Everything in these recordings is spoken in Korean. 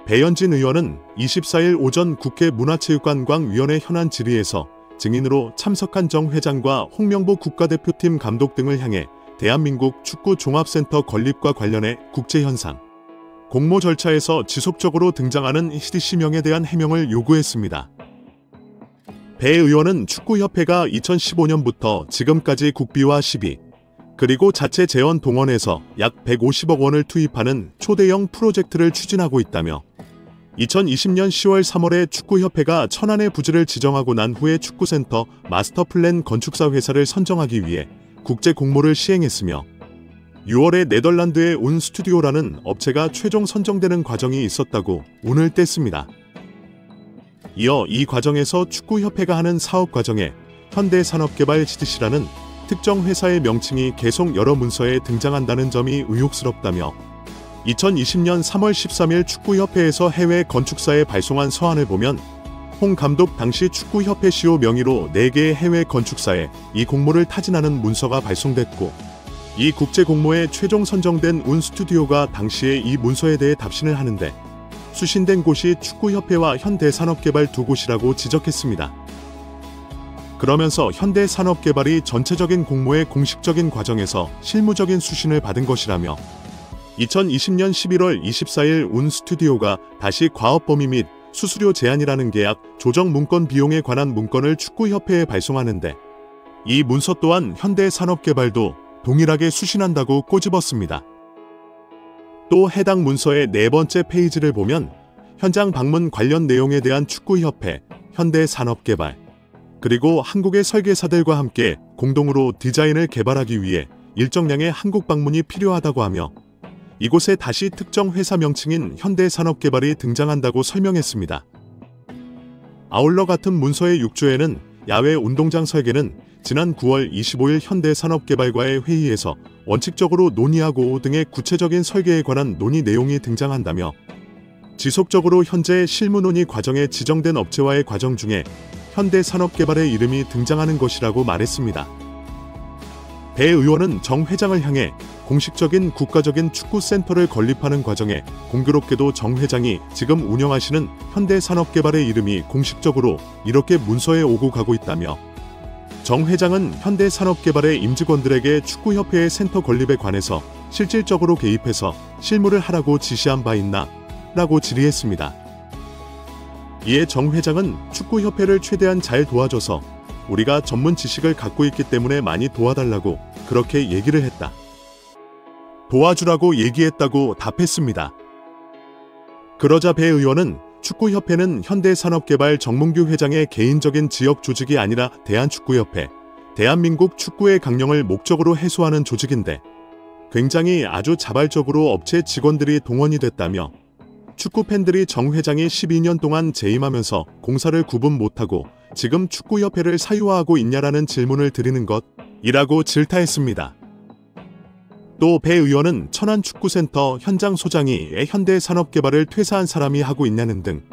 배현진 의원은 24일 오전 국회 문화체육관광위원회 현안 질의에서 증인으로 참석한 정 회장과 홍명보 국가대표팀 감독 등을 향해 대한민국 축구 종합센터 건립과 관련해 국제현상, 공모 절차에서 지속적으로 등장하는 CDC명에 대한 해명을 요구했습니다. 배 의원은 축구협회가 2015년부터 지금까지 국비와 시비, 그리고 자체 재원 동원해서 약 150억 원을 투입하는 초대형 프로젝트를 추진하고 있다며 2020년 10월 3월에 축구협회가 천안의 부지를 지정하고 난 후에 축구센터 마스터플랜 건축사 회사를 선정하기 위해 국제 공모를 시행했으며 6월에 네덜란드의 운 스튜디오라는 업체가 최종 선정되는 과정이 있었다고 운을 뗐습니다. 이어 이 과정에서 축구협회가 하는 사업 과정에 현대산업개발 CDC라는 특정 회사의 명칭이 계속 여러 문서에 등장한다는 점이 의혹스럽다며 2020년 3월 13일 축구협회에서 해외 건축사에 발송한 서한을 보면 홍 감독 당시 축구협회 CEO 명의로 4개의 해외 건축사에 이 공모를 타진하는 문서가 발송됐고 이 국제 공모에 최종 선정된 운 스튜디오가 당시에 이 문서에 대해 답신을 하는데 수신된 곳이 축구협회와 현대산업개발 두 곳이라고 지적했습니다. 그러면서 현대산업개발이 전체적인 공모의 공식적인 과정에서 실무적인 수신을 받은 것이라며 2020년 11월 24일 운 스튜디오가 다시 과업 범위 및 수수료 제한이라는 계약 조정 문건 비용에 관한 문건을 축구협회에 발송하는데 이 문서 또한 현대산업개발도 동일하게 수신한다고 꼬집었습니다. 또 해당 문서의 4번째 페이지를 보면 현장 방문 관련 내용에 대한 축구협회, 현대산업개발, 그리고 한국의 설계사들과 함께 공동으로 디자인을 개발하기 위해 일정량의 한국 방문이 필요하다고 하며 이곳에 다시 특정 회사 명칭인 현대산업개발이 등장한다고 설명했습니다. 아울러 같은 문서의 6조에는 야외 운동장 설계는 지난 9월 25일 현대산업개발과의 회의에서 원칙적으로 논의하고 등의 구체적인 설계에 관한 논의 내용이 등장한다며 지속적으로 현재 실무 논의 과정에 지정된 업체와의 과정 중에 현대산업개발의 이름이 등장하는 것이라고 말했습니다. 배 의원은 정 회장을 향해 공식적인 국가적인 축구센터를 건립하는 과정에 공교롭게도 정 회장이 지금 운영하시는 현대산업개발의 이름이 공식적으로 이렇게 문서에 오고 가고 있다며 정 회장은 현대산업개발의 임직원들에게 축구협회의 센터 건립에 관해서 실질적으로 개입해서 실무를 하라고 지시한 바 있나? 라고 질의했습니다. 이에 정 회장은 축구협회를 최대한 잘 도와줘서 우리가 전문 지식을 갖고 있기 때문에 많이 도와달라고 그렇게 얘기를 했다. 도와주라고 얘기했다고 답했습니다. 그러자 배 의원은 축구협회는 현대산업개발 정문규 회장의 개인적인 지역 조직이 아니라 대한축구협회, 대한민국 축구의 강령을 목적으로 해소하는 조직인데 굉장히 아주 자발적으로 업체 직원들이 동원이 됐다며 축구팬들이 정 회장이 12년 동안 재임하면서 공사를 구분 못하고 지금 축구협회를 사유화하고 있냐라는 질문을 드리는 것이라고 질타했습니다. 또 배 의원은 천안축구센터 현장 소장이 현대산업개발을 퇴사한 사람이 하고 있냐는 등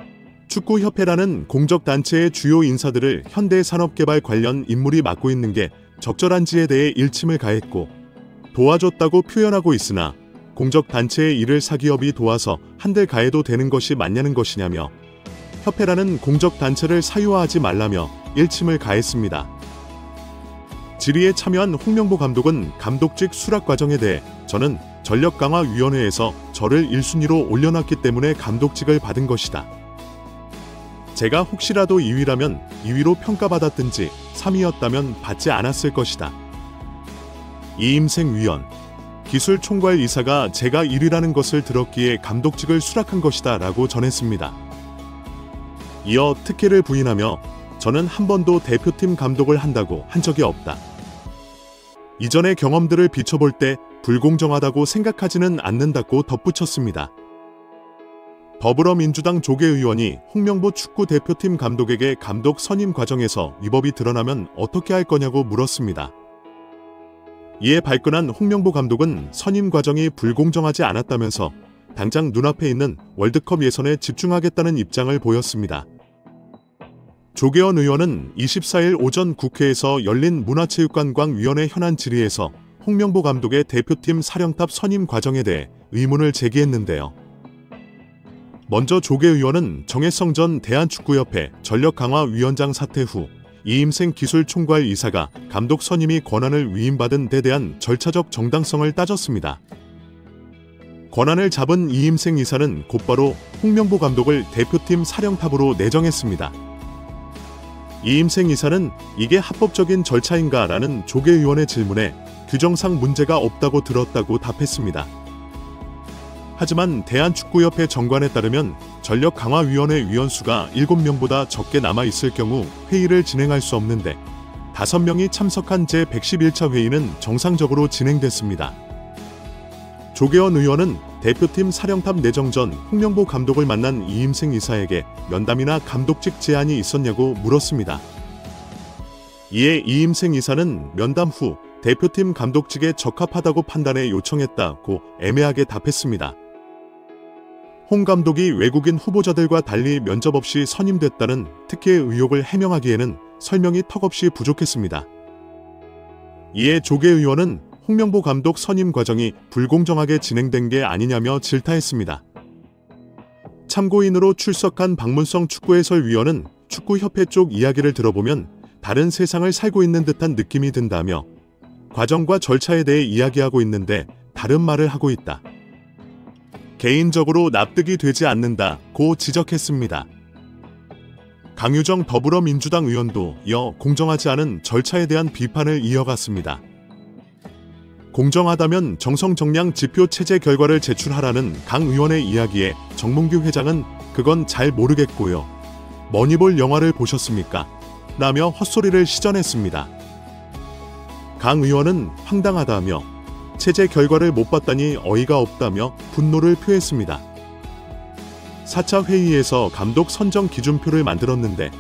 축구협회라는 공적단체의 주요 인사들을 현대산업개발 관련 인물이 맡고 있는 게 적절한지에 대해 일침을 가했고 도와줬다고 표현하고 있으나 공적단체의 일을 사기업이 도와서 한들 가해도 되는 것이 맞냐는 것이냐며 협회라는 공적단체를 사유화하지 말라며 일침을 가했습니다. 질의에 참여한 홍명보 감독은 감독직 수락 과정에 대해 저는 전력강화위원회에서 저를 1순위로 올려놨기 때문에 감독직을 받은 것이다. 제가 혹시라도 2위라면 2위로 평가받았든지 3위였다면 받지 않았을 것이다. 이임생 위원, 기술총괄 이사가 제가 1위라는 것을 들었기에 감독직을 수락한 것이다 라고 전했습니다. 이어 특혜를 부인하며 저는 한 번도 대표팀 감독을 한다고 한 적이 없다. 이전의 경험들을 비춰볼 때 불공정하다고 생각하지는 않는다고 덧붙였습니다. 더불어민주당 조계 의원이 홍명보 축구대표팀 감독에게 감독 선임 과정에서 위법이 드러나면 어떻게 할 거냐고 물었습니다. 이에 발끈한 홍명보 감독은 선임 과정이 불공정하지 않았다면서 당장 눈앞에 있는 월드컵 예선에 집중하겠다는 입장을 보였습니다. 조계원 의원은 24일 오전 국회에서 열린 문화체육관광위원회 현안 질의에서 홍명보 감독의 대표팀 사령탑 선임 과정에 대해 의문을 제기했는데요. 먼저 조계 의원은 정혜성 전 대한축구협회 전력강화위원장 사퇴 후 이임생 기술총괄 이사가 감독 선임이 권한을 위임받은 데 대한 절차적 정당성을 따졌습니다. 권한을 잡은 이임생 이사는 곧바로 홍명보 감독을 대표팀 사령탑으로 내정했습니다. 이임생 이사는 이게 합법적인 절차인가 라는 조계 의원의 질문에 규정상 문제가 없다고 들었다고 답했습니다. 하지만 대한축구협회 정관에 따르면 전력강화위원회 위원수가 7명보다 적게 남아있을 경우 회의를 진행할 수 없는데 5명이 참석한 제111차 회의는 정상적으로 진행됐습니다. 조계원 의원은 대표팀 사령탑 내정 전 홍명보 감독을 만난 이임생 이사에게 면담이나 감독직 제안이 있었냐고 물었습니다. 이에 이임생 이사는 면담 후 대표팀 감독직에 적합하다고 판단해 요청했다고 애매하게 답했습니다. 홍 감독이 외국인 후보자들과 달리 면접 없이 선임됐다는 특혜의 의혹을 해명하기에는 설명이 턱없이 부족했습니다. 이에 조계 의원은 홍명보 감독 선임 과정이 불공정하게 진행된 게 아니냐며 질타했습니다. 참고인으로 출석한 박문성 축구해설위원은 축구협회 쪽 이야기를 들어보면 다른 세상을 살고 있는 듯한 느낌이 든다며 과정과 절차에 대해 이야기하고 있는데 다른 말을 하고 있다. 개인적으로 납득이 되지 않는다고 지적했습니다. 강유정 더불어민주당 의원도 이어 공정하지 않은 절차에 대한 비판을 이어갔습니다. 공정하다면 정성정량 지표 체제 결과를 제출하라는 강 의원의 이야기에 정몽규 회장은 그건 잘 모르겠고요. 머니볼 영화를 보셨습니까? 라며 헛소리를 시전했습니다. 강 의원은 황당하다며 체제 결과를 못 봤다니 어이가 없다며 분노를 표했습니다. 4차 회의에서 감독 선정 기준표를 만들었는데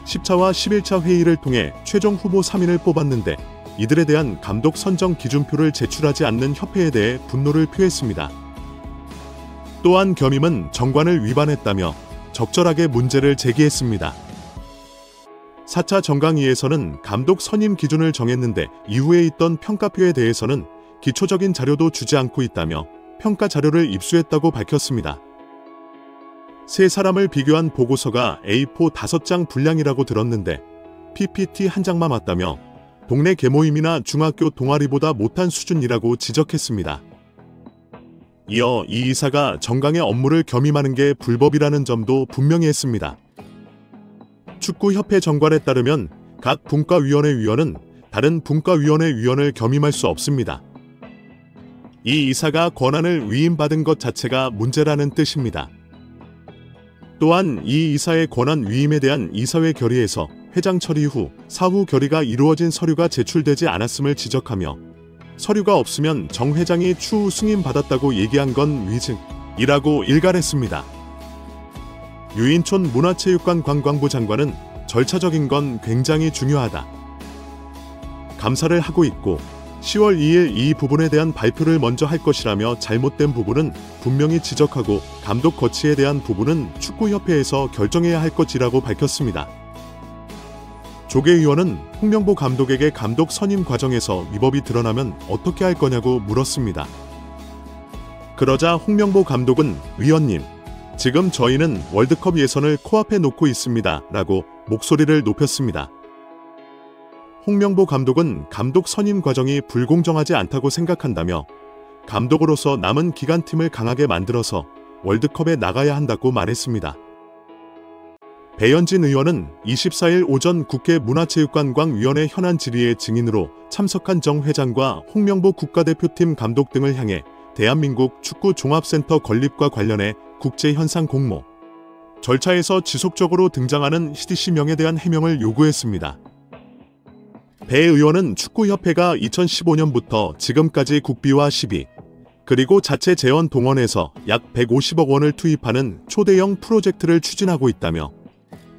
10차와 11차 회의를 통해 최종 후보 3인을 뽑았는데 이들에 대한 감독 선정 기준표를 제출하지 않는 협회에 대해 분노를 표했습니다. 또한 겸임은 정관을 위반했다며 적절하게 문제를 제기했습니다. 4차 정강위에서는 감독 선임 기준을 정했는데 이후에 있던 평가표에 대해서는 기초적인 자료도 주지 않고 있다며 평가 자료를 입수했다고 밝혔습니다. 세 사람을 비교한 보고서가 A4 5장 분량이라고 들었는데 PPT 한 장만 맞다며 동네 계모임이나 중학교 동아리보다 못한 수준이라고 지적했습니다. 이어 이 이사가 정강의 업무를 겸임하는 게 불법이라는 점도 분명히 했습니다. 축구협회 정관에 따르면 각 분과위원회 위원은 다른 분과위원회 위원을 겸임할 수 없습니다. 이 이사가 권한을 위임받은 것 자체가 문제라는 뜻입니다. 또한 이 이사의 권한 위임에 대한 이사회 결의에서 회장 처리 후 사후 결의가 이루어진 서류가 제출되지 않았음을 지적하며 서류가 없으면 정 회장이 추후 승인받았다고 얘기한 건 위증이라고 일갈했습니다. 유인촌 문화체육관 관광부 장관은 절차적인 건 굉장히 중요하다. 감사를 하고 있고 10월 2일 이 부분에 대한 발표를 먼저 할 것이라며 잘못된 부분은 분명히 지적하고 감독 거치에 대한 부분은 축구협회에서 결정해야 할 것이라고 밝혔습니다. 조계 의원은 홍명보 감독에게 감독 선임 과정에서 위법이 드러나면 어떻게 할 거냐고 물었습니다. 그러자 홍명보 감독은 위원님, 지금 저희는 월드컵 예선을 코앞에 놓고 있습니다. 라고 목소리를 높였습니다. 홍명보 감독은 감독 선임 과정이 불공정하지 않다고 생각한다며 감독으로서 남은 기간팀을 강하게 만들어서 월드컵에 나가야 한다고 말했습니다. 배현진 의원은 24일 오전 국회 문화체육관광위원회 현안 질의의 증인으로 참석한 정 회장과 홍명보 국가대표팀 감독 등을 향해 대한민국 축구종합센터 건립과 관련해 국제현상 공모 절차에서 지속적으로 등장하는 CDC명에 대한 해명을 요구했습니다. 배 의원은 축구협회가 2015년부터 지금까지 국비와 시비, 그리고 자체 재원 동원해서 약 150억 원을 투입하는 초대형 프로젝트를 추진하고 있다며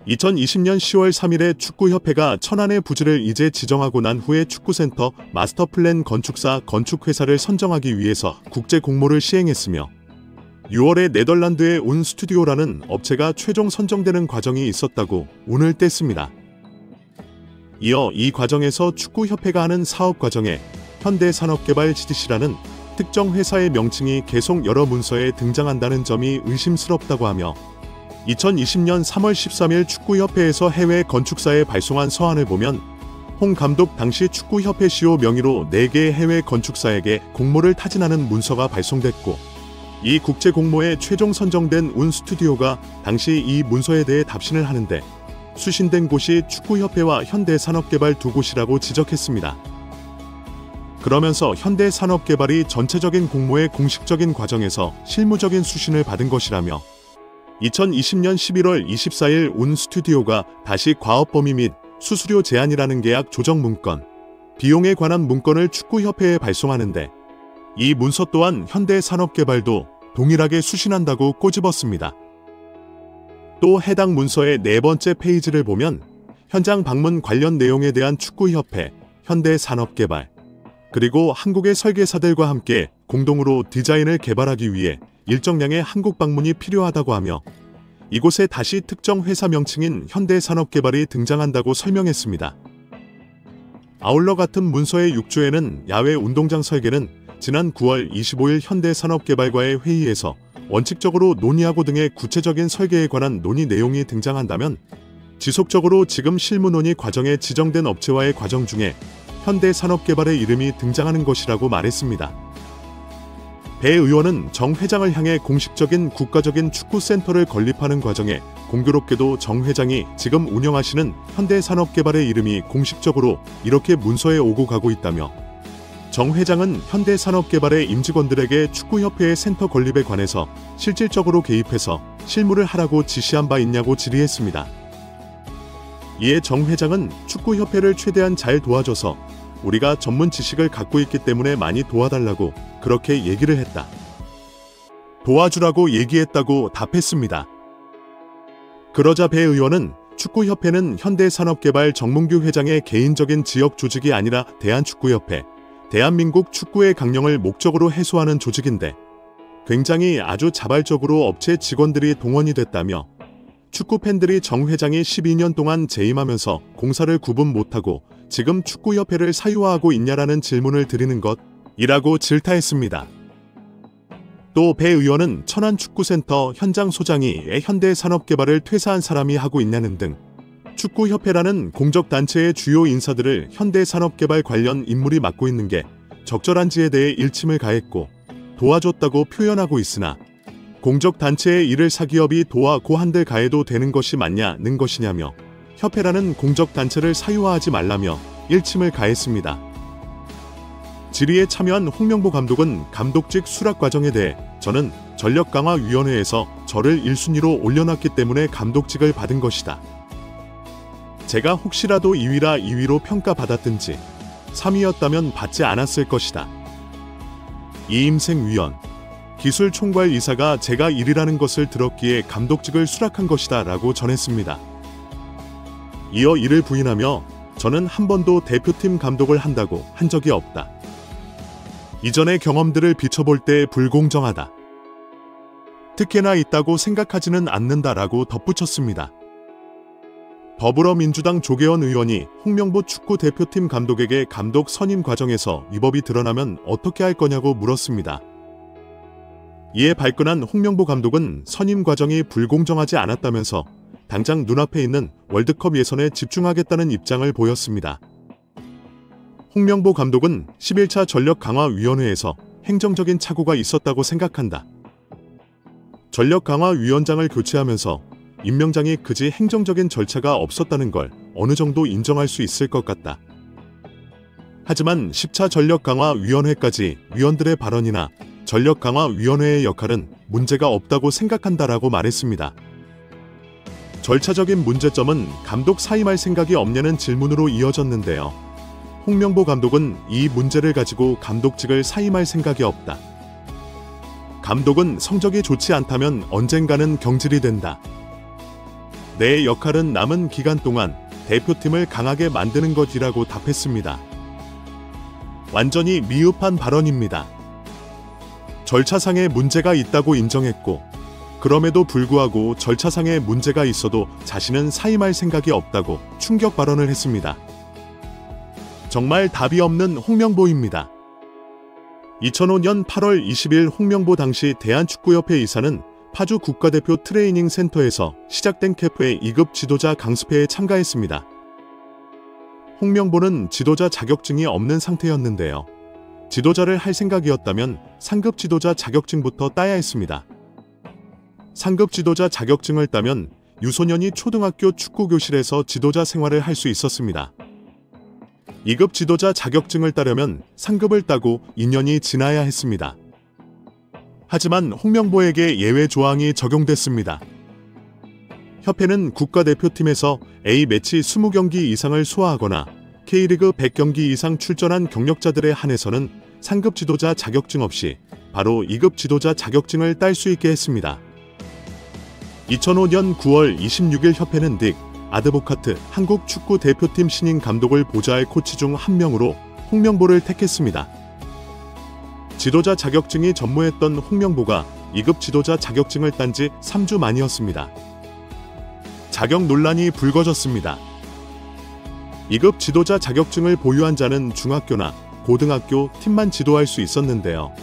2020년 10월 3일에 축구협회가 천안의 부지를 이제 지정하고 난 후에 축구센터 마스터플랜 건축사 건축회사를 선정하기 위해서 국제 공모를 시행했으며 6월에 네덜란드의 운 스튜디오라는 업체가 최종 선정되는 과정이 있었다고 운을 뗐습니다. 이어 이 과정에서 축구협회가 하는 사업 과정에 현대산업개발 GDC라는 특정 회사의 명칭이 계속 여러 문서에 등장한다는 점이 의심스럽다고 하며 2020년 3월 13일 축구협회에서 해외 건축사에 발송한 서한을 보면 홍 감독 당시 축구협회 CEO 명의로 4개의 해외 건축사에게 공모를 타진하는 문서가 발송됐고 이 국제 공모에 최종 선정된 운 스튜디오가 당시 이 문서에 대해 답신을 하는데 수신된 곳이 축구협회와 현대산업개발 두 곳이라고 지적했습니다. 그러면서 현대산업개발이 전체적인 공모의 공식적인 과정에서 실무적인 수신을 받은 것이라며 2020년 11월 24일 운 스튜디오가 다시 과업범위 및 수수료 제한이라는 계약 조정 문건, 비용에 관한 문건을 축구협회에 발송하는데 이 문서 또한 현대산업개발도 동일하게 수신한다고 꼬집었습니다. 또 해당 문서의 4번째 페이지를 보면 현장 방문 관련 내용에 대한 축구협회, 현대산업개발, 그리고 한국의 설계사들과 함께 공동으로 디자인을 개발하기 위해 일정량의 한국 방문이 필요하다고 하며 이곳에 다시 특정 회사 명칭인 현대산업개발이 등장한다고 설명했습니다. 아울러 같은 문서의 6조에는 야외 운동장 설계는 지난 9월 25일 현대산업개발과의 회의에서 원칙적으로 논의하고 등의 구체적인 설계에 관한 논의 내용이 등장한다면 지속적으로 지금 실무 논의 과정에 지정된 업체와의 과정 중에 현대산업개발의 이름이 등장하는 것이라고 말했습니다. 배 의원은 정 회장을 향해 공식적인 국가적인 축구센터를 건립하는 과정에 공교롭게도 정 회장이 지금 운영하시는 현대산업개발의 이름이 공식적으로 이렇게 문서에 오고 가고 있다며 정 회장은 현대산업개발의 임직원들에게 축구협회의 센터 건립에 관해서 실질적으로 개입해서 실무를 하라고 지시한 바 있냐고 질의했습니다. 이에 정 회장은 축구협회를 최대한 잘 도와줘서 우리가 전문 지식을 갖고 있기 때문에 많이 도와달라고 그렇게 얘기를 했다. 도와주라고 얘기했다고 답했습니다. 그러자 배 의원은 축구협회는 현대산업개발 정문규 회장의 개인적인 지역 조직이 아니라 대한축구협회, 대한민국 축구의 강령을 목적으로 해소하는 조직인데 굉장히 아주 자발적으로 업체 직원들이 동원이 됐다며 축구 팬들이 정 회장이 12년 동안 재임하면서 공사를 구분 못하고 지금 축구협회를 사유화하고 있냐라는 질문을 드리는 것이라고 질타했습니다. 또 배 의원은 천안축구센터 현장 소장이 현대산업개발을 퇴사한 사람이 하고 있냐는 등 축구협회라는 공적단체의 주요 인사들을 현대산업개발 관련 인물이 맡고 있는 게 적절한지에 대해 일침을 가했고 도와줬다고 표현하고 있으나 공적단체의 일을 사기업이 도와 한들 가해도 되는 것이 맞냐는 것이냐며 협회라는 공적단체를 사유화하지 말라며 일침을 가했습니다. 질의에 참여한 홍명보 감독은 감독직 수락 과정에 대해 저는 전력강화위원회에서 저를 1순위로 올려놨기 때문에 감독직을 받은 것이다. 제가 혹시라도 2위라 2위로 평가받았든지 3위였다면 받지 않았을 것이다. 이임생 위원, 기술총괄 이사가 제가 1위라는 것을 들었기에 감독직을 수락한 것이다 라고 전했습니다. 이어 이를 부인하며 저는 한 번도 대표팀 감독을 한다고 한 적이 없다. 이전의 경험들을 비춰볼 때 불공정하다. 특혜나 있다고 생각하지는 않는다라고 덧붙였습니다. 더불어민주당 조계원 의원이 홍명보 축구대표팀 감독에게 감독 선임 과정에서 위법이 드러나면 어떻게 할 거냐고 물었습니다. 이에 발끈한 홍명보 감독은 선임 과정이 불공정하지 않았다면서 당장 눈앞에 있는 월드컵 예선에 집중하겠다는 입장을 보였습니다. 홍명보 감독은 11차 전력강화위원회에서 행정적인 착오가 있었다고 생각한다. 전력강화위원장을 교체하면서 임명장이 그지 행정적인 절차가 없었다는 걸 어느 정도 인정할 수 있을 것 같다. 하지만 10차 전력강화위원회까지 위원들의 발언이나 전력강화위원회의 역할은 문제가 없다고 생각한다라고 말했습니다. 절차적인 문제점은 감독 사임할 생각이 없냐는 질문으로 이어졌는데요. 홍명보 감독은 이 문제를 가지고 감독직을 사임할 생각이 없다. 감독은 성적이 좋지 않다면 언젠가는 경질이 된다. 내 역할은 남은 기간 동안 대표팀을 강하게 만드는 것이라고 답했습니다. 완전히 미흡한 발언입니다. 절차상의 문제가 있다고 인정했고 그럼에도 불구하고 절차상의 문제가 있어도 자신은 사임할 생각이 없다고 충격 발언을 했습니다. 정말 답이 없는 홍명보입니다. 2005년 8월 20일 홍명보 당시 대한축구협회 이사는 파주 국가대표 트레이닝 센터에서 시작된 캠프의 2급 지도자 강습회에 참가했습니다. 홍명보는 지도자 자격증이 없는 상태였는데요. 지도자를 할 생각이었다면 상급 지도자 자격증부터 따야 했습니다. 상급 지도자 자격증을 따면 유소년이 초등학교 축구교실에서 지도자 생활을 할 수 있었습니다. 2급 지도자 자격증을 따려면 상급을 따고 2년이 지나야 했습니다. 하지만 홍명보에게 예외 조항이 적용됐습니다. 협회는 국가대표팀에서 A매치 20경기 이상을 소화하거나 K리그 100경기 이상 출전한 경력자들에 한해서는 상급 지도자 자격증 없이 바로 2급 지도자 자격증을 딸 수 있게 했습니다. 2005년 9월 26일 협회는 딕 아드보카트 한국 축구 대표팀 신인 감독을 보좌할 코치 중 한 명으로 홍명보를 택했습니다. 지도자 자격증이 전무했던 홍명보가 2급 지도자 자격증을 딴 지 3주 만이었습니다. 자격 논란이 불거졌습니다. 2급 지도자 자격증을 보유한 자는 중학교나 고등학교 팀만 지도할 수 있었는데요.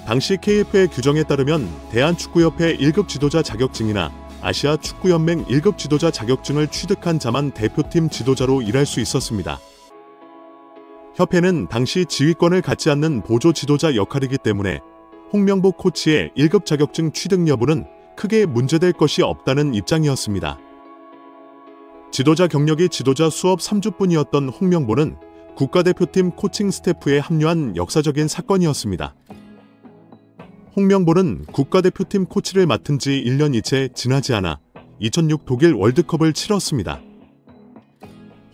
당시 KF의 규정에 따르면 대한축구협회 1급 지도자 자격증이나 아시아 축구연맹 1급 지도자 자격증을 취득한 자만 대표팀 지도자로 일할 수 있었습니다. 협회는 당시 지휘권을 갖지 않는 보조 지도자 역할이기 때문에 홍명보 코치의 1급 자격증 취득 여부는 크게 문제될 것이 없다는 입장이었습니다. 지도자 경력이 지도자 수업 3주뿐이었던 홍명보는 국가대표팀 코칭 스태프에 합류한 역사적인 사건이었습니다. 홍명보는 국가대표팀 코치를 맡은 지 1년이 채 지나지 않아 2006 독일 월드컵을 치렀습니다.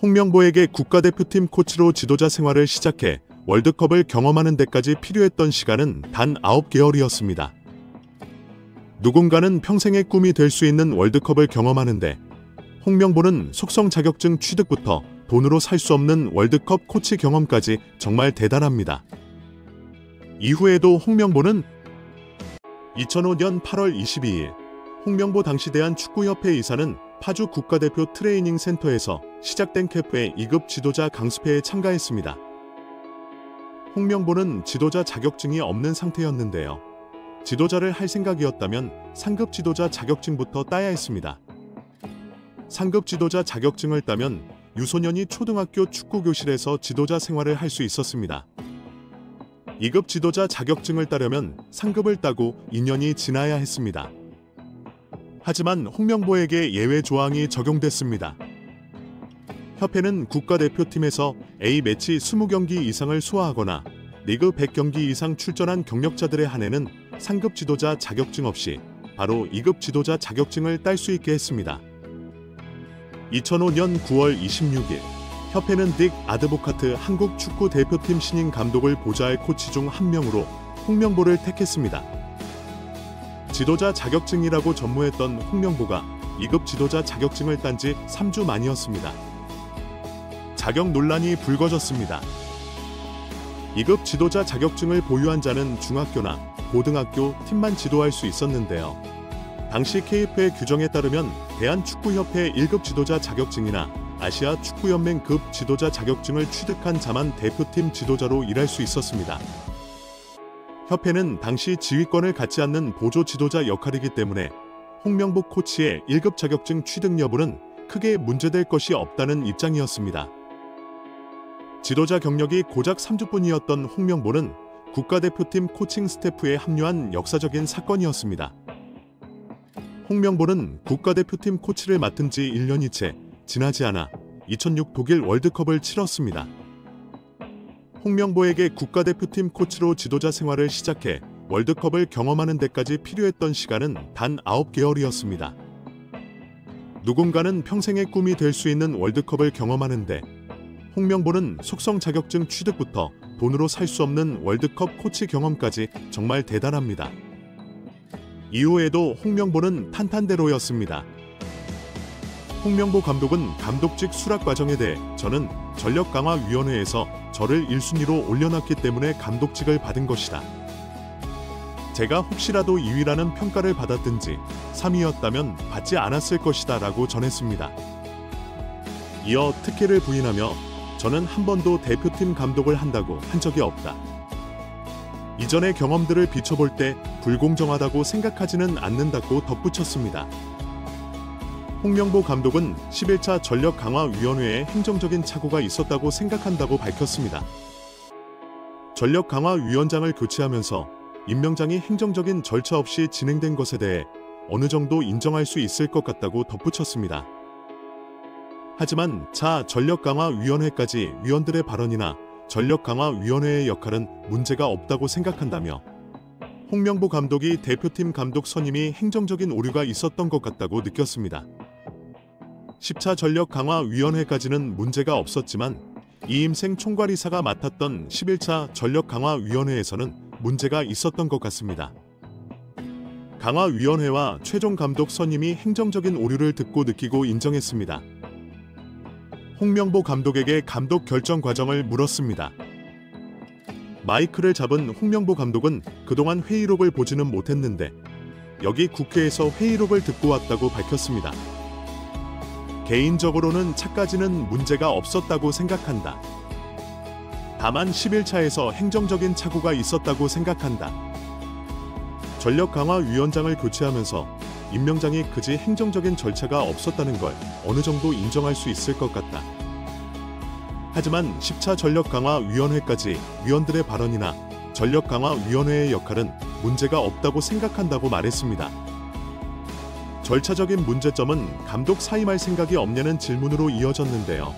홍명보에게 국가대표팀 코치로 지도자 생활을 시작해 월드컵을 경험하는 데까지 필요했던 시간은 단 9개월이었습니다. 누군가는 평생의 꿈이 될 수 있는 월드컵을 경험하는데 홍명보는 속성 자격증 취득부터 돈으로 살 수 없는 월드컵 코치 경험까지 정말 대단합니다. 이후에도 홍명보는 2005년 8월 22일 홍명보 당시 대한축구협회 이사는 파주 국가대표 트레이닝 센터에서 시작된 캠프의 2급 지도자 강습회에 참가했습니다. 홍명보는 지도자 자격증이 없는 상태였는데요. 지도자를 할 생각이었다면 상급 지도자 자격증부터 따야 했습니다. 상급 지도자 자격증을 따면 유소년이 초등학교 축구교실에서 지도자 생활을 할 수 있었습니다. 2급 지도자 자격증을 따려면 상급을 따고 2년이 지나야 했습니다. 하지만 홍명보에게 예외 조항이 적용됐습니다. 협회는 국가대표팀에서 A매치 20경기 이상을 소화하거나 리그 100경기 이상 출전한 경력자들에 한해는 상급 지도자 자격증 없이 바로 2급 지도자 자격증을 딸 수 있게 했습니다. 2005년 9월 26일 협회는 딕 아드보카트 한국 축구 대표팀 신인 감독을 보좌할 코치 중 한 명으로 홍명보를 택했습니다. 지도자 자격증이라고 전무했던 홍명보가 2급 지도자 자격증을 딴 지 3주 만이었습니다. 자격 논란이 불거졌습니다. 2급 지도자 자격증을 보유한 자는 중학교나 고등학교 팀만 지도할 수 있었는데요. 당시 KF의 규정에 따르면 대한축구협회 1급 지도자 자격증이나 아시아 축구연맹급 지도자 자격증을 취득한 자만 대표팀 지도자로 일할 수 있었습니다. 협회는 당시 지휘권을 갖지 않는 보조 지도자 역할이기 때문에 홍명보 코치의 1급 자격증 취득 여부는 크게 문제될 것이 없다는 입장이었습니다. 지도자 경력이 고작 3주뿐이었던 홍명보는 국가대표팀 코칭 스태프에 합류한 역사적인 사건이었습니다. 홍명보는 국가대표팀 코치를 맡은 지 1년이 채 지나지 않아 2006 독일 월드컵을 치렀습니다. 홍명보에게 국가대표팀 코치로 지도자 생활을 시작해 월드컵을 경험하는 데까지 필요했던 시간은 단 9개월이었습니다. 누군가는 평생의 꿈이 될 수 있는 월드컵을 경험하는데 홍명보는 속성 자격증 취득부터 돈으로 살 수 없는 월드컵 코치 경험까지 정말 대단합니다. 이후에도 홍명보는 탄탄대로였습니다. 홍명보 감독은 감독직 수락 과정에 대해 저는 전력강화위원회에서 저를 1순위로 올려놨기 때문에 감독직을 받은 것이다. 제가 혹시라도 2위라는 평가를 받았든지 3위였다면 받지 않았을 것이다 라고 전했습니다. 이어 특혜를 부인하며 저는 한 번도 대표팀 감독을 한다고 한 적이 없다. 이전의 경험들을 비춰볼 때 불공정하다고 생각하지는 않는다고 덧붙였습니다. 홍명보 감독은 11차 전력강화위원회에 행정적인 착오가 있었다고 생각한다고 밝혔습니다. 전력강화위원장을 교체하면서 임명장이 행정적인 절차 없이 진행된 것에 대해 어느 정도 인정할 수 있을 것 같다고 덧붙였습니다. 하지만 차 전력강화위원회까지 위원들의 발언이나 전력강화위원회의 역할은 문제가 없다고 생각한다며 홍명보 감독이 대표팀 감독 선임이 행정적인 오류가 있었던 것 같다고 느꼈습니다. 10차 전력강화위원회까지는 문제가 없었지만 이임생 총괄이사가 맡았던 11차 전력강화위원회에서는 문제가 있었던 것 같습니다. 강화위원회와 최종 감독 선임이 행정적인 오류를 듣고 느끼고 인정했습니다. 홍명보 감독에게 감독 결정 과정을 물었습니다. 마이크를 잡은 홍명보 감독은 그동안 회의록을 보지는 못했는데 여기 국회에서 회의록을 듣고 왔다고 밝혔습니다. 개인적으로는 차까지는 문제가 없었다고 생각한다. 다만 11차에서 행정적인 착오가 있었다고 생각한다. 전력강화위원장을 교체하면서 임명장이 그지 행정적인 절차가 없었다는 걸 어느 정도 인정할 수 있을 것 같다. 하지만 10차 전력강화위원회까지 위원들의 발언이나 전력강화위원회의 역할은 문제가 없다고 생각한다고 말했습니다. 절차적인 문제점은 감독 사임할 생각이 없냐는 질문으로 이어졌는데요.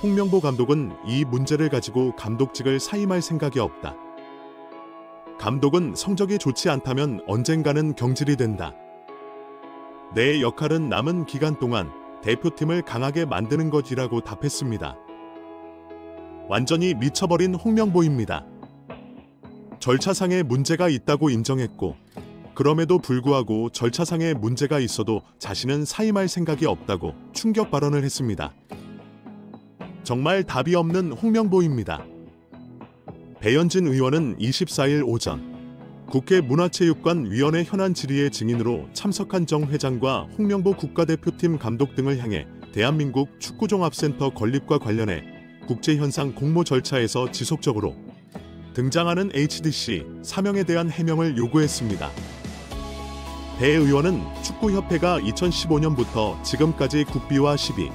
홍명보 감독은 이 문제를 가지고 감독직을 사임할 생각이 없다. 감독은 성적이 좋지 않다면 언젠가는 경질이 된다. 내 역할은 남은 기간 동안 대표팀을 강하게 만드는 것이라고 답했습니다. 완전히 미쳐버린 홍명보입니다. 절차상의 문제가 있다고 인정했고 그럼에도 불구하고 절차상의 문제가 있어도 자신은 사임할 생각이 없다고 충격 발언을 했습니다. 정말 답이 없는 홍명보입니다. 배현진 의원은 24일 오전 국회 문화체육관위원회 현안 질의의 증인으로 참석한 정 회장과 홍명보 국가대표팀 감독 등을 향해 대한민국 축구종합센터 건립과 관련해 국제현상 공모 절차에서 지속적으로 등장하는 HDC 사명에 대한 해명을 요구했습니다. 배 의원은 축구협회가 2015년부터 지금까지 국비와 시비,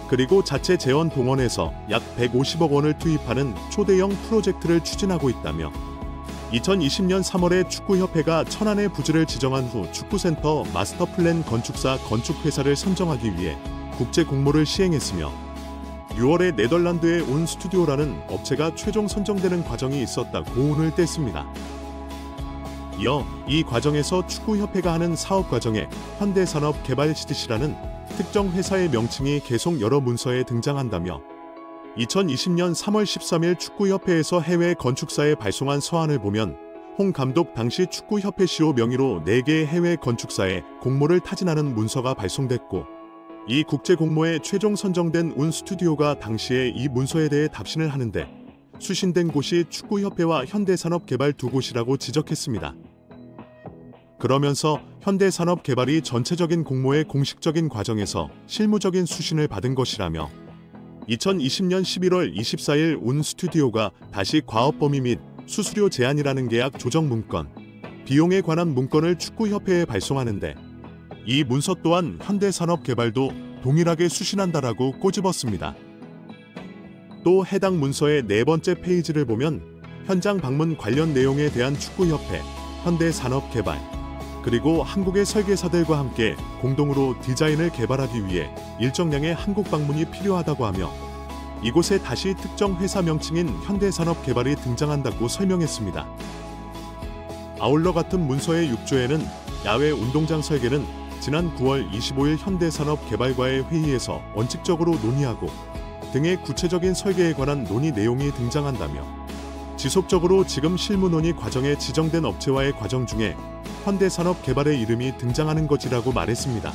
그리고 자체 재원 동원해서 약 150억 원을 투입하는 초대형 프로젝트를 추진하고 있다며 2020년 3월에 축구협회가 천안의 부지를 지정한 후 축구센터 마스터플랜 건축사 건축회사를 선정하기 위해 국제 공모를 시행했으며 6월에 네덜란드의 온 스튜디오라는 업체가 최종 선정되는 과정이 있었다 고운을 뗐습니다. 이어 이 과정에서 축구협회가 하는 사업 과정에 현대산업개발 HDC라는 특정 회사의 명칭이 계속 여러 문서에 등장한다며 2020년 3월 13일 축구협회에서 해외 건축사에 발송한 서한을 보면 홍 감독 당시 축구협회 CEO 명의로 4개의 해외 건축사에 공모를 타진하는 문서가 발송됐고 이 국제 공모에 최종 선정된 운 스튜디오가 당시에 이 문서에 대해 답신을 하는데 수신된 곳이 축구협회와 현대산업개발 두 곳이라고 지적했습니다. 그러면서 현대산업개발이 전체적인 공모의 공식적인 과정에서 실무적인 수신을 받은 것이라며 2020년 11월 24일 운 스튜디오가 다시 과업 범위 및 수수료 제한이라는 계약 조정 문건, 비용에 관한 문건을 축구협회에 발송하는데 이 문서 또한 현대산업개발도 동일하게 수신한다라고 꼬집었습니다. 또 해당 문서의 4번째 페이지를 보면 현장 방문 관련 내용에 대한 축구협회, 현대산업개발, 그리고 한국의 설계사들과 함께 공동으로 디자인을 개발하기 위해 일정량의 한국 방문이 필요하다고 하며 이곳에 다시 특정 회사 명칭인 현대산업개발이 등장한다고 설명했습니다. 아울러 같은 문서의 6조에는 야외 운동장 설계는 지난 9월 25일 현대산업개발과의 회의에서 원칙적으로 논의하고 등의 구체적인 설계에 관한 논의 내용이 등장한다며 지속적으로 지금 실무 논의 과정에 지정된 업체와의 과정 중에 현대산업개발의 이름이 등장하는 것이라고 말했습니다.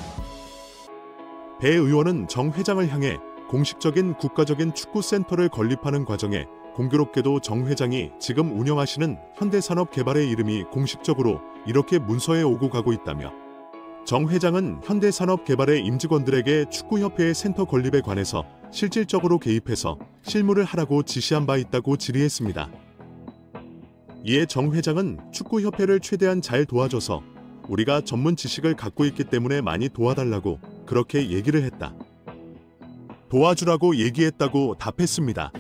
배 의원은 정 회장을 향해 공식적인 국가적인 축구센터를 건립하는 과정에 공교롭게도 정 회장이 지금 운영하시는 현대산업개발의 이름이 공식적으로 이렇게 문서에 오고 가고 있다며 정 회장은 현대산업개발의 임직원들에게 축구협회의 센터 건립에 관해서 실질적으로 개입해서 실무를 하라고 지시한 바 있다고 질의했습니다. 이에 정 회장은 축구협회를 최대한 잘 도와줘서 우리가 전문 지식을 갖고 있기 때문에 많이 도와달라고 그렇게 얘기를 했다. 도와주라고 얘기했다고 답했습니다.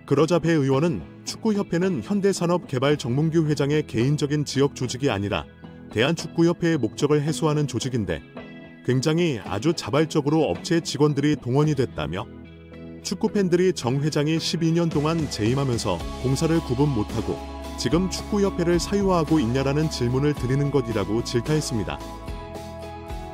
그러자 배 의원은 축구협회는 현대산업개발정문규 회장의 개인적인 지역 조직이 아니라 대한축구협회의 목적을 해소하는 조직인데 굉장히 아주 자발적으로 업체 직원들이 동원이 됐다며 축구팬들이 정 회장이 12년 동안 재임하면서 공사를 구분 못하고 지금 축구협회를 사유화하고 있냐라는 질문을 드리는 것이라고 질타했습니다.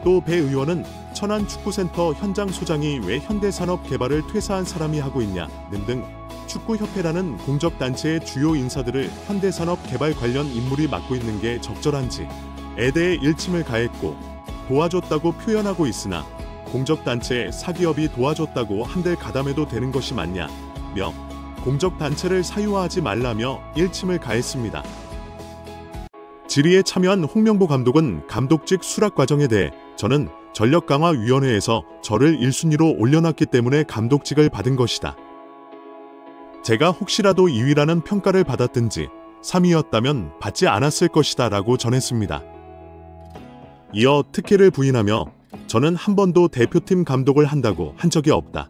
또 배 의원은 천안축구센터 현장 소장이 왜 현대산업개발을 퇴사한 사람이 하고 있냐 등등 축구협회라는 공적단체의 주요 인사들을 현대산업개발 관련 인물이 맡고 있는 게 적절한지에 대해 일침을 가했고 도와줬다고 표현하고 있으나 공적단체 사기업이 도와줬다고 한들 가담해도 되는 것이 맞냐며 공적단체를 사유화하지 말라며 일침을 가했습니다. 질의에 참여한 홍명보 감독은 감독직 수락 과정에 대해 저는 전력강화위원회에서 저를 1순위로 올려놨기 때문에 감독직을 받은 것이다. 제가 혹시라도 2위라는 평가를 받았든지 3위였다면 받지 않았을 것이다 라고 전했습니다. 이어 특혜를 부인하며 저는 한 번도 대표팀 감독을 한다고 한 적이 없다.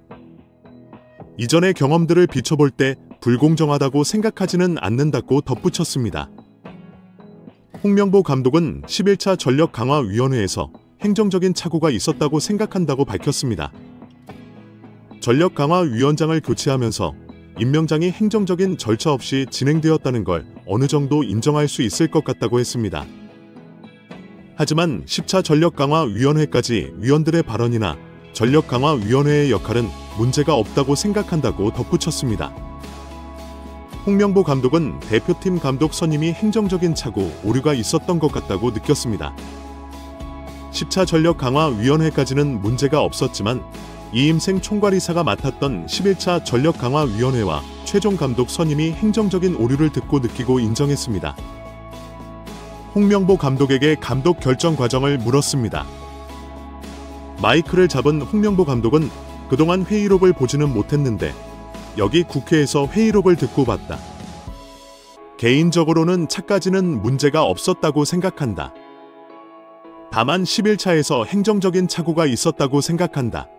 이전의 경험들을 비춰볼 때 불공정하다고 생각하지는 않는다고 덧붙였습니다. 홍명보 감독은 11차 전력강화위원회에서 행정적인 착오가 있었다고 생각한다고 밝혔습니다. 전력강화위원장을 교체하면서 임명장이 행정적인 절차 없이 진행되었다는 걸 어느 정도 인정할 수 있을 것 같다고 했습니다. 하지만 10차 전력강화위원회까지 위원들의 발언이나 전력강화위원회의 역할은 문제가 없다고 생각한다고 덧붙였습니다. 홍명보 감독은 대표팀 감독 선임이 행정적인 착오, 오류가 있었던 것 같다고 느꼈습니다. 10차 전력강화위원회까지는 문제가 없었지만 이임생 총괄이사가 맡았던 11차 전력강화위원회와 최종 감독 선임이 행정적인 오류를 듣고 느끼고 인정했습니다. 홍명보 감독에게 감독 결정 과정을 물었습니다. 마이크를 잡은 홍명보 감독은 그동안 회의록을 보지는 못했는데 여기 국회에서 회의록을 듣고 봤다. 개인적으로는 차까지는 문제가 없었다고 생각한다. 다만 11차에서 행정적인 착오가 있었다고 생각한다.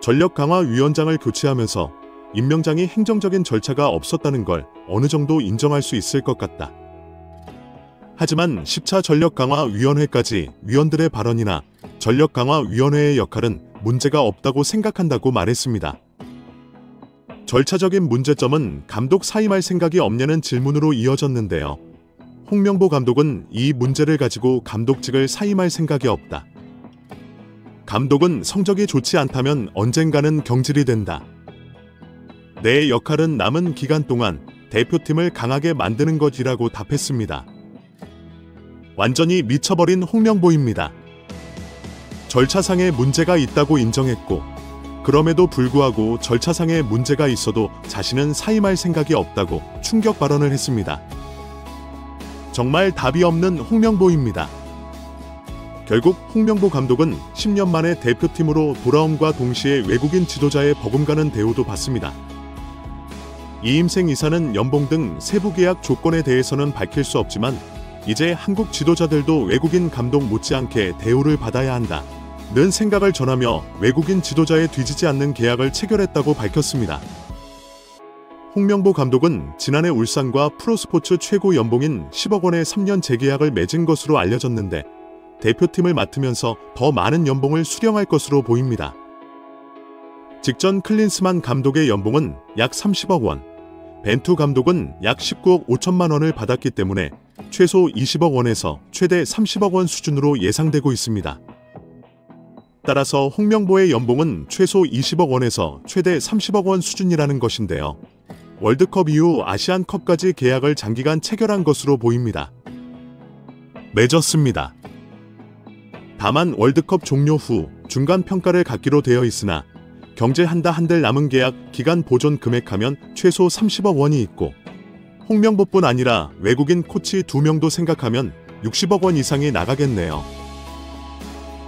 전력강화위원장을 교체하면서 임명장이 행정적인 절차가 없었다는 걸 어느 정도 인정할 수 있을 것 같다. 하지만 10차 전력강화위원회까지 위원들의 발언이나 전력강화위원회의 역할은 문제가 없다고 생각한다고 말했습니다. 절차적인 문제점은 감독 사임할 생각이 없냐는 질문으로 이어졌는데요. 홍명보 감독은 이 문제를 가지고 감독직을 사임할 생각이 없다. 감독은 성적이 좋지 않다면 언젠가는 경질이 된다. 내 역할은 남은 기간 동안 대표팀을 강하게 만드는 것이라고 답했습니다. 완전히 미쳐버린 홍명보입니다. 절차상의 문제가 있다고 인정했고 그럼에도 불구하고 절차상의 문제가 있어도 자신은 사임할 생각이 없다고 충격 발언을 했습니다. 정말 답이 없는 홍명보입니다. 결국 홍명보 감독은 10년 만에 대표팀으로 돌아옴과 동시에 외국인 지도자의 버금가는 대우도 받습니다. 이임생 이사는 연봉 등 세부 계약 조건에 대해서는 밝힐 수 없지만 이제 한국 지도자들도 외국인 감독 못지않게 대우를 받아야 한다. 는 생각을 전하며 외국인 지도자에 뒤지지 않는 계약을 체결했다고 밝혔습니다. 홍명보 감독은 지난해 울산과 프로스포츠 최고 연봉인 10억 원의 3년 재계약을 맺은 것으로 알려졌는데 대표팀을 맡으면서 더 많은 연봉을 수령할 것으로 보입니다. 직전 클린스만 감독의 연봉은 약 30억 원, 벤투 감독은 약 19억 5천만 원을 받았기 때문에 최소 20억 원에서 최대 30억 원 수준으로 예상되고 있습니다. 따라서 홍명보의 연봉은 최소 20억 원에서 최대 30억 원 수준이라는 것인데요. 월드컵 이후 아시안컵까지 계약을 장기간 체결한 것으로 보입니다. 맺었습니다. 다만 월드컵 종료 후 중간 평가를 갖기로 되어 있으나 경제한다 한들 남은 계약 기간 보존 금액하면 최소 30억 원이 있고 홍명보뿐 아니라 외국인 코치 2명도 생각하면 60억 원 이상이 나가겠네요.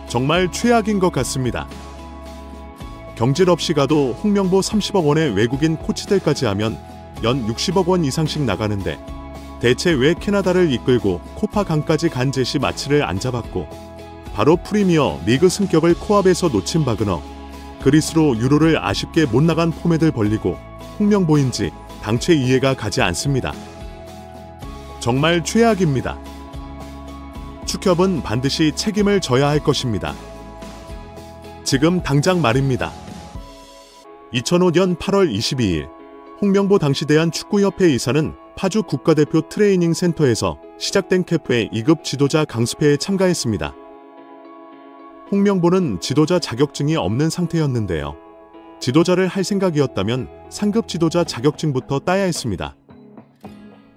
정말 최악인 것 같습니다. 경질 없이 가도 홍명보 30억 원의 외국인 코치들까지 하면 연 60억 원 이상씩 나가는데 대체 왜 캐나다를 이끌고 코파 강까지 간 제시 마치를 안 잡았고 바로 프리미어 리그 승격을 코앞에서 놓친 바그너, 그리스로 유로를 아쉽게 못 나간 포맷을 벌리고 홍명보인지 당최 이해가 가지 않습니다. 정말 최악입니다. 축협은 반드시 책임을 져야 할 것입니다. 지금 당장 말입니다. 2005년 8월 22일 홍명보 당시 대한축구협회 이사는 파주 국가대표 트레이닝 센터에서 시작된 캠프의 2급 지도자 강습회에 참가했습니다. 홍명보는 지도자 자격증이 없는 상태였는데요. 지도자를 할 생각이었다면 상급 지도자 자격증부터 따야 했습니다.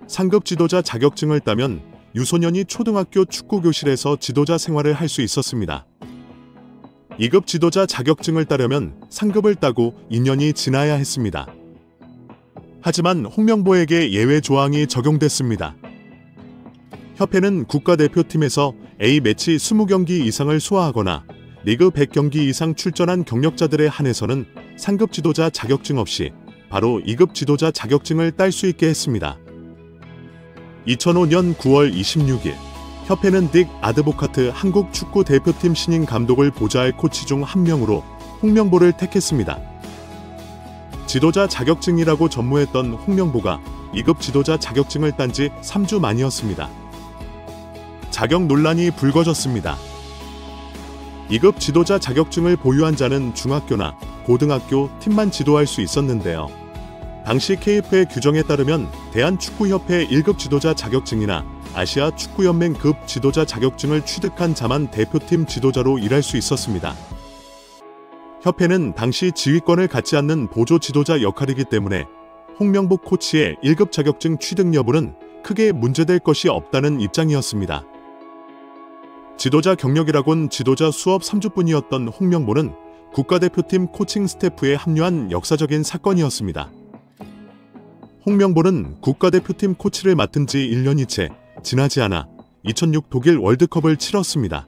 상급 지도자 자격증을 따면 유소년이 초등학교 축구교실에서 지도자 생활을 할 수 있었습니다. 2급 지도자 자격증을 따려면 상급을 따고 2년이 지나야 했습니다. 하지만 홍명보에게 예외 조항이 적용됐습니다. 협회는 국가대표팀에서 A매치 20경기 이상을 소화하거나 리그 100경기 이상 출전한 경력자들에 한해서는 상급 지도자 자격증 없이 바로 2급 지도자 자격증을 딸 수 있게 했습니다. 2005년 9월 26일 협회는 딕 아드보카트 한국 축구 대표팀 신인 감독을 보좌할 코치 중 한 명으로 홍명보를 택했습니다. 지도자 자격증이라고 전무했던 홍명보가 2급 지도자 자격증을 딴 지 3주 만이었습니다. 자격 논란이 불거졌습니다. 2급 지도자 자격증을 보유한 자는 중학교나 고등학교 팀만 지도할 수 있었는데요. 당시 KF의 규정에 따르면 대한축구협회 1급 지도자 자격증이나 아시아 축구연맹급 지도자 자격증을 취득한 자만 대표팀 지도자로 일할 수 있었습니다. 협회는 당시 지휘권을 갖지 않는 보조 지도자 역할이기 때문에 홍명보 코치의 1급 자격증 취득 여부는 크게 문제될 것이 없다는 입장이었습니다. 지도자 경력이라곤 지도자 수업 3주뿐이었던 홍명보는 국가대표팀 코칭 스태프에 합류한 역사적인 사건이었습니다. 홍명보는 국가대표팀 코치를 맡은 지 1년이 채 지나지 않아 2006 독일 월드컵을 치렀습니다.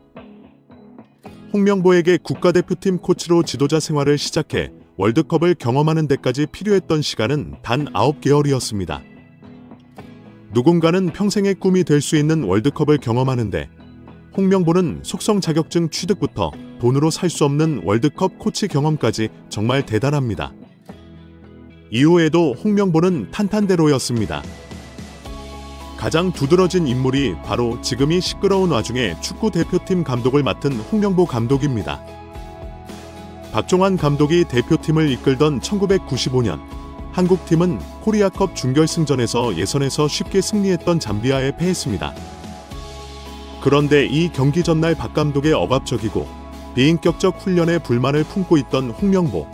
홍명보에게 국가대표팀 코치로 지도자 생활을 시작해 월드컵을 경험하는 데까지 필요했던 시간은 단 9개월이었습니다. 누군가는 평생의 꿈이 될 수 있는 월드컵을 경험하는데 홍명보는 속성 자격증 취득부터 돈으로 살 수 없는 월드컵 코치 경험까지 정말 대단합니다. 이후에도 홍명보는 탄탄대로였습니다. 가장 두드러진 인물이 바로 지금이 시끄러운 와중에 축구 대표팀 감독을 맡은 홍명보 감독입니다. 박종환 감독이 대표팀을 이끌던 1995년 한국팀은 코리아컵 준결승전에서 예선에서 쉽게 승리했던 잠비아에 패했습니다. 그런데 이 경기 전날 박 감독의 억압적이고 비인격적 훈련에 불만을 품고 있던 홍명보,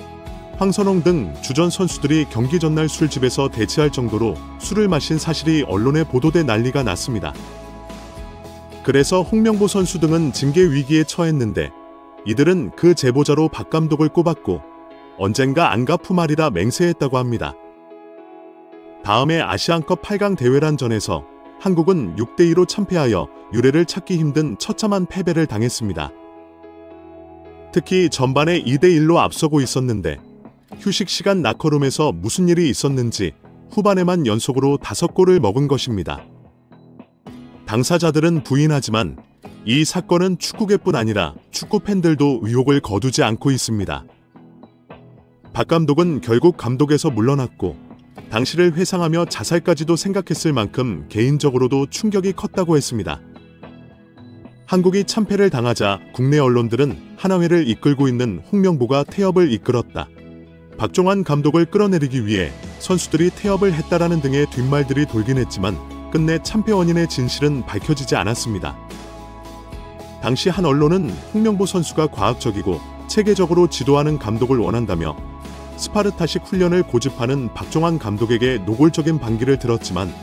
황선홍 등 주전 선수들이 경기 전날 술집에서 대치할 정도로 술을 마신 사실이 언론에 보도돼 난리가 났습니다. 그래서 홍명보 선수 등은 징계 위기에 처했는데 이들은 그 제보자로 박 감독을 꼽았고 언젠가 안 갚으마리라 맹세했다고 합니다. 다음해 아시안컵 8강 대회란전에서 한국은 6대2로 참패하여 유례를 찾기 힘든 처참한 패배를 당했습니다. 특히 전반에 2대1로 앞서고 있었는데 휴식 시간 라커룸에서 무슨 일이 있었는지 후반에만 연속으로 5골을 먹은 것입니다. 당사자들은 부인하지만 이 사건은 축구계뿐 아니라 축구 팬들도 의혹을 거두지 않고 있습니다. 박 감독은 결국 감독에서 물러났고 당시를 회상하며 자살까지도 생각했을 만큼 개인적으로도 충격이 컸다고 했습니다. 한국이 참패를 당하자 국내 언론들은 하나회를 이끌고 있는 홍명보가 태업을 이끌었다, 박종환 감독을 끌어내리기 위해 선수들이 태업을 했다라는 등의 뒷말들이 돌긴 했지만 끝내 참패 원인의 진실은 밝혀지지 않았습니다. 당시 한 언론은 홍명보 선수가 과학적이고 체계적으로 지도하는 감독을 원한다며 스파르타식 훈련을 고집하는 박종환 감독에게 노골적인 반기를 들었지만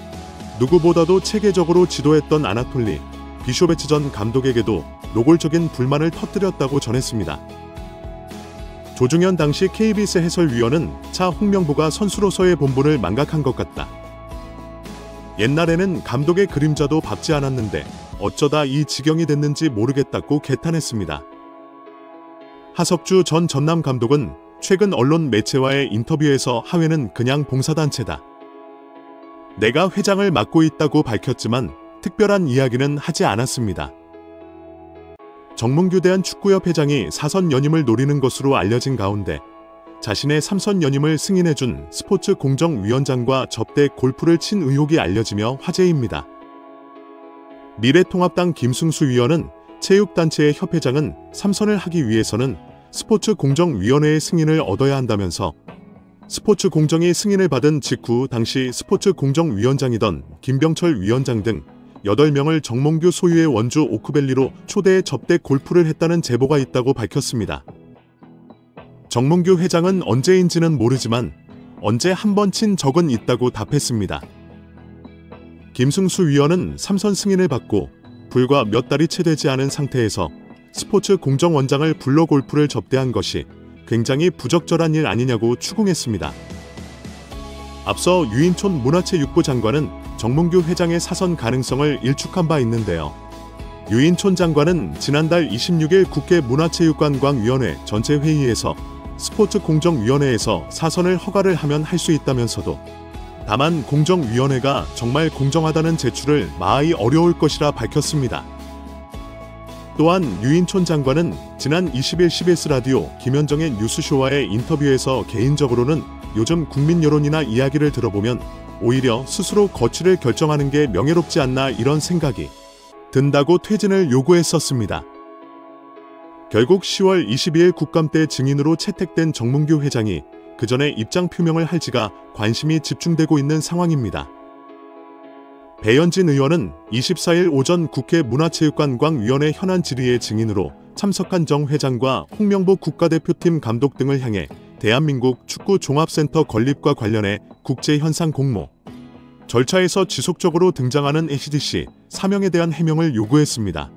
누구보다도 체계적으로 지도했던 아나톨리 비쇼베츠 전 감독에게도 노골적인 불만을 터뜨렸다고 전했습니다. 조중현 당시 KBS 해설위원은 차 홍명보가 선수로서의 본분을 망각한 것 같다. 옛날에는 감독의 그림자도 밟지 않았는데 어쩌다 이 지경이 됐는지 모르겠다고 개탄했습니다. 하석주 전 전남 감독은 최근 언론 매체와의 인터뷰에서 하회는 그냥 봉사단체다, 내가 회장을 맡고 있다고 밝혔지만 특별한 이야기는 하지 않았습니다. 정몽규 대한축구협 회장이 사선 연임을 노리는 것으로 알려진 가운데 자신의 3선 연임을 승인해준 스포츠공정위원장과 접대 골프를 친 의혹이 알려지며 화제입니다. 미래통합당 김승수 위원은 체육단체의 협회장은 3선을 하기 위해서는 스포츠공정위원회의 승인을 얻어야 한다면서 스포츠공정이 승인을 받은 직후 당시 스포츠공정위원장이던 김병철 위원장 등 8명을 정몽규 소유의 원주 오크밸리로 초대해 접대 골프를 했다는 제보가 있다고 밝혔습니다. 정몽규 회장은 언제인지는 모르지만 언제 한 번 친 적은 있다고 답했습니다. 김승수 위원은 3선 승인을 받고 불과 몇 달이 채 되지 않은 상태에서 스포츠공정원장을 불러 골프를 접대한 것이 굉장히 부적절한 일 아니냐고 추궁했습니다. 앞서 유인촌 문화체육부 장관은 정몽규 회장의 사선 가능성을 일축한 바 있는데요. 유인촌 장관은 지난달 26일 국회 문화체육관광위원회 전체 회의에서 스포츠공정위원회에서 사선을 허가를 하면 할 수 있다면서도 다만 공정위원회가 정말 공정하다는 제출을 마하이 어려울 것이라 밝혔습니다. 또한 유인촌 장관은 지난 20일 CBS 라디오 김현정의 뉴스쇼와의 인터뷰에서 개인적으로는 요즘 국민 여론이나 이야기를 들어보면 오히려 스스로 거취를 결정하는 게 명예롭지 않나 이런 생각이 든다고 퇴진을 요구했었습니다. 결국 10월 22일 국감 때 증인으로 채택된 정몽규 회장이 그 전에 입장 표명을 할지가 관심이 집중되고 있는 상황입니다. 배현진 의원은 24일 오전 국회 문화체육관광위원회 현안 질의의 증인으로 참석한 정 회장과 홍명보 국가대표팀 감독 등을 향해 대한민국 축구 종합센터 건립과 관련해 국제현상 공모 절차에서 지속적으로 등장하는 ACDC 사명에 대한 해명을 요구했습니다.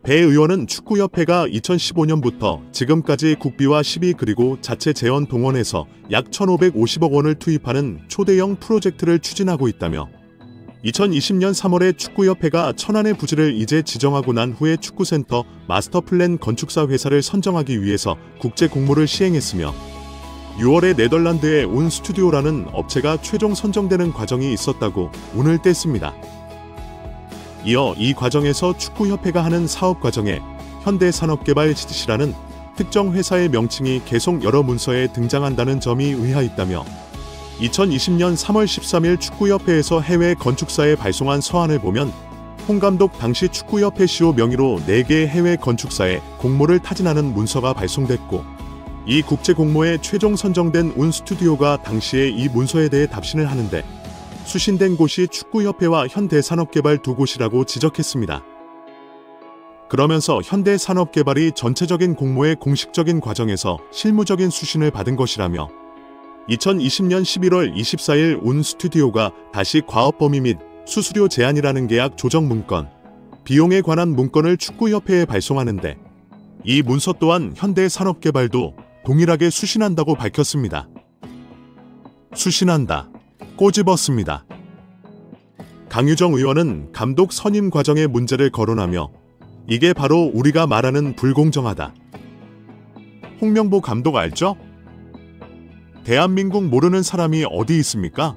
배 의원은 축구협회가 2015년부터 지금까지 국비와 시비 그리고 자체 재원 동원해서 약 1,550억 원을 투입하는 초대형 프로젝트를 추진하고 있다며 2020년 3월에 축구협회가 천안의 부지를 이제 지정하고 난 후에 축구센터 마스터플랜 건축사 회사를 선정하기 위해서 국제 공모를 시행했으며 6월에 네덜란드의 온 스튜디오라는 업체가 최종 선정되는 과정이 있었다고 운을 뗐습니다. 이어 이 과정에서 축구협회가 하는 사업 과정에 현대산업개발 CDC라는 특정 회사의 명칭이 계속 여러 문서에 등장한다는 점이 의아했다며 2020년 3월 13일 축구협회에서 해외 건축사에 발송한 서한을 보면 홍 감독 당시 축구협회 CEO 명의로 4개의 해외 건축사에 공모를 타진하는 문서가 발송됐고 이 국제 공모에 최종 선정된 운 스튜디오가 당시에 이 문서에 대해 답신을 하는데 수신된 곳이 축구협회와 현대산업개발 두 곳이라고 지적했습니다. 그러면서 현대산업개발이 전체적인 공모의 공식적인 과정에서 실무적인 수신을 받은 것이라며 2020년 11월 24일 운 스튜디오가 다시 과업 범위 및 수수료 제한이라는 계약 조정 문건, 비용에 관한 문건을 축구협회에 발송하는데 이 문서 또한 현대산업개발도 동일하게 수신한다고 밝혔습니다. 수신한다. 꼬집었습니다. 강유정 의원은 감독 선임 과정의 문제를 거론하며 이게 바로 우리가 말하는 불공정하다. 홍명보 감독 알죠? 대한민국 모르는 사람이 어디 있습니까?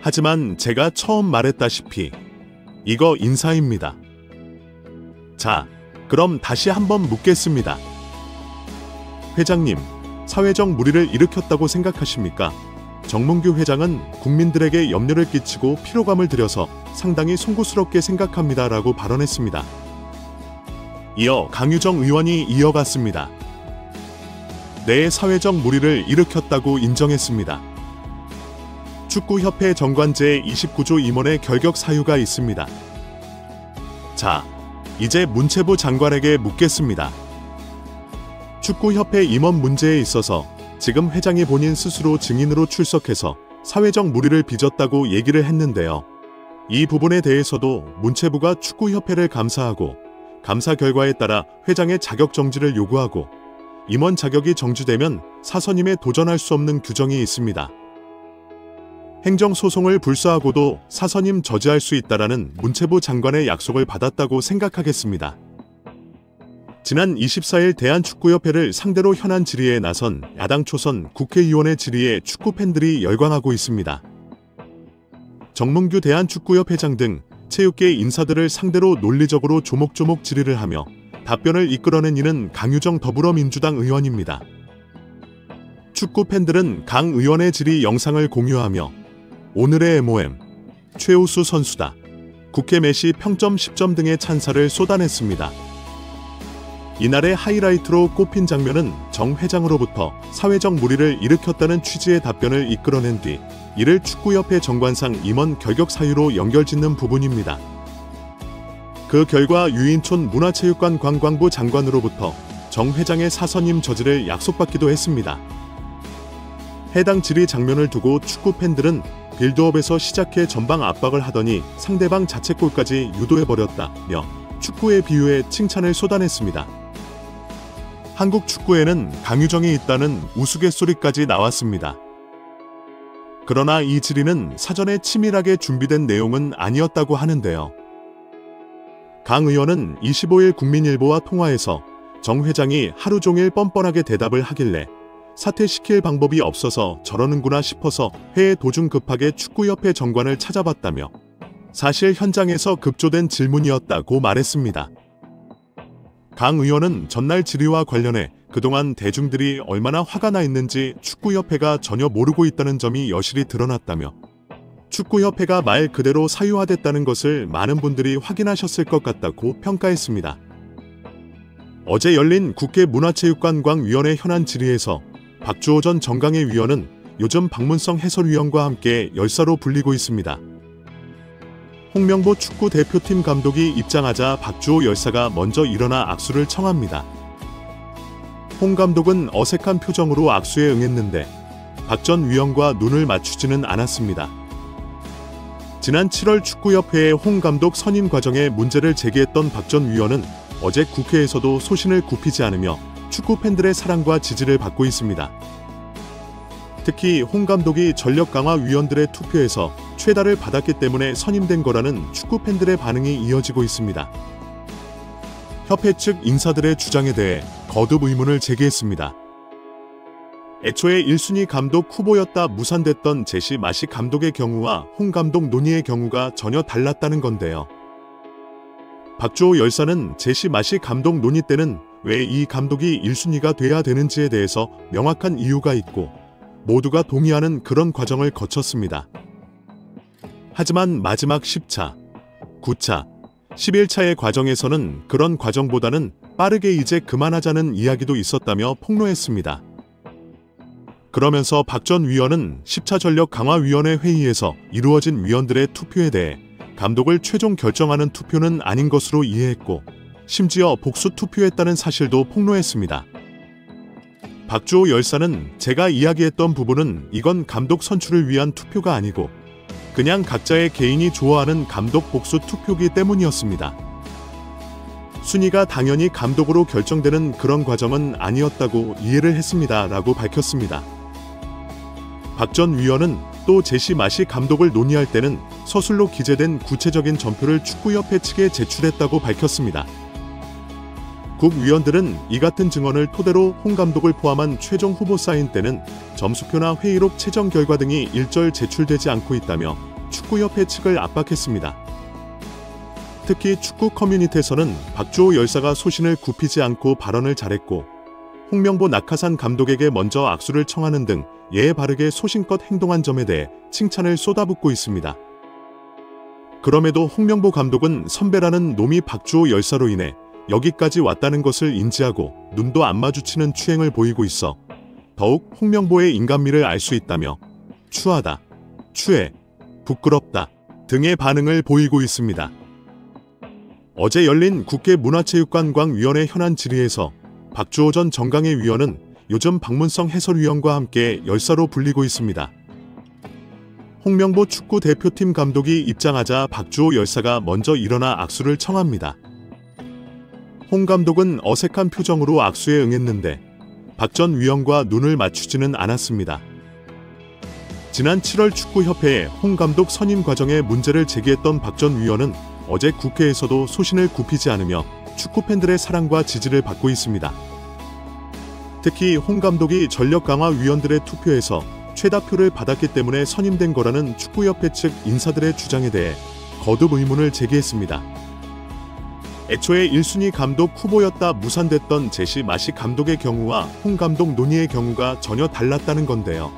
하지만 제가 처음 말했다시피 이거 인사입니다. 자, 그럼 다시 한번 묻겠습니다. 회장님, 사회적 물의를 일으켰다고 생각하십니까? 정몽규 회장은 국민들에게 염려를 끼치고 피로감을 들여서 상당히 송구스럽게 생각합니다라고 발언했습니다. 이어 강유정 의원이 이어갔습니다. 내 사회적 물의를 일으켰다고 인정했습니다. 축구협회 정관제 29조 임원의 결격 사유가 있습니다. 자, 이제 문체부 장관에게 묻겠습니다. 축구협회 임원 문제에 있어서 지금 회장이 본인 스스로 증인으로 출석해서 사회적 물의를 빚었다고 얘기를 했는데요. 이 부분에 대해서도 문체부가 축구협회를 감사하고 감사 결과에 따라 회장의 자격 정지를 요구하고 임원 자격이 정지되면 사선임에 도전할 수 없는 규정이 있습니다. 행정소송을 불사하고도 사선임 저지할 수 있다라는 문체부 장관의 약속을 받았다고 생각하겠습니다. 지난 24일 대한축구협회를 상대로 현안 질의에 나선 야당 초선 국회의원의 질의에 축구팬들이 열광하고 있습니다. 정문규 대한축구협 회장 등 체육계 인사들을 상대로 논리적으로 조목조목 질의를 하며 답변을 이끌어낸 이는 강유정 더불어민주당 의원입니다. 축구 팬들은 강 의원의 질의 영상을 공유하며 오늘의 MOM, 최우수 선수다, 국회 메시 평점 10점 등의 찬사를 쏟아냈습니다. 이날의 하이라이트로 꼽힌 장면은 정 회장으로부터 사회적 물의를 일으켰다는 취지의 답변을 이끌어낸 뒤 이를 축구협회 정관상 임원 결격 사유로 연결짓는 부분입니다. 그 결과 유인촌 문화체육관 관광부 장관으로부터 정 회장의 사선임 저지를 약속받기도 했습니다. 해당 질의 장면을 두고 축구 팬들은 빌드업에서 시작해 전방 압박을 하더니 상대방 자책골까지 유도해버렸다며 축구에 비유해 칭찬을 쏟아냈습니다. 한국 축구에는 강유정이 있다는 우스갯소리까지 나왔습니다. 그러나 이 질의는 사전에 치밀하게 준비된 내용은 아니었다고 하는데요. 강 의원은 25일 국민일보와 통화에서 정 회장이 하루 종일 뻔뻔하게 대답을 하길래 사퇴시킬 방법이 없어서 저러는구나 싶어서 회의 도중 급하게 축구협회 정관을 찾아봤다며 사실 현장에서 급조된 질문이었다고 말했습니다. 강 의원은 전날 질의와 관련해 그동안 대중들이 얼마나 화가 나 있는지 축구협회가 전혀 모르고 있다는 점이 여실히 드러났다며 축구협회가 말 그대로 사유화됐다는 것을 많은 분들이 확인하셨을 것 같다고 평가했습니다. 어제 열린 국회 문화체육관광위원회 현안 질의에서 박주호 전 정강회 위원은 요즘 박문성 해설위원과 함께 열사로 불리고 있습니다. 홍명보 축구 대표팀 감독이 입장하자 박주호 열사가 먼저 일어나 악수를 청합니다. 홍 감독은 어색한 표정으로 악수에 응했는데 박 전 위원과 눈을 맞추지는 않았습니다. 지난 7월 축구협회의 홍 감독 선임 과정에 문제를 제기했던 박 전 위원은 어제 국회에서도 소신을 굽히지 않으며 축구 팬들의 사랑과 지지를 받고 있습니다. 특히 홍 감독이 전력 강화 위원들의 투표에서 최다를 받았기 때문에 선임된 거라는 축구 팬들의 반응이 이어지고 있습니다. 협회 측 인사들의 주장에 대해 거듭 의문을 제기했습니다. 애초에 1순위 감독 후보였다 무산됐던 제시 마시 감독의 경우와 홍 감독 논의의 경우가 전혀 달랐다는 건데요. 박주호 열사는 제시 마시 감독 논의 때는 왜 이 감독이 1순위가 돼야 되는지에 대해서 명확한 이유가 있고 모두가 동의하는 그런 과정을 거쳤습니다. 하지만 마지막 10차, 9차, 11차의 과정에서는 그런 과정보다는 빠르게 이제 그만하자는 이야기도 있었다며 폭로했습니다. 그러면서 박 전 위원은 10차 전력 강화위원회 회의에서 이루어진 위원들의 투표에 대해 감독을 최종 결정하는 투표는 아닌 것으로 이해했고 심지어 복수 투표했다는 사실도 폭로했습니다. 박주호 열사는 제가 이야기했던 부분은 이건 감독 선출을 위한 투표가 아니고 그냥 각자의 개인이 좋아하는 감독 복수 투표기 때문이었습니다. 순위가 당연히 감독으로 결정되는 그런 과정은 아니었다고 이해를 했습니다. 라고 밝혔습니다. 박 전 위원은 또 제시 마시 감독을 논의할 때는 서술로 기재된 구체적인 전표를 축구협회 측에 제출했다고 밝혔습니다. 국위원들은 이 같은 증언을 토대로 홍 감독을 포함한 최종 후보 사인 때는 점수표나 회의록 최종 결과 등이 일절 제출되지 않고 있다며 축구협회 측을 압박했습니다. 특히 축구 커뮤니티에서는 박주호 열사가 소신을 굽히지 않고 발언을 잘했고 홍명보 낙하산 감독에게 먼저 악수를 청하는 등 예에 바르게 소신껏 행동한 점에 대해 칭찬을 쏟아붓고 있습니다. 그럼에도 홍명보 감독은 선배라는 놈이 박주호 열사로 인해 여기까지 왔다는 것을 인지하고 눈도 안 마주치는 추행을 보이고 있어 더욱 홍명보의 인간미를 알 수 있다며 추하다, 추해, 부끄럽다 등의 반응을 보이고 있습니다. 어제 열린 국회 문화체육관광위원회 현안 질의에서 박주호 전 정강회 위원은 요즘 박문성 해설위원과 함께 열사로 불리고 있습니다. 홍명보 축구 대표팀 감독이 입장하자 박주호 열사가 먼저 일어나 악수를 청합니다. 홍 감독은 어색한 표정으로 악수에 응했는데 박 전 위원과 눈을 맞추지는 않았습니다. 지난 7월 축구협회에 홍 감독 선임 과정에 문제를 제기했던 박 전 위원은 어제 국회에서도 소신을 굽히지 않으며 축구 팬들의 사랑과 지지를 받고 있습니다. 특히 홍 감독이 전력 강화 위원들의 투표에서 최다표를 받았기 때문에 선임된 거라는 축구협회 측 인사들의 주장에 대해 거듭 의문을 제기했습니다. 애초에 1순위 감독 후보였다 무산됐던 제시 마시 감독의 경우와 홍 감독 논의의 경우가 전혀 달랐다는 건데요.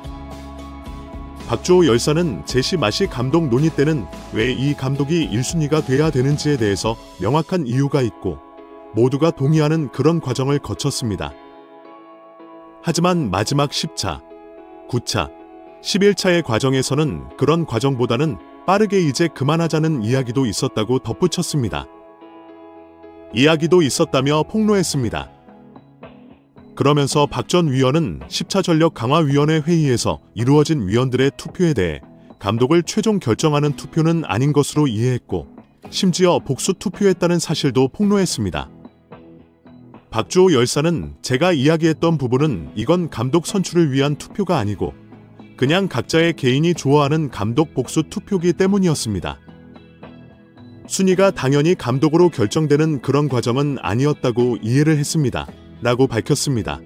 박주호 열사는 제시 마시 감독 논의 때는 왜 이 감독이 1순위가 돼야 되는지에 대해서 명확한 이유가 있고 모두가 동의하는 그런 과정을 거쳤습니다. 하지만 마지막 10차, 9차, 11차의 과정에서는 그런 과정보다는 빠르게 이제 그만하자는 이야기도 있었다고 덧붙였습니다. 이야기도 있었다며 폭로했습니다. 그러면서 박 전 위원은 10차 전력 강화위원회 회의에서 이루어진 위원들의 투표에 대해 감독을 최종 결정하는 투표는 아닌 것으로 이해했고 심지어 복수 투표했다는 사실도 폭로했습니다. 박주호 열사는 제가 이야기했던 부분은 이건 감독 선출을 위한 투표가 아니고 그냥 각자의 개인이 좋아하는 감독 복수 투표기 때문이었습니다. 순위가 당연히 감독으로 결정되는 그런 과정은 아니었다고 이해를 했습니다. 라고 밝혔습니다.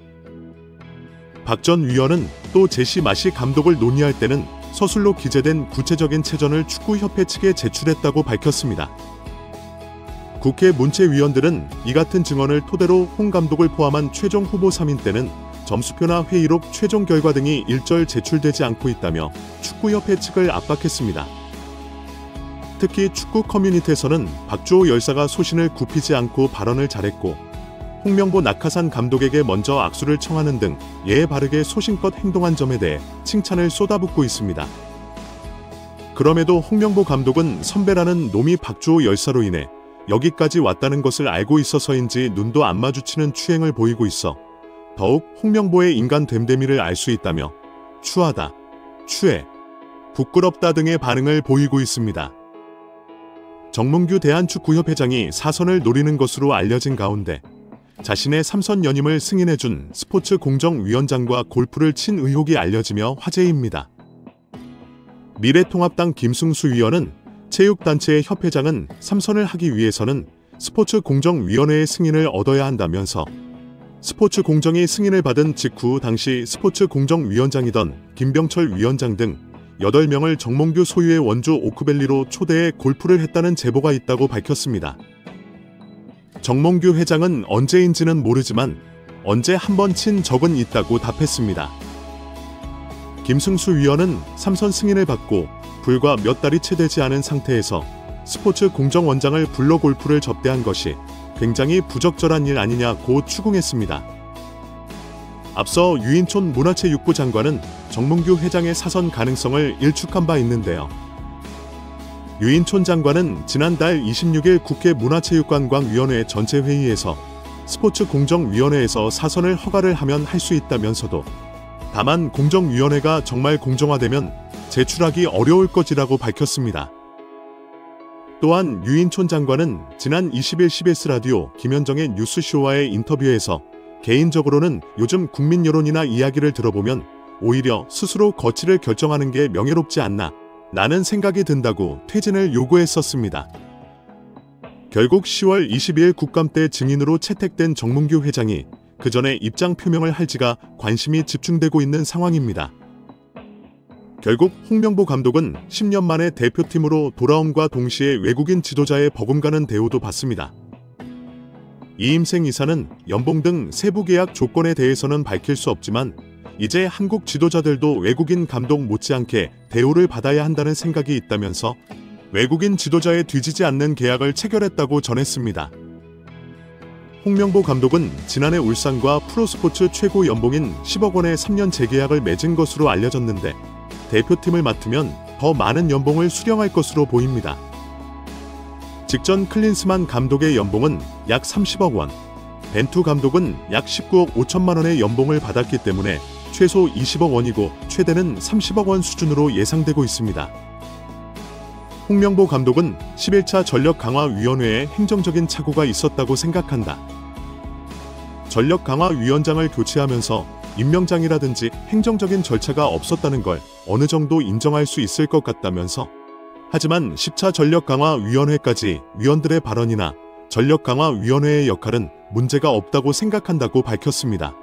박 전 위원은 또 제시 마시 감독을 논의할 때는 서술로 기재된 구체적인 체전을 축구협회 측에 제출했다고 밝혔습니다. 국회 문체위원들은 이 같은 증언을 토대로 홍 감독을 포함한 최종 후보 3인 때는 점수표나 회의록 최종 결과 등이 일절 제출되지 않고 있다며 축구협회 측을 압박했습니다. 특히 축구 커뮤니티에서는 박주호 열사가 소신을 굽히지 않고 발언을 잘했고 홍명보 낙하산 감독에게 먼저 악수를 청하는 등 예의 바르게 소신껏 행동한 점에 대해 칭찬을 쏟아붓고 있습니다. 그럼에도 홍명보 감독은 선배라는 놈이 박주호 열사로 인해 여기까지 왔다는 것을 알고 있어서인지 눈도 안 마주치는 추행을 보이고 있어 더욱 홍명보의 인간 됨됨이를 알 수 있다며 추하다, 추해, 부끄럽다 등의 반응을 보이고 있습니다. 정몽규 대한축구협회장이 사선을 노리는 것으로 알려진 가운데 자신의 3선 연임을 승인해준 스포츠공정위원장과 골프를 친 의혹이 알려지며 화제입니다. 미래통합당 김승수 위원은 체육단체의 협회장은 3선을 하기 위해서는 스포츠공정위원회의 승인을 얻어야 한다면서 스포츠공정이 승인을 받은 직후 당시 스포츠공정위원장이던 김병철 위원장 등 8명을 정몽규 소유의 원주 오크밸리로 초대해 골프를 했다는 제보가 있다고 밝혔습니다. 정몽규 회장은 언제인지는 모르지만 언제 한번 친 적은 있다고 답했습니다. 김승수 위원은 3선 승인을 받고 불과 몇 달이 채 되지 않은 상태에서 스포츠 공정원장을 불러 골프를 접대한 것이 굉장히 부적절한 일 아니냐고 추궁했습니다. 앞서 유인촌 문화체육부 장관은 정몽규 회장의 사선 가능성을 일축한 바 있는데요. 유인촌 장관은 지난달 26일 국회 문화체육관광위원회 전체 회의에서 스포츠공정위원회에서 사선을 허가를 하면 할 수 있다면서도 다만 공정위원회가 정말 공정화되면 제출하기 어려울 것이라고 밝혔습니다. 또한 유인촌 장관은 지난 20일 CBS 라디오 김현정의 뉴스쇼와의 인터뷰에서 개인적으로는 요즘 국민 여론이나 이야기를 들어보면 오히려 스스로 거취를 결정하는 게 명예롭지 않나 라는 생각이 든다고 퇴진을 요구했었습니다. 결국 10월 22일 국감 때 증인으로 채택된 정몽규 회장이 그 전에 입장 표명을 할지가 관심이 집중되고 있는 상황입니다. 결국 홍명보 감독은 10년 만에 대표팀으로 돌아옴과 동시에 외국인 지도자의 버금가는 대우도 받습니다. 이임생 이사는 연봉 등 세부 계약 조건에 대해서는 밝힐 수 없지만 이제 한국 지도자들도 외국인 감독 못지않게 대우를 받아야 한다는 생각이 있다면서 외국인 지도자에 뒤지지 않는 계약을 체결했다고 전했습니다. 홍명보 감독은 지난해 울산과 프로스포츠 최고 연봉인 10억 원의 3년 재계약을 맺은 것으로 알려졌는데 대표팀을 맡으면 더 많은 연봉을 수령할 것으로 보입니다. 직전 클린스만 감독의 연봉은 약 30억 원, 벤투 감독은 약 19억 5천만 원의 연봉을 받았기 때문에 최소 20억 원이고 최대는 30억 원 수준으로 예상되고 있습니다. 홍명보 감독은 11차 전력강화위원회에 행정적인 착오가 있었다고 생각한다. 전력강화위원장을 교체하면서 임명장이라든지 행정적인 절차가 없었다는 걸 어느 정도 인정할 수 있을 것 같다면서 하지만 10차 전력강화위원회까지 위원들의 발언이나 전력강화위원회의 역할은 문제가 없다고 생각한다고 밝혔습니다.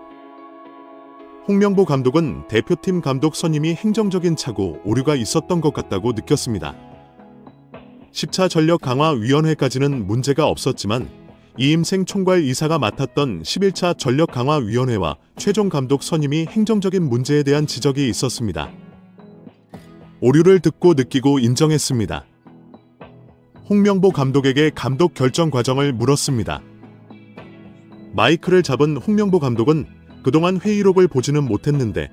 홍명보 감독은 대표팀 감독 선임이 행정적인 착오, 오류가 있었던 것 같다고 느꼈습니다. 10차 전력 강화 위원회까지는 문제가 없었지만 이임생 총괄 이사가 맡았던 11차 전력 강화 위원회와 최종 감독 선임이 행정적인 문제에 대한 지적이 있었습니다. 오류를 듣고 느끼고 인정했습니다. 홍명보 감독에게 감독 결정 과정을 물었습니다. 마이크를 잡은 홍명보 감독은 그동안 회의록을 보지는 못했는데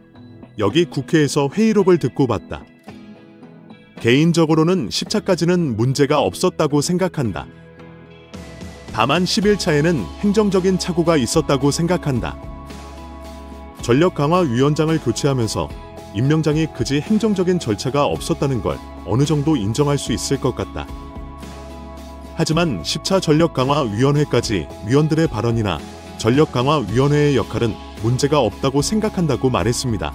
여기 국회에서 회의록을 듣고 봤다. 개인적으로는 10차까지는 문제가 없었다고 생각한다. 다만 11차에는 행정적인 착오가 있었다고 생각한다. 전력강화위원장을 교체하면서 임명장이 그지 행정적인 절차가 없었다는 걸 어느 정도 인정할 수 있을 것 같다. 하지만 10차 전력강화위원회까지 위원들의 발언이나 전력강화위원회의 역할은 문제가 없다고 생각한다고 말했습니다.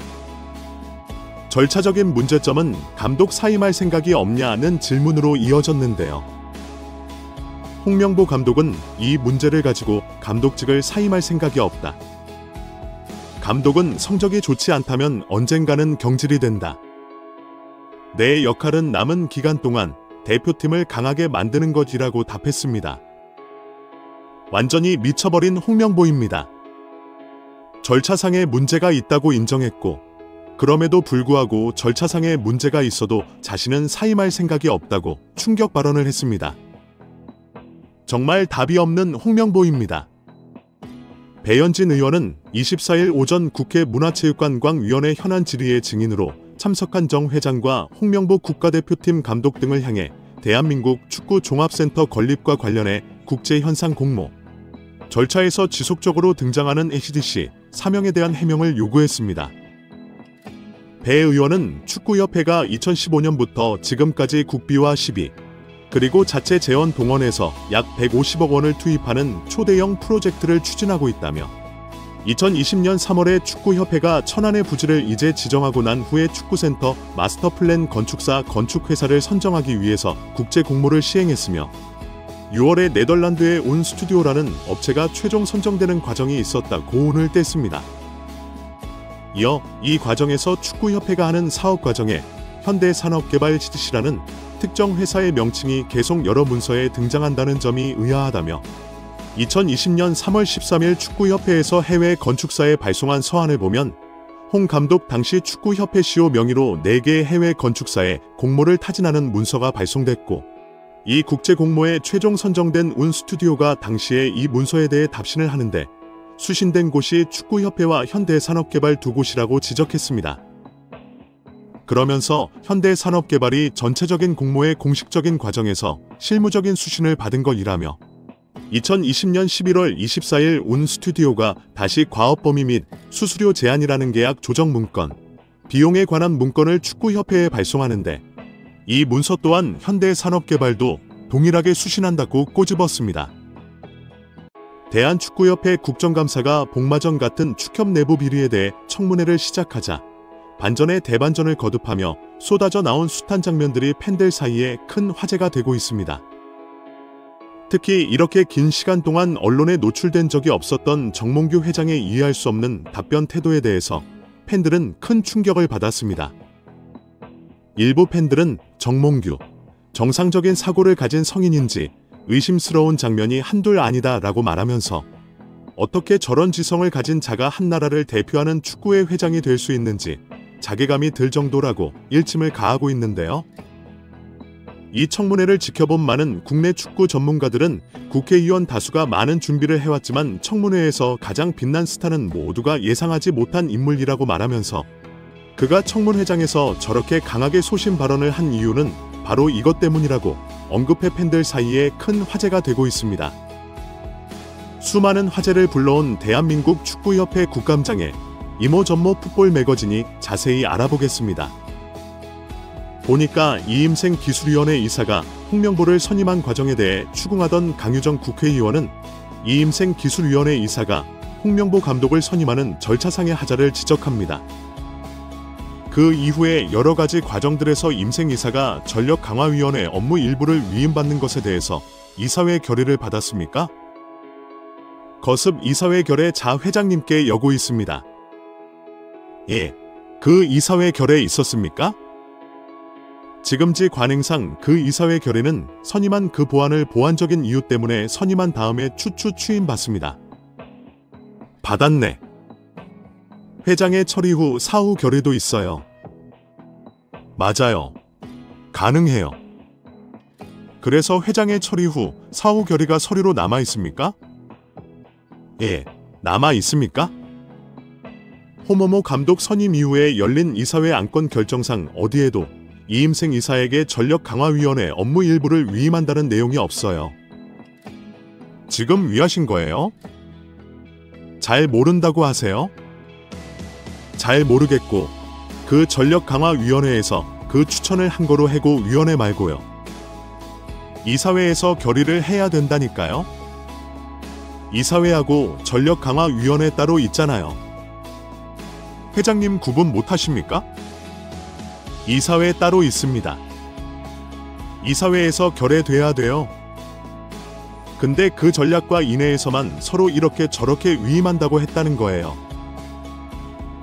절차적인 문제점은 감독 사임할 생각이 없냐는 질문으로 이어졌는데요. 홍명보 감독은 이 문제를 가지고 감독직을 사임할 생각이 없다. 감독은 성적이 좋지 않다면 언젠가는 경질이 된다. 내 역할은 남은 기간 동안 대표팀을 강하게 만드는 것이라고 답했습니다. 완전히 미쳐버린 홍명보입니다. 절차상의 문제가 있다고 인정했고 그럼에도 불구하고 절차상의 문제가 있어도 자신은 사임할 생각이 없다고 충격 발언을 했습니다. 정말 답이 없는 홍명보입니다. 배현진 의원은 24일 오전 국회 문화체육관광위원회 현안 질의의 증인으로 참석한 정 회장과 홍명보 국가대표팀 감독 등을 향해 대한민국 축구 종합센터 건립과 관련해 국제현상 공모, 절차에서 지속적으로 등장하는 ACDC 사명에 대한 해명을 요구했습니다. 배 의원은 축구협회가 2015년부터 지금까지 국비와 시비, 그리고 자체 재원 동원해서 약 150억 원을 투입하는 초대형 프로젝트를 추진하고 있다며 2020년 3월에 축구협회가 천안의 부지를 이제 지정하고 난 후에 축구센터 마스터플랜 건축사 건축회사를 선정하기 위해서 국제 공모를 시행했으며 6월에 네덜란드의 온 스튜디오라는 업체가 최종 선정되는 과정이 있었다 고운을 뗐습니다. 이어 이 과정에서 축구협회가 하는 사업 과정에 현대산업개발 CDC라는 특정 회사의 명칭이 계속 여러 문서에 등장한다는 점이 의아하다며 2020년 3월 13일 축구협회에서 해외 건축사에 발송한 서한을 보면 홍 감독 당시 축구협회 CEO 명의로 4개의 해외 건축사에 공모를 타진하는 문서가 발송됐고 이 국제 공모에 최종 선정된 운 스튜디오가 당시에 이 문서에 대해 답신을 하는데 수신된 곳이 축구협회와 현대산업개발 두 곳이라고 지적했습니다. 그러면서 현대산업개발이 전체적인 공모의 공식적인 과정에서 실무적인 수신을 받은 것이라며 2020년 11월 24일 운 스튜디오가 다시 과업 범위 및 수수료 제한이라는 계약 조정 문건, 비용에 관한 문건을 축구협회에 발송하는데 이 문서 또한 현대산업개발도 동일하게 수신한다고 꼬집었습니다. 대한축구협회 국정감사가 복마전 같은 축협 내부 비리에 대해 청문회를 시작하자 반전에 대반전을 거듭하며 쏟아져 나온 숱한 장면들이 팬들 사이에 큰 화제가 되고 있습니다. 특히 이렇게 긴 시간 동안 언론에 노출된 적이 없었던 정몽규 회장의 이해할 수 없는 답변 태도에 대해서 팬들은 큰 충격을 받았습니다. 일부 팬들은 정몽규, 정상적인 사고를 가진 성인인지 의심스러운 장면이 한둘 아니다 라고 말하면서 어떻게 저런 지성을 가진 자가 한 나라를 대표하는 축구회 회장이 될 수 있는지 자괴감이 들 정도라고 일침을 가하고 있는데요. 이 청문회를 지켜본 많은 국내 축구 전문가들은 국회의원 다수가 많은 준비를 해왔지만 청문회에서 가장 빛난 스타는 모두가 예상하지 못한 인물이라고 말하면서 그가 청문회장에서 저렇게 강하게 소신 발언을 한 이유는 바로 이것 때문이라고 언급해 팬들 사이에 큰 화제가 되고 있습니다. 수많은 화제를 불러온 대한민국 축구협회 국감장에 이모저모 풋볼 매거진이 자세히 알아보겠습니다. 보니까 이임생 기술위원회 이사가 홍명보를 선임한 과정에 대해 추궁하던 강유정 국회의원은 이임생 기술위원회 이사가 홍명보 감독을 선임하는 절차상의 하자를 지적합니다. 그 이후에 여러 가지 과정들에서 임생 이사가 전력강화위원회 업무 일부를 위임받는 것에 대해서 이사회 결의를 받았습니까? 거습 이사회 결의 자 회장님께 여고 있습니다. 예, 그 이사회 결에 있었습니까? 지금지 관행상 그 이사회 결에는 선임한 그 보안을 보안적인 이유 때문에 선임한 다음에 추추 추임받습니다. 받았네. 회장의 처리 후 사후 결의도 있어요. 맞아요. 가능해요. 그래서 회장의 처리 후 사후 결의가 서류로 남아 있습니까? 예, 남아 있습니까? 호모모 감독 선임 이후에 열린 이사회 안건 결정상 어디에도 이임생 이사에게 전력강화위원회 업무 일부를 위임한다는 내용이 없어요. 지금 위하신 거예요? 잘 모른다고 하세요? 잘 모르겠고 그 전력강화위원회에서 그 추천을 한 거로 해고 위원회 말고요. 이사회에서 결의를 해야 된다니까요. 이사회하고 전력강화위원회 따로 있잖아요. 회장님 구분 못하십니까? 이사회 따로 있습니다. 이사회에서 결의돼야 돼요. 근데 그 전략과 이내에서만 서로 이렇게 저렇게 위임한다고 했다는 거예요.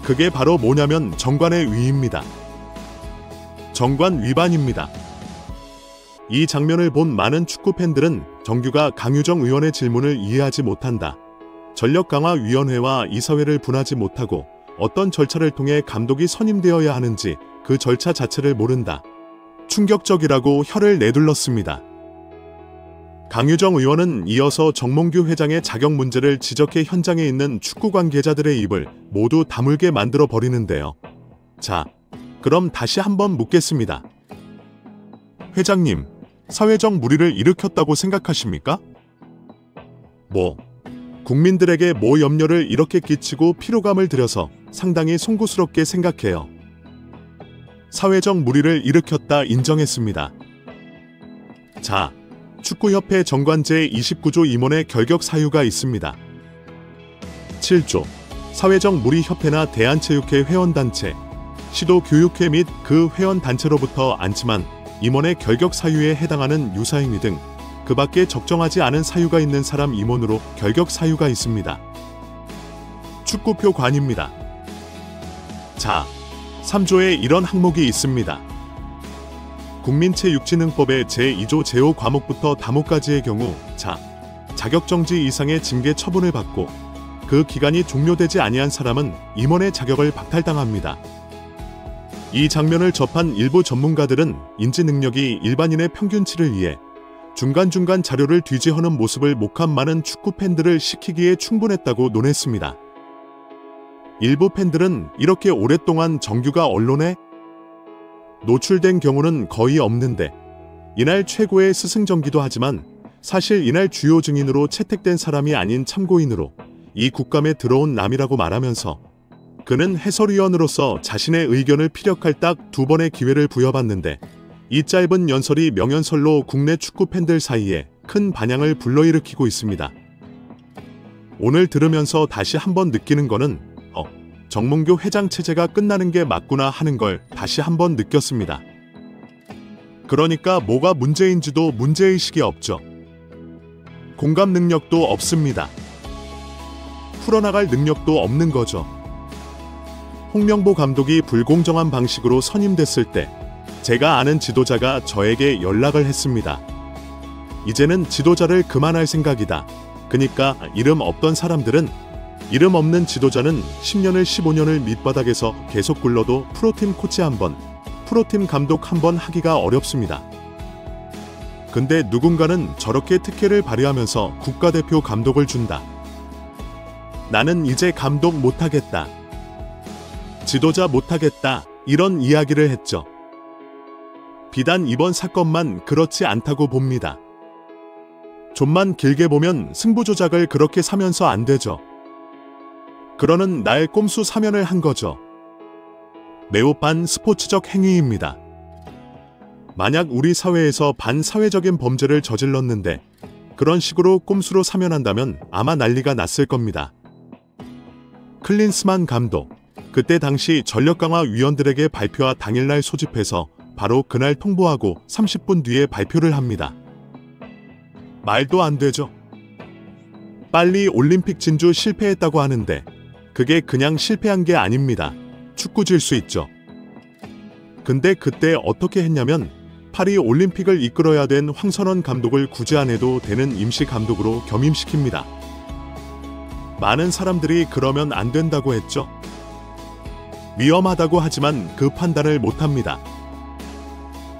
그게 바로 뭐냐면 정관의 위입니다. 정관 위반입니다. 이 장면을 본 많은 축구 팬들은 정규가 강유정 의원의 질문을 이해하지 못한다. 전력강화위원회와 이사회를 분하지 못하고 어떤 절차를 통해 감독이 선임되어야 하는지 그 절차 자체를 모른다. 충격적이라고 혀를 내둘렀습니다. 강유정 의원은 이어서 정몽규 회장의 자격 문제를 지적해 현장에 있는 축구 관계자들의 입을 모두 다물게 만들어 버리는데요. 자, 그럼 다시 한번 묻겠습니다. 회장님, 사회적 물의를 일으켰다고 생각하십니까? 국민들에게 염려를 이렇게 끼치고 피로감을 들여서 상당히 송구스럽게 생각해요. 사회적 물의를 일으켰다 인정했습니다. 자, 축구협회 정관 제29조 임원의 결격 사유가 있습니다. 7조, 사회적 물의 협회나 대한체육회 회원단체, 시도교육회 및 그 회원단체로부터 않지만 임원의 결격 사유에 해당하는 유사행위 등 그 밖에 적정하지 않은 사유가 있는 사람 임원으로 결격 사유가 있습니다. 축구표관입니다. 자, 3조에 이런 항목이 있습니다. 국민체육진흥법의 제2조 제5 과목부터 다목까지의 경우 자격정지 이상의 징계 처분을 받고 그 기간이 종료되지 아니한 사람은 임원의 자격을 박탈당합니다. 이 장면을 접한 일부 전문가들은 인지 능력이 일반인의 평균치를 위해 중간중간 자료를 뒤지하는 모습을 목한 많은 축구 팬들을 시키기에 충분했다고 논했습니다. 일부 팬들은 이렇게 오랫동안 정규가 언론에 노출된 경우는 거의 없는데 이날 최고의 스승전기도 하지만 사실 이날 주요 증인으로 채택된 사람이 아닌 참고인으로 이 국감에 들어온 남이라고 말하면서 그는 해설위원으로서 자신의 의견을 피력할 딱 2번의 기회를 부여받는데 이 짧은 연설이 명연설로 국내 축구 팬들 사이에 큰 반향을 불러일으키고 있습니다. 오늘 들으면서 다시 한번 느끼는 거는 정몽규 회장 체제가 끝나는 게 맞구나 하는 걸 다시 한번 느꼈습니다. 그러니까 뭐가 문제인지도 문제의식이 없죠. 공감 능력도 없습니다. 풀어나갈 능력도 없는 거죠. 홍명보 감독이 불공정한 방식으로 선임됐을 때 제가 아는 지도자가 저에게 연락을 했습니다. 이제는 지도자를 그만할 생각이다. 그니까 이름 없던 사람들은 이름 없는 지도자는 10년을 15년을 밑바닥에서 계속 굴러도 프로팀 코치 한 번, 프로팀 감독 한 번 하기가 어렵습니다. 근데 누군가는 저렇게 특혜를 발휘하면서 국가대표 감독을 준다. 나는 이제 감독 못하겠다. 지도자 못하겠다. 이런 이야기를 했죠. 비단 이번 사건만 그렇지 않다고 봅니다. 좀만 길게 보면 승부조작을 그렇게 사면서 안 되죠. 그러는 날 꼼수 사면을 한 거죠. 매우 반스포츠적 행위입니다. 만약 우리 사회에서 반사회적인 범죄를 저질렀는데 그런 식으로 꼼수로 사면한다면 아마 난리가 났을 겁니다. 클린스만 감독, 그때 당시 전력강화위원들에게 발표와 당일날 소집해서 바로 그날 통보하고 30분 뒤에 발표를 합니다. 말도 안 되죠. 빨리 올림픽 진주 실패했다고 하는데 그게 그냥 실패한 게 아닙니다. 축구 질 수 있죠. 근데 그때 어떻게 했냐면 파리 올림픽을 이끌어야 된 황선원 감독을 굳이 안 해도 되는 임시 감독으로 겸임시킵니다. 많은 사람들이 그러면 안 된다고 했죠. 위험하다고 하지만 그 판단을 못합니다.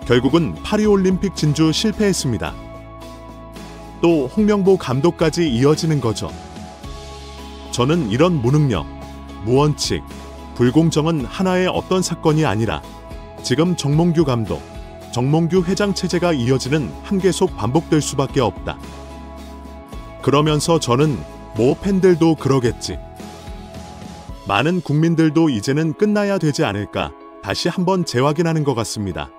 결국은 파리올림픽 진주 실패했습니다. 또 홍명보 감독까지 이어지는 거죠. 저는 이런 무능력, 무원칙, 불공정은 하나의 어떤 사건이 아니라 지금 정몽규 감독, 정몽규 회장 체제가 이어지는 한계 속 반복될 수밖에 없다. 그러면서 저는 팬들도 그러겠지. 많은 국민들도 이제는 끝나야 되지 않을까 다시 한번 재확인하는 것 같습니다.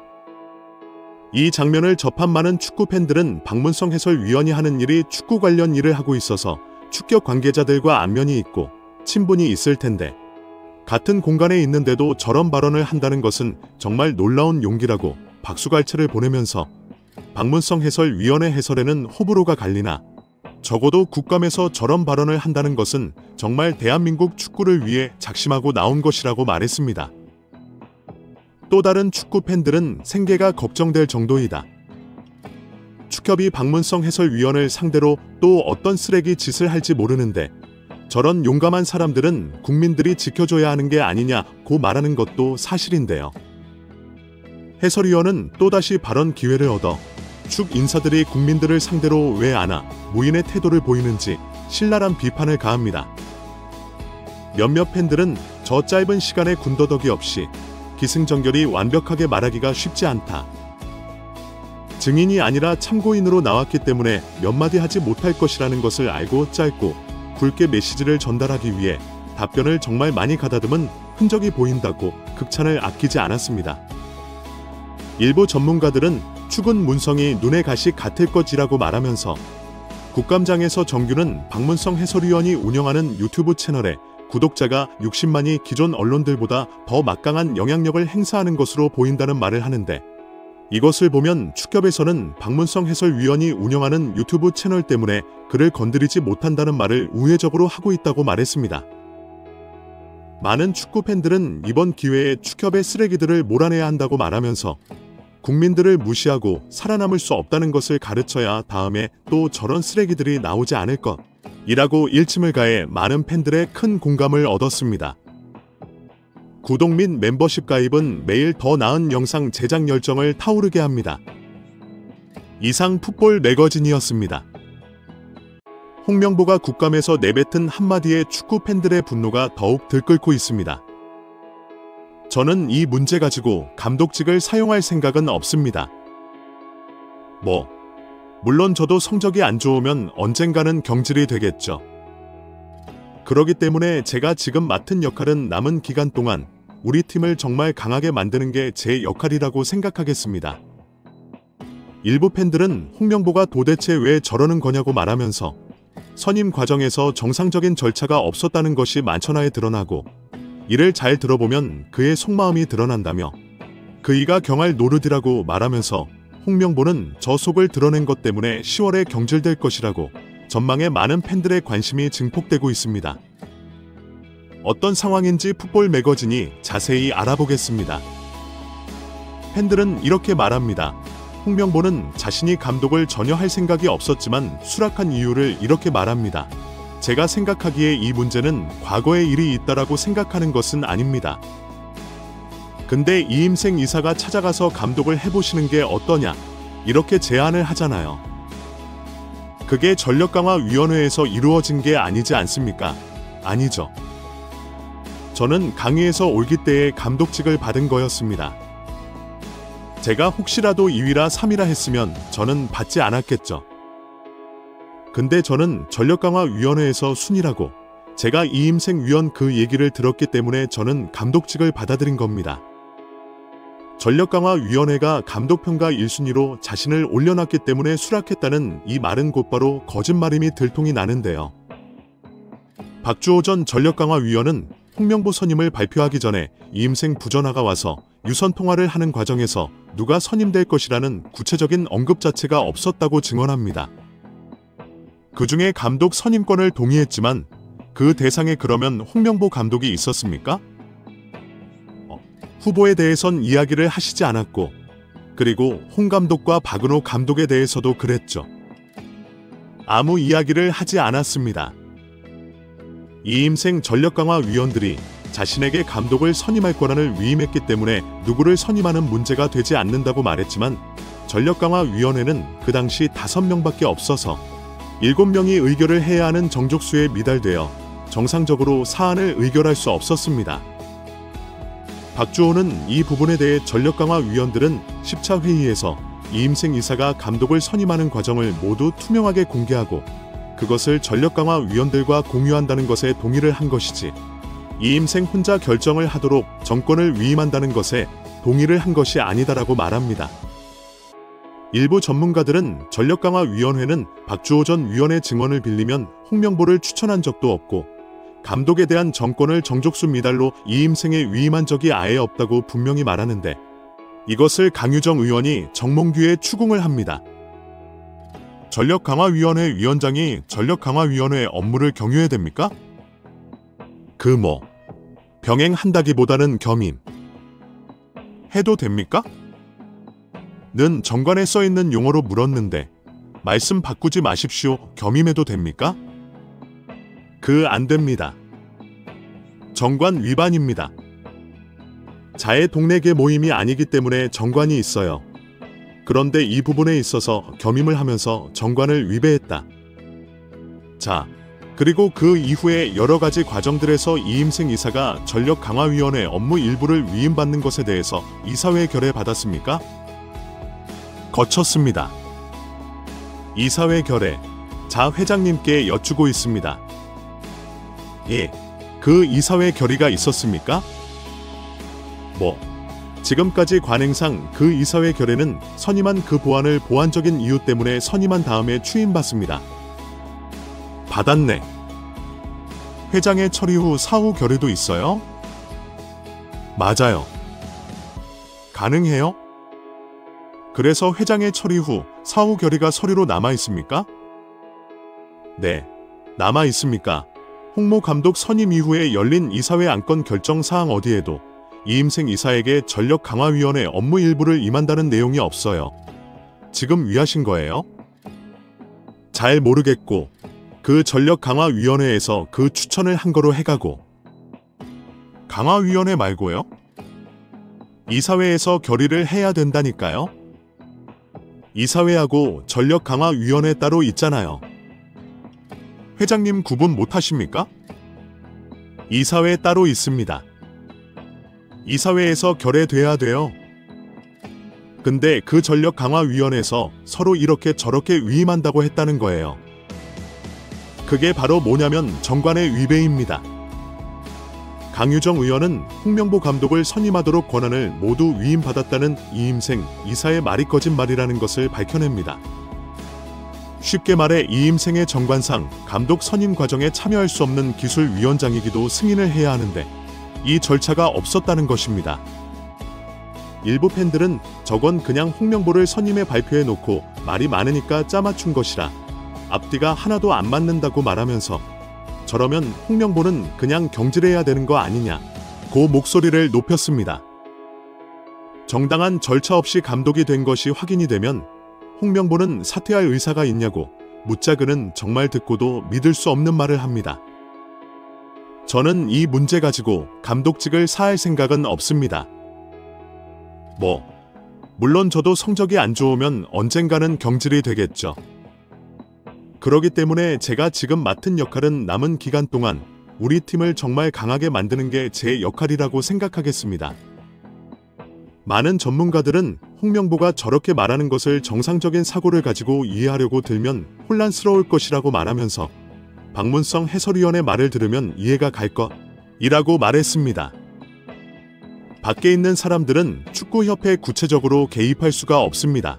이 장면을 접한 많은 축구 팬들은 박문성 해설위원이 하는 일이 축구 관련 일을 하고 있어서 축격 관계자들과 안면이 있고 친분이 있을 텐데 같은 공간에 있는데도 저런 발언을 한다는 것은 정말 놀라운 용기라고 박수갈채를 보내면서 박문성 해설위원의 해설에는 호불호가 갈리나 적어도 국감에서 저런 발언을 한다는 것은 정말 대한민국 축구를 위해 작심하고 나온 것이라고 말했습니다. 또 다른 축구 팬들은 생계가 걱정될 정도이다. 축협이 박문성 해설위원을 상대로 또 어떤 쓰레기 짓을 할지 모르는데 저런 용감한 사람들은 국민들이 지켜줘야 하는 게 아니냐고 말하는 것도 사실인데요. 해설위원은 또다시 발언 기회를 얻어 축 인사들이 국민들을 상대로 왜 안 와 무인의 태도를 보이는지 신랄한 비판을 가합니다. 몇몇 팬들은 저 짧은 시간에 군더더기 없이 기승전결이 완벽하게 말하기가 쉽지 않다. 증인이 아니라 참고인으로 나왔기 때문에 몇 마디 하지 못할 것이라는 것을 알고 짧고 굵게 메시지를 전달하기 위해 답변을 정말 많이 가다듬은 흔적이 보인다고 극찬을 아끼지 않았습니다. 일부 전문가들은 축은 문성이 눈에 가시 같을 것이라고 말하면서 국감장에서 정규는 박문성 해설위원이 운영하는 유튜브 채널에 구독자가 60만이 기존 언론들보다 더 막강한 영향력을 행사하는 것으로 보인다는 말을 하는데 이것을 보면 축협에서는 박문성 해설위원이 운영하는 유튜브 채널 때문에 그를 건드리지 못한다는 말을 우회적으로 하고 있다고 말했습니다. 많은 축구 팬들은 이번 기회에 축협의 쓰레기들을 몰아내야 한다고 말하면서 국민들을 무시하고 살아남을 수 없다는 것을 가르쳐야 다음에 또 저런 쓰레기들이 나오지 않을 것이라고 일침을 가해 많은 팬들의 큰 공감을 얻었습니다. 구독 및 멤버십 가입은 매일 더 나은 영상 제작 열정을 타오르게 합니다. 이상 풋볼 매거진이었습니다. 홍명보가 국감에서 내뱉은 한마디에 축구 팬들의 분노가 더욱 들끓고 있습니다. 저는 이 문제 가지고 감독직을 사용할 생각은 없습니다. 물론 저도 성적이 안 좋으면 언젠가는 경질이 되겠죠. 그러기 때문에 제가 지금 맡은 역할은 남은 기간 동안 우리 팀을 정말 강하게 만드는 게 제 역할이라고 생각하겠습니다. 일부 팬들은 홍명보가 도대체 왜 저러는 거냐고 말하면서 선임 과정에서 정상적인 절차가 없었다는 것이 만천하에 드러나고 이를 잘 들어보면 그의 속마음이 드러난다며 그이가 경할 노릇이라고 말하면서 홍명보는 저 속을 드러낸 것 때문에 10월에 경질될 것이라고 전망에 많은 팬들의 관심이 증폭되고 있습니다. 어떤 상황인지 풋볼 매거진이 자세히 알아보겠습니다. 팬들은 이렇게 말합니다. 홍명보는 자신이 감독을 전혀 할 생각이 없었지만 수락한 이유를 이렇게 말합니다. 제가 생각하기에 이 문제는 과거의 일이 있다라고 생각하는 것은 아닙니다. 근데 이임생 이사가 찾아가서 감독을 해보시는 게 어떠냐 이렇게 제안을 하잖아요. 그게 전력강화위원회에서 이루어진 게 아니지 않습니까? 아니죠. 저는 강의에서 올기 때에 감독직을 받은 거였습니다. 제가 혹시라도 2위라 3위라 했으면 저는 받지 않았겠죠. 근데 저는 전력강화위원회에서 순위라고 제가 이임생 위원 그 얘기를 들었기 때문에 저는 감독직을 받아들인 겁니다. 전력강화위원회가 감독평가 1순위로 자신을 올려놨기 때문에 수락했다는 이 말은 곧바로 거짓말임이 들통이 나는데요. 박주호 전 전력강화위원은 홍명보 선임을 발표하기 전에 이임생 부전화가 와서 유선 통화를 하는 과정에서 누가 선임될 것이라는 구체적인 언급 자체가 없었다고 증언합니다. 그중에 감독 선임권을 동의했지만 그 대상에 그러면 홍명보 감독이 있었습니까? 후보에 대해선 이야기를 하시지 않았고, 그리고 홍 감독과 박은호 감독에 대해서도 그랬죠. 아무 이야기를 하지 않았습니다. 이임생 전력강화위원들이 자신에게 감독을 선임할 권한을 위임했기 때문에 누구를 선임하는 문제가 되지 않는다고 말했지만, 전력강화위원회는 그 당시 5명밖에 없어서 7명이 의결을 해야 하는 정족수에 미달되어 정상적으로 사안을 의결할 수 없었습니다. 박주호는 이 부분에 대해 전력강화위원들은 10차 회의에서 이임생 이사가 감독을 선임하는 과정을 모두 투명하게 공개하고 그것을 전력강화위원들과 공유한다는 것에 동의를 한 것이지, 이임생 혼자 결정을 하도록 정권을 위임한다는 것에 동의를 한 것이 아니다라고 말합니다. 일부 전문가들은 전력강화위원회는 박주호 전 위원의 증언을 빌리면 홍명보를 추천한 적도 없고 감독에 대한 정권을 정족수 미달로 이임생에 위임한 적이 아예 없다고 분명히 말하는데, 이것을 강유정 의원이 정몽규에 추궁을 합니다. 전력강화위원회 위원장이 전력강화위원회 업무를 경유해야 됩니까? 병행한다기보다는 겸임. 해도 됩니까? 는 정관에 써있는 용어로 물었는데, 말씀 바꾸지 마십시오. 겸임해도 됩니까? 안 됩니다. 정관 위반입니다. 자의 동네계 모임이 아니기 때문에 정관이 있어요. 그런데 이 부분에 있어서 겸임을 하면서 정관을 위배했다. 자, 그리고 그 이후에 여러 가지 과정들에서 이임생 이사가 전력강화위원회 업무 일부를 위임받는 것에 대해서 이사회 결의 받았습니까? 거쳤습니다. 이사회 결의, 자 회장님께 여쭈고 있습니다. 예, 그 이사회 결의가 있었습니까? 지금까지 관행상 그 이사회 결의는 선임한 그 보안을 보안적인 이유 때문에 선임한 다음에 추임받습니다. 받았네. 회장의 처리 후 사후 결의도 있어요? 맞아요. 가능해요? 그래서 회장의 처리 후 사후 결의가 서류로 남아 있습니까? 네, 남아 있습니까? 홍모 감독 선임 이후에 열린 이사회 안건 결정 사항 어디에도 이임생 이사에게 전력강화위원회 업무 일부를 임한다는 내용이 없어요. 지금 위하신 거예요? 잘 모르겠고, 그 전력강화위원회에서 그 추천을 한 거로 해가고. 강화위원회 말고요? 이사회에서 결의를 해야 된다니까요? 이사회하고 전력강화위원회 따로 있잖아요. 회장님 구분 못하십니까? 이사회 따로 있습니다. 이사회에서 결의돼야 돼요. 근데 그 전력강화위원회에서 서로 이렇게 저렇게 위임한다고 했다는 거예요. 그게 바로 뭐냐면 정관의 위배입니다. 강유정 의원은 홍명보 감독을 선임하도록 권한을 모두 위임받았다는 이임생 이사의 말이 거짓말이라는 것을 밝혀냅니다. 쉽게 말해 이임생의 정관상 감독 선임 과정에 참여할 수 없는 기술위원장이기도 승인을 해야 하는데 이 절차가 없었다는 것입니다. 일부 팬들은 저건 그냥 홍명보를 선임에 발표해 놓고 말이 많으니까 짜맞춘 것이라 앞뒤가 하나도 안 맞는다고 말하면서 저러면 홍명보는 그냥 경질해야 되는 거 아니냐 고 목소리를 높였습니다. 정당한 절차 없이 감독이 된 것이 확인이 되면 홍명보는 사퇴할 의사가 있냐고 묻자 그는 정말 듣고도 믿을 수 없는 말을 합니다. 저는 이 문제 가지고 감독직을 사할 생각은 없습니다. 물론 저도 성적이 안 좋으면 언젠가는 경질이 되겠죠. 그러기 때문에 제가 지금 맡은 역할은 남은 기간 동안 우리 팀을 정말 강하게 만드는 게 제 역할이라고 생각하겠습니다. 많은 전문가들은 홍명보가 저렇게 말하는 것을 정상적인 사고를 가지고 이해하려고 들면 혼란스러울 것이라고 말하면서 박문성 해설위원의 말을 들으면 이해가 갈 것이라고 말했습니다. 밖에 있는 사람들은 축구협회에 구체적으로 개입할 수가 없습니다.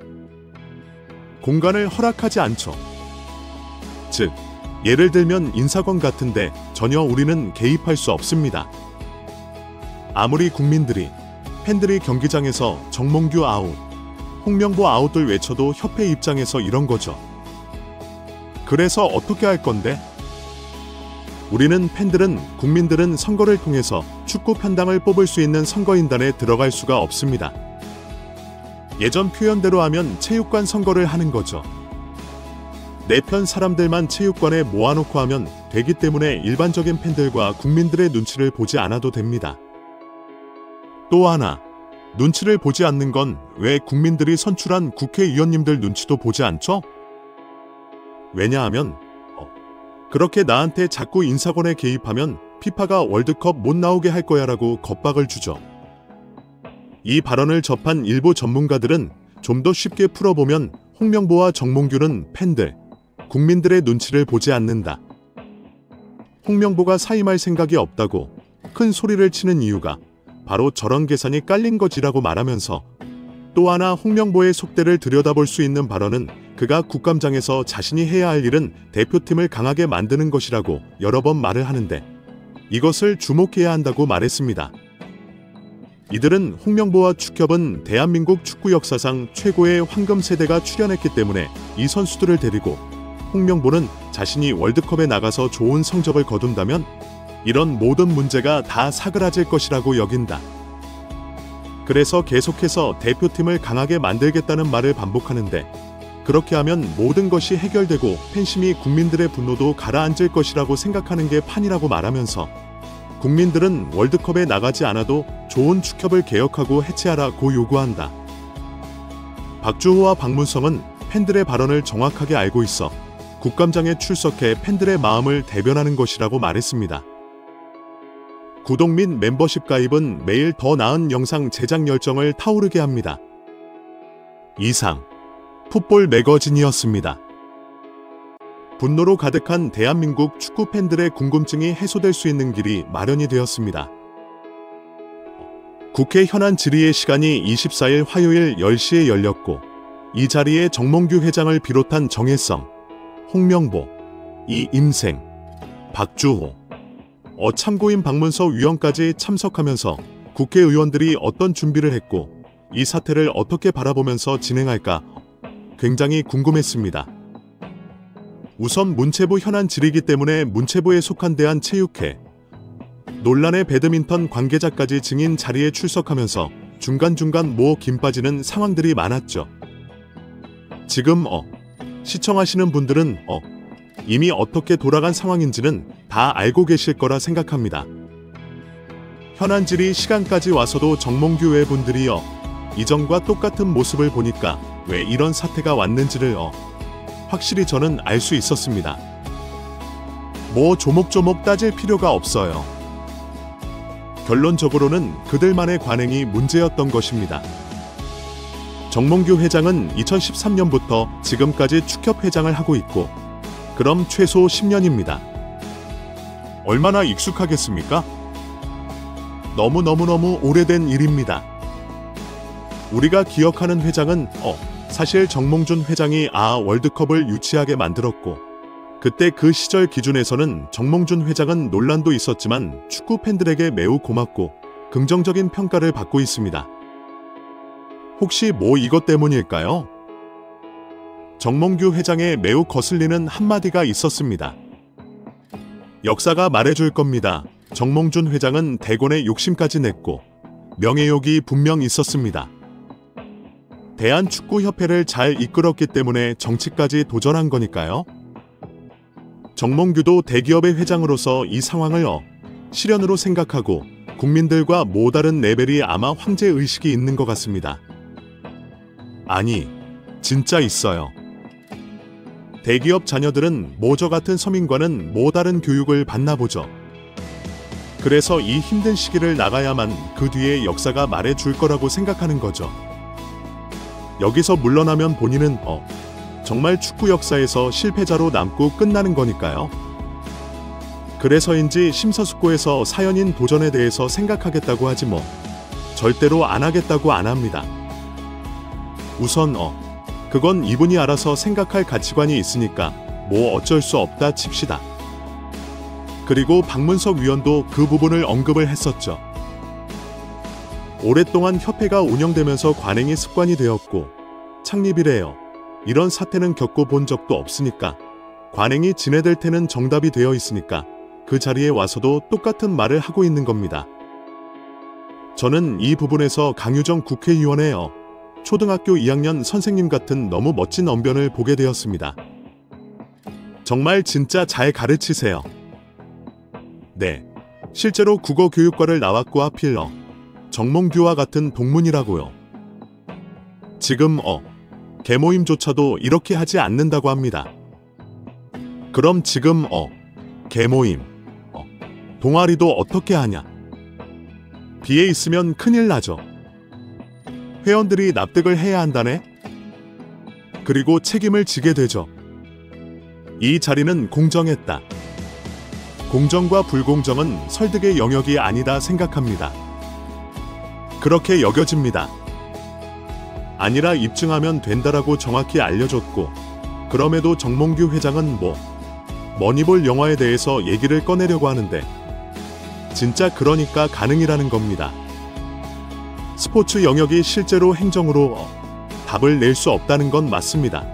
공간을 허락하지 않죠. 즉, 예를 들면 인사권 같은데 전혀 우리는 개입할 수 없습니다. 아무리 국민들이, 팬들이 경기장에서 정몽규 아웃, 홍명보 아웃을 외쳐도 협회 입장에서 이런 거죠. 그래서 어떻게 할 건데? 우리는 팬들은, 국민들은 선거를 통해서 축구 편당을 뽑을 수 있는 선거인단에 들어갈 수가 없습니다. 예전 표현대로 하면 체육관 선거를 하는 거죠. 내 편 사람들만 체육관에 모아놓고 하면 되기 때문에 일반적인 팬들과 국민들의 눈치를 보지 않아도 됩니다. 또 하나, 눈치를 보지 않는 건 왜 국민들이 선출한 국회의원님들 눈치도 보지 않죠? 왜냐하면 그렇게 나한테 자꾸 인사권에 개입하면 피파가 월드컵 못 나오게 할 거야 라고 겁박을 주죠. 이 발언을 접한 일부 전문가들은 좀 더 쉽게 풀어보면 홍명보와 정몽규는 팬들, 국민들의 눈치를 보지 않는다. 홍명보가 사임할 생각이 없다고 큰 소리를 치는 이유가 바로 저런 계산이 깔린 거지라고 말하면서, 또 하나 홍명보의 속대를 들여다볼 수 있는 발언은 그가 국감장에서 자신이 해야 할 일은 대표팀을 강하게 만드는 것이라고 여러 번 말을 하는데 이것을 주목해야 한다고 말했습니다. 이들은 홍명보와 축협은 대한민국 축구 역사상 최고의 황금 세대가 출연했기 때문에 이 선수들을 데리고 홍명보는 자신이 월드컵에 나가서 좋은 성적을 거둔다면 이런 모든 문제가 다 사그라질 것이라고 여긴다. 그래서 계속해서 대표팀을 강하게 만들겠다는 말을 반복하는데, 그렇게 하면 모든 것이 해결되고 팬심이 국민들의 분노도 가라앉을 것이라고 생각하는 게 판이라고 말하면서 국민들은 월드컵에 나가지 않아도 좋은 축협을 개혁하고 해체하라고 요구한다. 박주호와 박문성은 팬들의 발언을 정확하게 알고 있어 국감장에 출석해 팬들의 마음을 대변하는 것이라고 말했습니다. 구독 및 멤버십 가입은 매일 더 나은 영상 제작 열정을 타오르게 합니다. 이상 풋볼 매거진이었습니다. 분노로 가득한 대한민국 축구 팬들의 궁금증이 해소될 수 있는 길이 마련이 되었습니다. 국회 현안 질의의 시간이 24일 화요일 10시에 열렸고, 이 자리에 정몽규 회장을 비롯한 정혜성, 홍명보, 이임생, 박주호, 참고인 박문서 위원까지 참석하면서 국회의원들이 어떤 준비를 했고 이 사태를 어떻게 바라보면서 진행할까 굉장히 궁금했습니다. 우선 문체부 현안 질의이기 때문에 문체부에 속한 대한체육회, 논란의 배드민턴 관계자까지 증인 자리에 출석하면서 중간중간 김 빠지는 상황들이 많았죠. 지금 시청하시는 분들은 이미 어떻게 돌아간 상황인지는 다 알고 계실 거라 생각합니다. 현안 질의 시간까지 와서도 정몽규 외 분들이 이전과 똑같은 모습을 보니까 왜 이런 사태가 왔는지를 확실히 저는 알 수 있었습니다. 조목조목 따질 필요가 없어요. 결론적으로는 그들만의 관행이 문제였던 것입니다. 정몽규 회장은 2013년부터 지금까지 축협 회장을 하고 있고, 그럼 최소 10년입니다. 얼마나 익숙하겠습니까? 너무너무너무 오래된 일입니다. 우리가 기억하는 회장은 사실 정몽준 회장이 월드컵을 유치하게 만들었고, 그때 그 시절 기준에서는 정몽준 회장은 논란도 있었지만 축구 팬들에게 매우 고맙고 긍정적인 평가를 받고 있습니다. 혹시 이것 때문일까요? 정몽규 회장의 매우 거슬리는 한마디가 있었습니다. 역사가 말해줄 겁니다. 정몽준 회장은 대권에 욕심까지 냈고 명예욕이 분명 있었습니다. 대한축구협회를 잘 이끌었기 때문에 정치까지 도전한 거니까요. 정몽규도 대기업의 회장으로서 이 상황을 시련으로 생각하고 국민들과 모다른 레벨이 아마 황제의식이 있는 것 같습니다. 아니, 진짜 있어요. 대기업 자녀들은 저 같은 서민과는 다른 교육을 받나 보죠. 그래서 이 힘든 시기를 나가야만 그 뒤에 역사가 말해줄 거라고 생각하는 거죠. 여기서 물러나면 본인은 정말 축구 역사에서 실패자로 남고 끝나는 거니까요. 그래서인지 심사숙고해서 사연인 도전에 대해서 생각하겠다고 하지 절대로 안 하겠다고 안 합니다. 우선 그건 이분이 알아서 생각할 가치관이 있으니까 어쩔 수 없다 칩시다. 그리고 박문석 위원도 그 부분을 언급을 했었죠. 오랫동안 협회가 운영되면서 관행이 습관이 되었고 창립 이래요. 이런 사태는 겪어본 적도 없으니까 관행이 진행될 때는 정답이 되어 있으니까 그 자리에 와서도 똑같은 말을 하고 있는 겁니다. 저는 이 부분에서 강유정 국회의원의 초등학교 2학년 선생님 같은 너무 멋진 언변을 보게 되었습니다. 정말 진짜 잘 가르치세요. 네, 실제로 국어교육과를 나왔고 하필 정몽규와 같은 동문이라고요. 지금 개모임조차도 이렇게 하지 않는다고 합니다. 그럼 지금 개모임, 동아리도 어떻게 하냐? 비에 있으면 큰일 나죠. 회원들이 납득을 해야 한다네? 그리고 책임을 지게 되죠. 이 자리는 공정했다. 공정과 불공정은 설득의 영역이 아니다 생각합니다. 그렇게 여겨집니다. 아니라 입증하면 된다라고 정확히 알려줬고, 그럼에도 정몽규 회장은 머니볼 영화에 대해서 얘기를 꺼내려고 하는데 진짜 그러니까 가능이라는 겁니다. 스포츠 영역이 실제로 행정으로 답을 낼 수 없다는 건 맞습니다.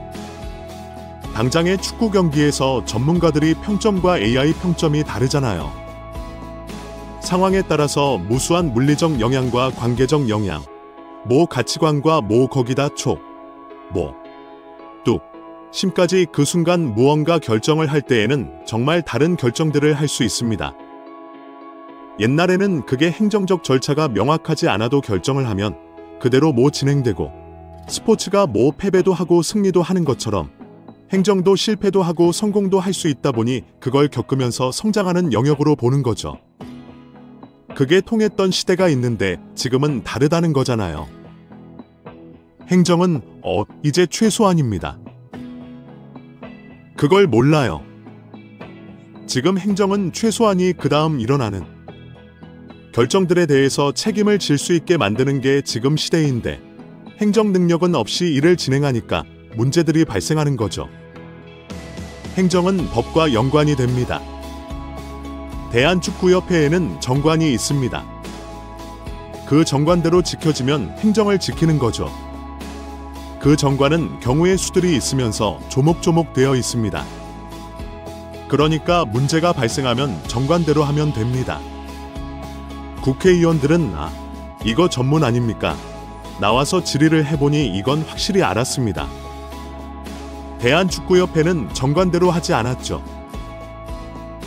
당장의 축구 경기에서 전문가들이 평점과 AI 평점이 다르잖아요. 상황에 따라서 무수한 물리적 영향과 관계적 영향, 가치관과 거기다 뚝, 심까지 그 순간 무언가 결정을 할 때에는 정말 다른 결정들을 할 수 있습니다. 옛날에는 그게 행정적 절차가 명확하지 않아도 결정을 하면 그대로 진행되고, 스포츠가 패배도 하고 승리도 하는 것처럼 행정도 실패도 하고 성공도 할 수 있다 보니 그걸 겪으면서 성장하는 영역으로 보는 거죠. 그게 통했던 시대가 있는데 지금은 다르다는 거잖아요. 행정은 이제 최소한입니다. 그걸 몰라요. 지금 행정은 최소한이 그 다음 일어나는 결정들에 대해서 책임을 질 수 있게 만드는 게 지금 시대인데, 행정 능력은 없이 일을 진행하니까 문제들이 발생하는 거죠. 행정은 법과 연관이 됩니다. 대한축구협회에는 정관이 있습니다. 그 정관대로 지켜지면 행정을 지키는 거죠. 그 정관은 경우의 수들이 있으면서 조목조목 되어 있습니다. 그러니까 문제가 발생하면 정관대로 하면 됩니다. 국회의원들은 이거 전문 아닙니까? 나와서 질의를 해보니 이건 확실히 알았습니다. 대한축구협회는 정관대로 하지 않았죠.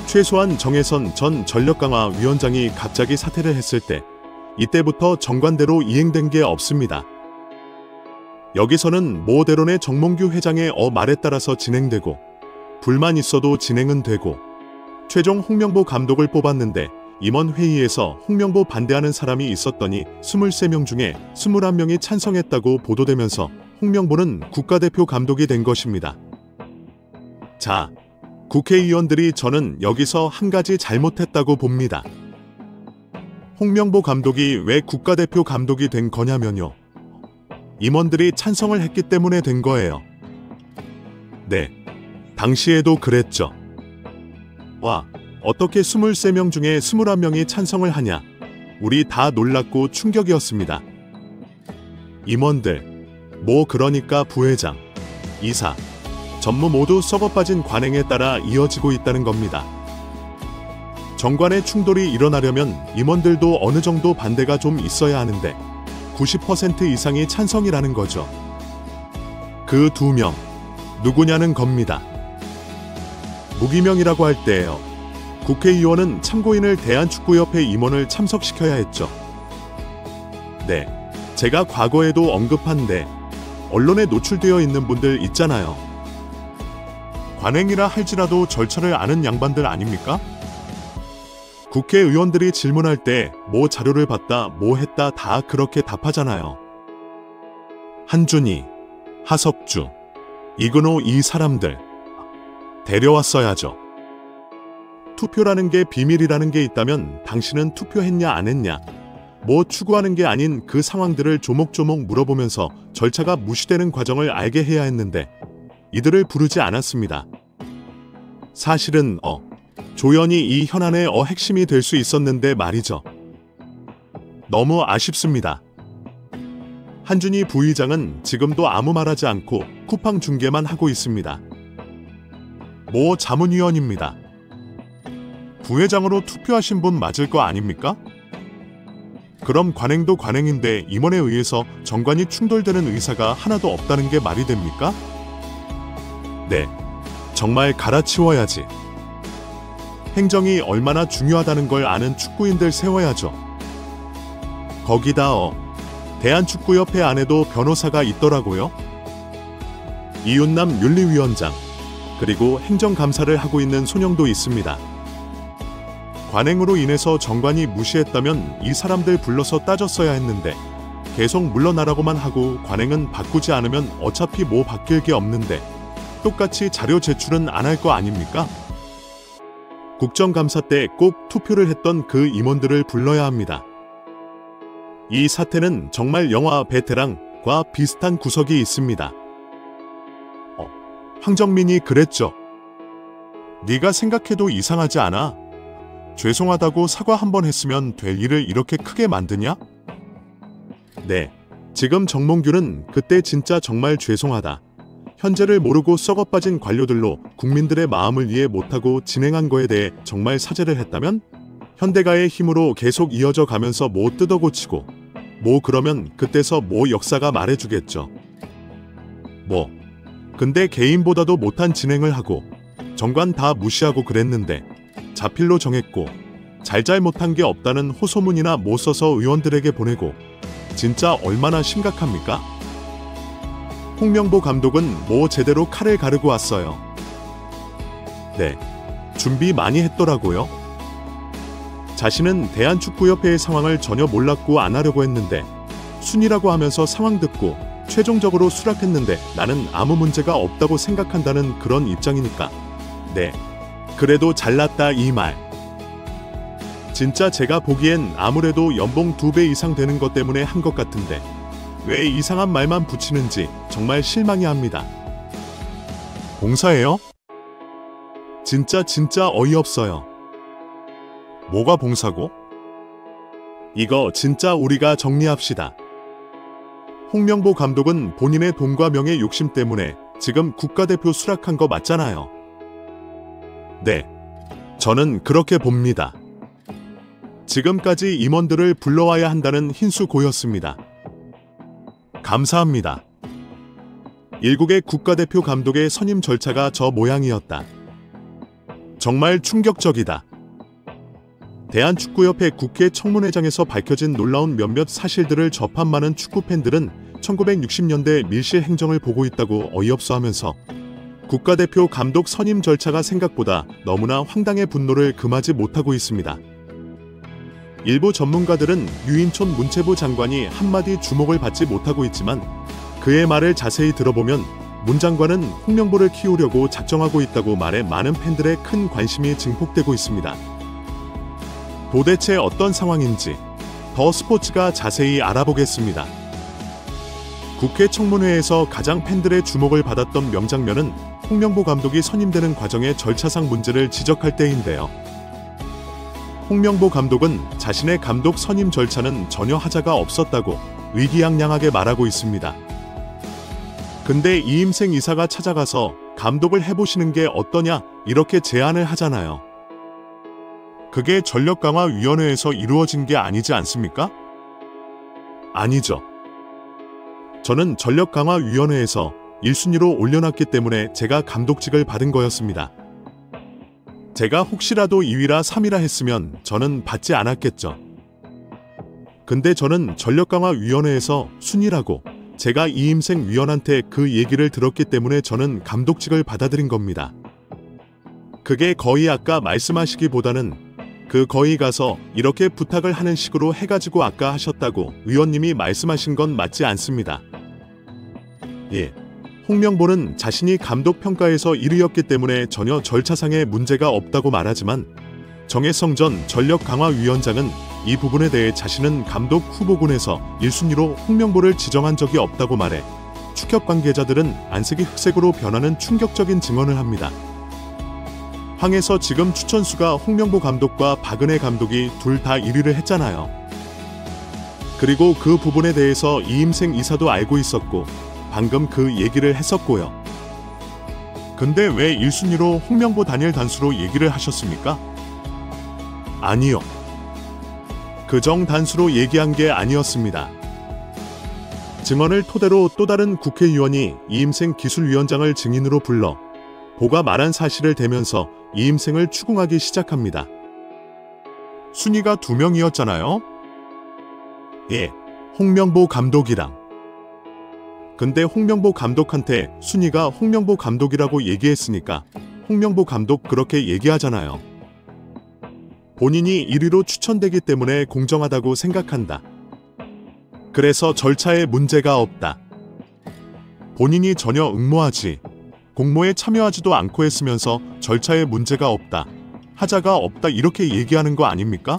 최소한 정혜선 전 전력강화위원장이 갑자기 사퇴를 했을 때 이때부터 정관대로 이행된 게 없습니다. 여기서는 대론의 정몽규 회장의 말에 따라서 진행되고, 불만 있어도 진행은 되고, 최종 홍명보 감독을 뽑았는데 임원 회의에서 홍명보 반대하는 사람이 있었더니 23명 중에 21명이 찬성했다고 보도되면서 홍명보는 국가대표 감독이 된 것입니다. 자, 국회의원들이 저는 여기서 한 가지 잘못했다고 봅니다. 홍명보 감독이 왜 국가대표 감독이 된 거냐면요. 임원들이 찬성을 했기 때문에 된 거예요. 네, 당시에도 그랬죠. 어떻게 23명 중에 21명이 찬성을 하냐. 우리 다 놀랐고 충격이었습니다. 임원들, 그러니까 부회장, 이사, 전무 모두 썩어빠진 관행에 따라 이어지고 있다는 겁니다. 정관의 충돌이 일어나려면 임원들도 어느 정도 반대가 좀 있어야 하는데 90% 이상이 찬성이라는 거죠. 그 2명, 누구냐는 겁니다. 무기명이라고 할 때예요. 국회의원은 참고인을 대한축구협회 임원을 참석시켜야 했죠. 네, 제가 과거에도 언급한데 언론에 노출되어 있는 분들 있잖아요. 관행이라 할지라도 절차를 아는 양반들 아닙니까? 국회의원들이 질문할 때 자료를 봤다, 했다 다 그렇게 답하잖아요. 한준희, 하석주, 이근호 이 사람들 데려왔어야죠. 투표라는 게 비밀이라는 게 있다면 당신은 투표했냐 안 했냐, 추구하는 게 아닌 그 상황들을 조목조목 물어보면서 절차가 무시되는 과정을 알게 해야 했는데 이들을 부르지 않았습니다. 사실은 조연이 이 현안의 핵심이 될 수 있었는데 말이죠. 너무 아쉽습니다. 한준희 부의장은 지금도 아무 말하지 않고 쿠팡 중계만 하고 있습니다. 자문위원입니다. 부회장으로 투표하신 분 맞을 거 아닙니까? 그럼 관행도 관행인데 임원에 의해서 정관이 충돌되는 의사가 하나도 없다는 게 말이 됩니까? 네, 정말 갈아치워야지. 행정이 얼마나 중요하다는 걸 아는 축구인들 세워야죠. 거기다 대한축구협회 안에도 변호사가 있더라고요. 이윤남 윤리위원장, 그리고 행정감사를 하고 있는 손영도 있습니다. 관행으로 인해서 정관이 무시했다면 이 사람들 불러서 따졌어야 했는데 계속 물러나라고만 하고 관행은 바꾸지 않으면 어차피 뭐 바뀔 게 없는데 똑같이 자료 제출은 안 할 거 아닙니까? 국정감사 때 꼭 투표를 했던 그 임원들을 불러야 합니다. 이 사태는 정말 영화 베테랑과 비슷한 구석이 있습니다. 황정민이 그랬죠. 네가 생각해도 이상하지 않아? 죄송하다고 사과 한번 했으면 될 일을 이렇게 크게 만드냐? 네, 지금 정몽규는 그때 진짜 정말 죄송하다. 현재를 모르고 썩어빠진 관료들로 국민들의 마음을 이해 못하고 진행한 거에 대해 정말 사죄를 했다면 현대가의 힘으로 계속 이어져 가면서 뭐 뜯어고치고 뭐 그러면 그때서 뭐 역사가 말해주겠죠. 근데 개인보다도 못한 진행을 하고 정관 다 무시하고 그랬는데 자필로 정했고 잘못한 게 없다는 호소문이나 못 써서 의원들에게 보내고 진짜 얼마나 심각합니까? 홍명보 감독은 뭐 제대로 칼을 가르고 왔어요. 네, 준비 많이 했더라고요. 자신은 대한축구협회의 상황을 전혀 몰랐고 안 하려고 했는데 순이라고 하면서 상황 듣고 최종적으로 수락했는데 나는 아무 문제가 없다고 생각한다는 그런 입장이니까. 네, 그래도 잘났다 이 말. 진짜 제가 보기엔 아무래도 연봉 2배 이상 되는 것 때문에 한 것 같은데 왜 이상한 말만 붙이는지 정말 실망이 합니다. 봉사예요? 진짜 어이없어요. 뭐가 봉사고? 이거 진짜 우리가 정리합시다. 홍명보 감독은 본인의 돈과 명예 욕심 때문에 지금 국가대표 수락한 거 맞잖아요. 네, 저는 그렇게 봅니다. 지금까지 임원들을 불러와야 한다는 흰수고였습니다. 감사합니다. 일국의 국가대표 감독의 선임 절차가 저 모양이었다. 정말 충격적이다. 대한축구협회 국회 청문회장에서 밝혀진 놀라운 몇몇 사실들을 접한 많은 축구팬들은 1960년대 밀실 행정을 보고 있다고 어이없어하면서 국가대표 감독 선임 절차가 생각보다 너무나 황당해 분노를 금하지 못하고 있습니다. 일부 전문가들은 유인촌 문체부 장관이 한마디 주목을 받지 못하고 있지만 그의 말을 자세히 들어보면 문 장관은 홍명보를 키우려고 작정하고 있다고 말해 많은 팬들의 큰 관심이 증폭되고 있습니다. 도대체 어떤 상황인지 더 스포츠가 자세히 알아보겠습니다. 국회 청문회에서 가장 팬들의 주목을 받았던 명장면은 홍명보 감독이 선임되는 과정의 절차상 문제를 지적할 때인데요. 홍명보 감독은 자신의 감독 선임 절차는 전혀 하자가 없었다고 의기양양하게 말하고 있습니다. 근데 이임생 이사가 찾아가서 감독을 해보시는 게 어떠냐 이렇게 제안을 하잖아요. 그게 전력강화위원회에서 이루어진 게 아니지 않습니까? 아니죠. 저는 전력강화위원회에서 1순위로 올려놨기 때문에 제가 감독직을 받은 거였습니다. 제가 혹시라도 2위라 3위라 했으면 저는 받지 않았겠죠. 근데 저는 전력강화위원회에서 순위라고 제가 이임생 위원한테 그 얘기를 들었기 때문에 저는 감독직을 받아들인 겁니다. 그게 거의 아까 말씀하시기보다는 거의 가서 이렇게 부탁을 하는 식으로 해가지고 아까 하셨다고 의원님이 말씀하신 건 맞지 않습니다. 예, 홍명보는 자신이 감독 평가에서 1위였기 때문에 전혀 절차상의 문제가 없다고 말하지만 정혜성 전 전력강화위원장은 이 부분에 대해 자신은 감독 후보군에서 1순위로 홍명보를 지정한 적이 없다고 말해 축협 관계자들은 안색이 흑색으로 변하는 충격적인 증언을 합니다. 황에서 지금 추천수가 홍명보 감독과 박은혜 감독이 둘 다 1위를 했잖아요. 그리고 그 부분에 대해서 이임생 이사도 알고 있었고 방금 그 얘기를 했었고요. 근데 왜 1순위로 홍명보 단일 단수로 얘기를 하셨습니까? 아니요. 그 정단수로 얘기한 게 아니었습니다. 증언을 토대로 또 다른 국회의원이 이임생 기술위원장을 증인으로 불러 보가 말한 사실을 대면서 이임생을 추궁하기 시작합니다. 순위가 2명이었잖아요? 예, 홍명보 감독이랑. 근데 홍명보 감독한테 순위가 홍명보 감독이라고 얘기했으니까 홍명보 감독 그렇게 얘기하잖아요. 본인이 1위로 추천되기 때문에 공정하다고 생각한다. 그래서 절차에 문제가 없다. 본인이 전혀 응모하지, 공모에 참여하지도 않고 했으면서 절차에 문제가 없다, 하자가 없다 이렇게 얘기하는 거 아닙니까?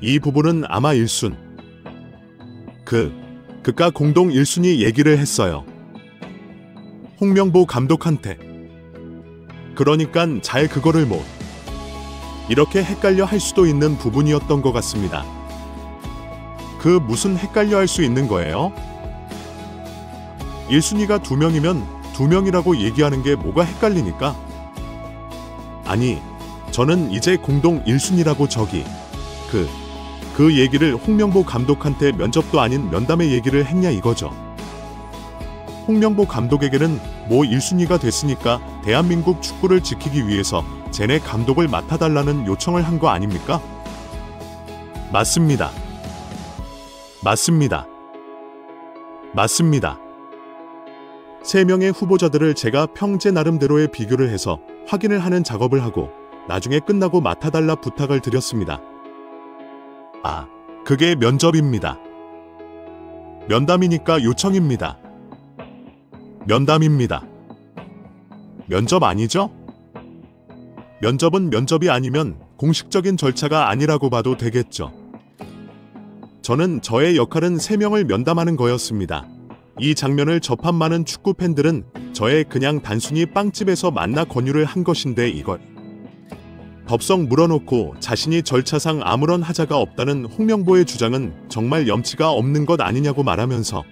이 부분은 아마 1순. 그가 공동 1순위 얘기를 했어요. 홍명보 감독한테. 그러니깐 잘 그거를 못. 이렇게 헷갈려 할 수도 있는 부분이었던 것 같습니다. 그 무슨 헷갈려 할 수 있는 거예요? 1순위가 2명이면 2명이라고 얘기하는 게 뭐가 헷갈리니까? 아니, 저는 이제 공동 1순위라고 저기 그 얘기를 홍명보 감독한테 면접도 아닌 면담의 얘기를 했냐 이거죠. 홍명보 감독에게는 뭐 1순위가 됐으니까 대한민국 축구를 지키기 위해서 쟤네 감독을 맡아달라는 요청을 한 거 아닙니까? 맞습니다. 맞습니다. 맞습니다. 3명의 후보자들을 제가 평제 나름대로의 비교를 해서 확인을 하는 작업을 하고 나중에 끝나고 맡아달라 부탁을 드렸습니다. 아, 그게 면접입니다. 면담이니까 요청입니다. 면담입니다. 면접 아니죠? 면접은 면접이 아니면 공식적인 절차가 아니라고 봐도 되겠죠. 저는 저의 역할은 3명을 면담하는 거였습니다. 이 장면을 접한 많은 축구 팬들은 저의 그냥 단순히 빵집에서 만나 권유를 한 것인데 이걸 덥석 물어놓고 자신이 절차상 아무런 하자가 없다는 홍명보의 주장은 정말 염치가 없는 것 아니냐고 말하면서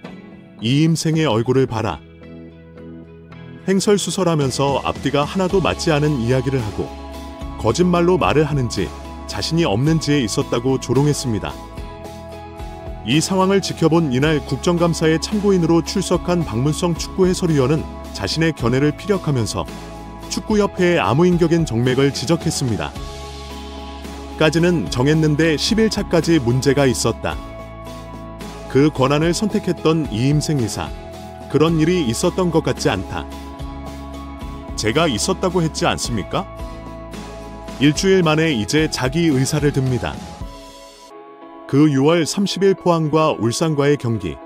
이임생의 얼굴을 봐라. 횡설수설하면서 앞뒤가 하나도 맞지 않은 이야기를 하고 거짓말로 말을 하는지 자신이 없는지에 있었다고 조롱했습니다. 이 상황을 지켜본 이날 국정감사에 참고인으로 출석한 박문성 축구 해설위원은 자신의 견해를 피력하면서 축구협회의 아무인격인 정맥을 지적했습니다. 까지는 정했는데 11차까지 문제가 있었다. 그 권한을 선택했던 이임생 이사. 그런 일이 있었던 것 같지 않다. 제가 있었다고 했지 않습니까? 일주일 만에 이제 자기 의사를 듭니다. 그 6월 30일 포항과 울산과의 경기.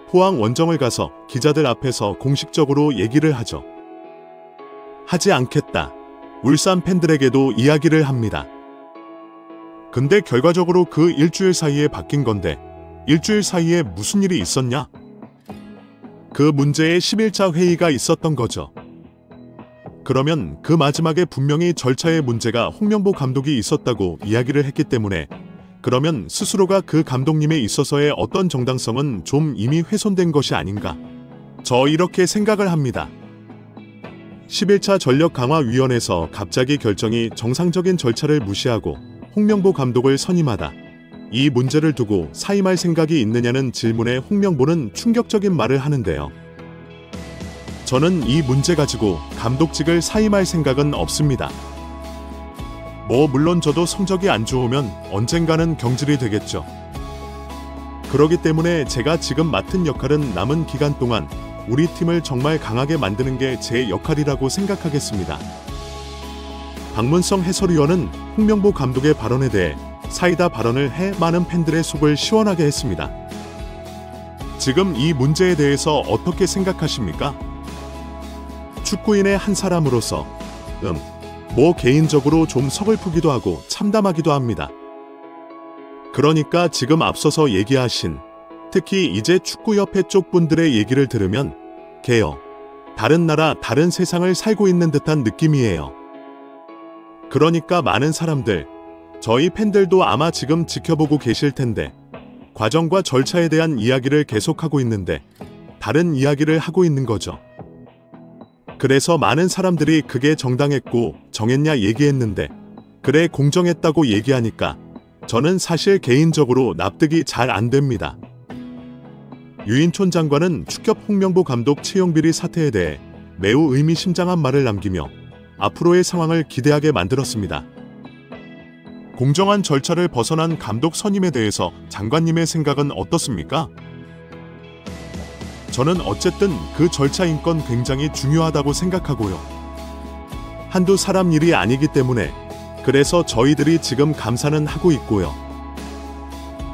포항 원정을 가서 기자들 앞에서 공식적으로 얘기를 하죠. 하지 않겠다. 울산 팬들에게도 이야기를 합니다. 근데 결과적으로 그 일주일 사이에 바뀐 건데 일주일 사이에 무슨 일이 있었냐? 그 문제에 11차 회의가 있었던 거죠. 그러면 그 마지막에 분명히 절차의 문제가 홍명보 감독이 있었다고 이야기를 했기 때문에 그러면 스스로가 그 감독님에 있어서의 어떤 정당성은 좀 이미 훼손된 것이 아닌가? 저 이렇게 생각을 합니다. 11차 전력강화위원회에서 갑자기 결정이 정상적인 절차를 무시하고 홍명보 감독을 선임하다. 이 문제를 두고 사임할 생각이 있느냐는 질문에 홍명보는 충격적인 말을 하는데요. 저는 이 문제 가지고 감독직을 사임할 생각은 없습니다. 물론 저도 성적이 안 좋으면 언젠가는 경질이 되겠죠. 그렇기 때문에 제가 지금 맡은 역할은 남은 기간 동안 우리 팀을 정말 강하게 만드는 게 제 역할이라고 생각하겠습니다. 박문성 해설위원은 홍명보 감독의 발언에 대해 사이다 발언을 해 많은 팬들의 속을 시원하게 했습니다. 지금 이 문제에 대해서 어떻게 생각하십니까? 축구인의 한 사람으로서 개인적으로 좀 서글프기도 하고 참담하기도 합니다. 그러니까 지금 앞서서 얘기하신 특히 이제 축구협회 쪽 분들의 얘기를 들으면 개요. 다른 나라, 다른 세상을 살고 있는 듯한 느낌이에요. 그러니까 많은 사람들, 저희 팬들도 아마 지금 지켜보고 계실 텐데 과정과 절차에 대한 이야기를 계속하고 있는데 다른 이야기를 하고 있는 거죠. 그래서 많은 사람들이 그게 정당했고 정했냐 얘기했는데 그래 공정했다고 얘기하니까 저는 사실 개인적으로 납득이 잘 안 됩니다. 유인촌 장관은 축협 홍명보 감독 채용 비리 사태에 대해 매우 의미심장한 말을 남기며 앞으로의 상황을 기대하게 만들었습니다. 공정한 절차를 벗어난 감독 선임에 대해서 장관님의 생각은 어떻습니까? 저는 어쨌든 그 절차 인권 굉장히 중요하다고 생각하고요. 한두 사람 일이 아니기 때문에 그래서 저희들이 지금 감사는 하고 있고요.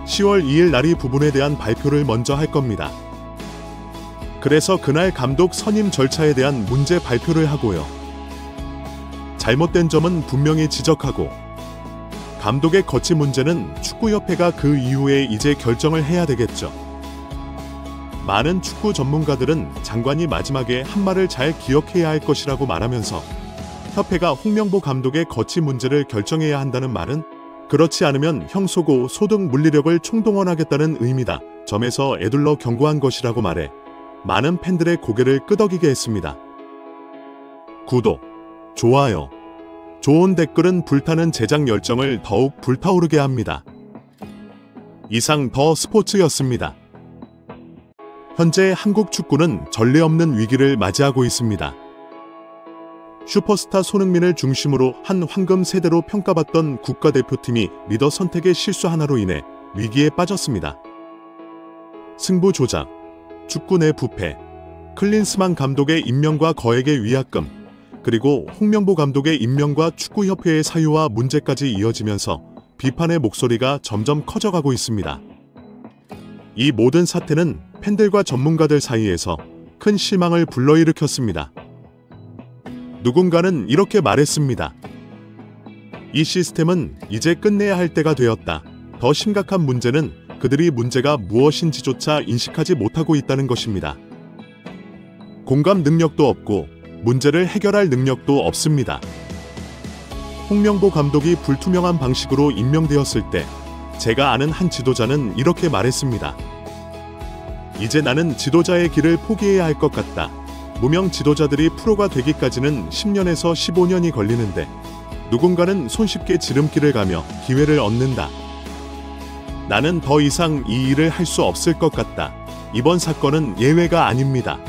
10월 2일 날이 부분에 대한 발표를 먼저 할 겁니다. 그래서 그날 감독 선임 절차에 대한 문제 발표를 하고요. 잘못된 점은 분명히 지적하고 감독의 거치 문제는 축구협회가 그 이후에 이제 결정을 해야 되겠죠. 많은 축구 전문가들은 장관이 마지막에 한 말을 잘 기억해야 할 것이라고 말하면서 협회가 홍명보 감독의 거치 문제를 결정해야 한다는 말은 그렇지 않으면 형소고 소등 물리력을 총동원하겠다는 의미다 점에서 에둘러 경고한 것이라고 말해 많은 팬들의 고개를 끄덕이게 했습니다. 구독, 좋아요, 좋은 댓글은 불타는 제작 열정을 더욱 불타오르게 합니다. 이상 더 스포츠였습니다. 현재 한국 축구는 전례 없는 위기를 맞이하고 있습니다. 슈퍼스타 손흥민을 중심으로 한 황금 세대로 평가받던 국가대표팀이 리더 선택의 실수 하나로 인해 위기에 빠졌습니다. 승부 조작, 축구 내 부패, 클린스만 감독의 임명과 거액의 위약금, 그리고 홍명보 감독의 임명과 축구협회의 사유와 문제까지 이어지면서 비판의 목소리가 점점 커져가고 있습니다. 이 모든 사태는 팬들과 전문가들 사이에서 큰 실망을 불러일으켰습니다. 누군가는 이렇게 말했습니다. 이 시스템은 이제 끝내야 할 때가 되었다. 더 심각한 문제는 그들이 문제가 무엇인지조차 인식하지 못하고 있다는 것입니다. 공감 능력도 없고 문제를 해결할 능력도 없습니다. 홍명보 감독이 불투명한 방식으로 임명되었을 때 제가 아는 한 지도자는 이렇게 말했습니다. 이제 나는 지도자의 길을 포기해야 할 것 같다. 무명 지도자들이 프로가 되기까지는 10년에서 15년이 걸리는데 누군가는 손쉽게 지름길을 가며 기회를 얻는다. 나는 더 이상 이 일을 할 수 없을 것 같다. 이번 사건은 예외가 아닙니다.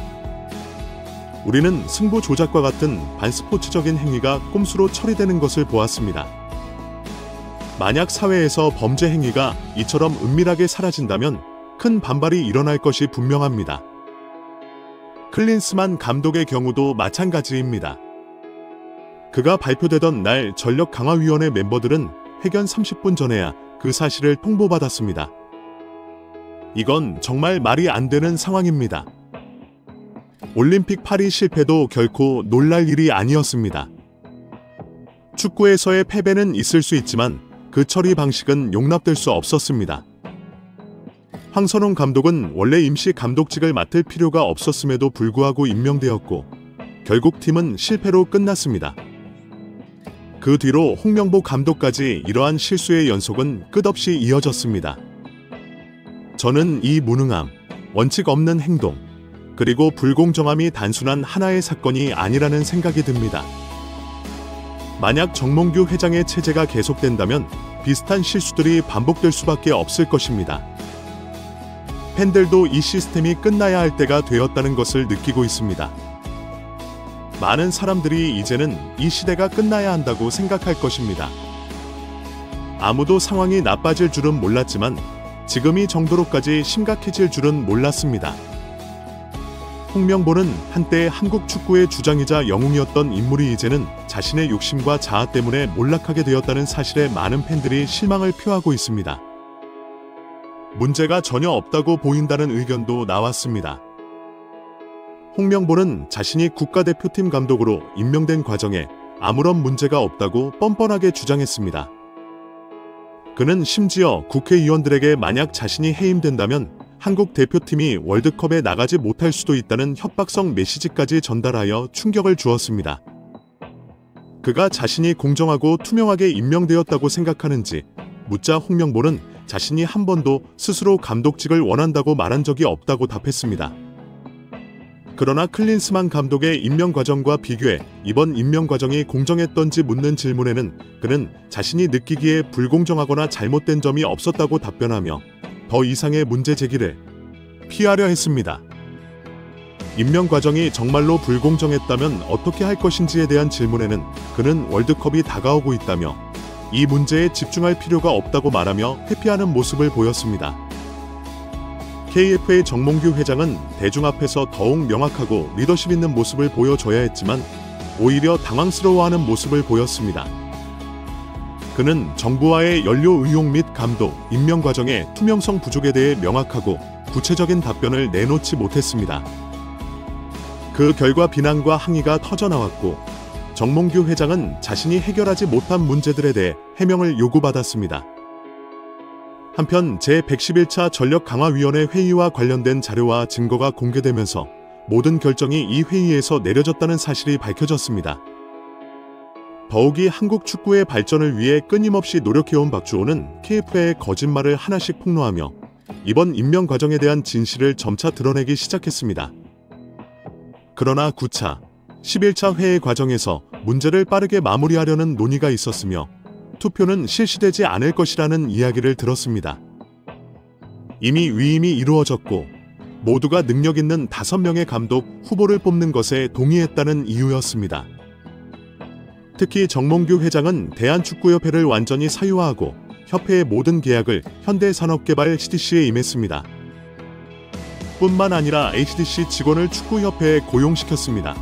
우리는 승부 조작과 같은 반스포츠적인 행위가 꼼수로 처리되는 것을 보았습니다. 만약 사회에서 범죄 행위가 이처럼 은밀하게 사라진다면 큰 반발이 일어날 것이 분명합니다. 클린스만 감독의 경우도 마찬가지입니다. 그가 발표되던 날 전력강화위원회 멤버들은 회견 30분 전에야 그 사실을 통보받았습니다. 이건 정말 말이 안 되는 상황입니다. 올림픽 파리 실패도 결코 놀랄 일이 아니었습니다. 축구에서의 패배는 있을 수 있지만 그 처리 방식은 용납될 수 없었습니다. 황선홍 감독은 원래 임시 감독직을 맡을 필요가 없었음에도 불구하고 임명되었고 결국 팀은 실패로 끝났습니다. 그 뒤로 홍명보 감독까지 이러한 실수의 연속은 끝없이 이어졌습니다. 저는 이 무능함, 원칙 없는 행동, 그리고 불공정함이 단순한 하나의 사건이 아니라는 생각이 듭니다. 만약 정몽규 회장의 체제가 계속된다면 비슷한 실수들이 반복될 수밖에 없을 것입니다. 팬들도 이 시스템이 끝나야 할 때가 되었다는 것을 느끼고 있습니다. 많은 사람들이 이제는 이 시대가 끝나야 한다고 생각할 것입니다. 아무도 상황이 나빠질 줄은 몰랐지만 지금 이 정도로까지 심각해질 줄은 몰랐습니다. 홍명보는 한때 한국 축구의 주장이자 영웅이었던 인물이 이제는 자신의 욕심과 자아 때문에 몰락하게 되었다는 사실에 많은 팬들이 실망을 표하고 있습니다. 문제가 전혀 없다고 보인다는 의견도 나왔습니다. 홍명보는 자신이 국가대표팀 감독으로 임명된 과정에 아무런 문제가 없다고 뻔뻔하게 주장했습니다. 그는 심지어 국회의원들에게 만약 자신이 해임된다면 한국 대표팀이 월드컵에 나가지 못할 수도 있다는 협박성 메시지까지 전달하여 충격을 주었습니다. 그가 자신이 공정하고 투명하게 임명되었다고 생각하는지 묻자 홍명보는 자신이 한 번도 스스로 감독직을 원한다고 말한 적이 없다고 답했습니다. 그러나 클린스만 감독의 임명 과정과 비교해 이번 임명 과정이 공정했던지 묻는 질문에는 그는 자신이 느끼기에 불공정하거나 잘못된 점이 없었다고 답변하며 더 이상의 문제 제기를 피하려 했습니다. 임명 과정이 정말로 불공정했다면 어떻게 할 것인지에 대한 질문에는 그는 월드컵이 다가오고 있다며 이 문제에 집중할 필요가 없다고 말하며 회피하는 모습을 보였습니다. KFA 정몽규 회장은 대중 앞에서 더욱 명확하고 리더십 있는 모습을 보여줘야 했지만 오히려 당황스러워하는 모습을 보였습니다. 그는 정부와의 연료 의혹 및 감독, 임명 과정의 투명성 부족에 대해 명확하고 구체적인 답변을 내놓지 못했습니다. 그 결과 비난과 항의가 터져나왔고 정몽규 회장은 자신이 해결하지 못한 문제들에 대해 해명을 요구받았습니다. 한편 제111차 전력강화위원회 회의와 관련된 자료와 증거가 공개되면서 모든 결정이 이 회의에서 내려졌다는 사실이 밝혀졌습니다. 더욱이 한국 축구의 발전을 위해 끊임없이 노력해온 박주호는 KFA의 거짓말을 하나씩 폭로하며 이번 임명 과정에 대한 진실을 점차 드러내기 시작했습니다. 그러나 9차, 11차 회의 과정에서 문제를 빠르게 마무리하려는 논의가 있었으며 투표는 실시되지 않을 것이라는 이야기를 들었습니다. 이미 위임이 이루어졌고 모두가 능력 있는 5명의 감독 후보를 뽑는 것에 동의했다는 이유였습니다. 특히 정몽규 회장은 대한축구협회를 완전히 사유화하고 협회의 모든 계약을 현대산업개발 HDC에 임했습니다. 뿐만 아니라 HDC 직원을 축구협회에 고용시켰습니다.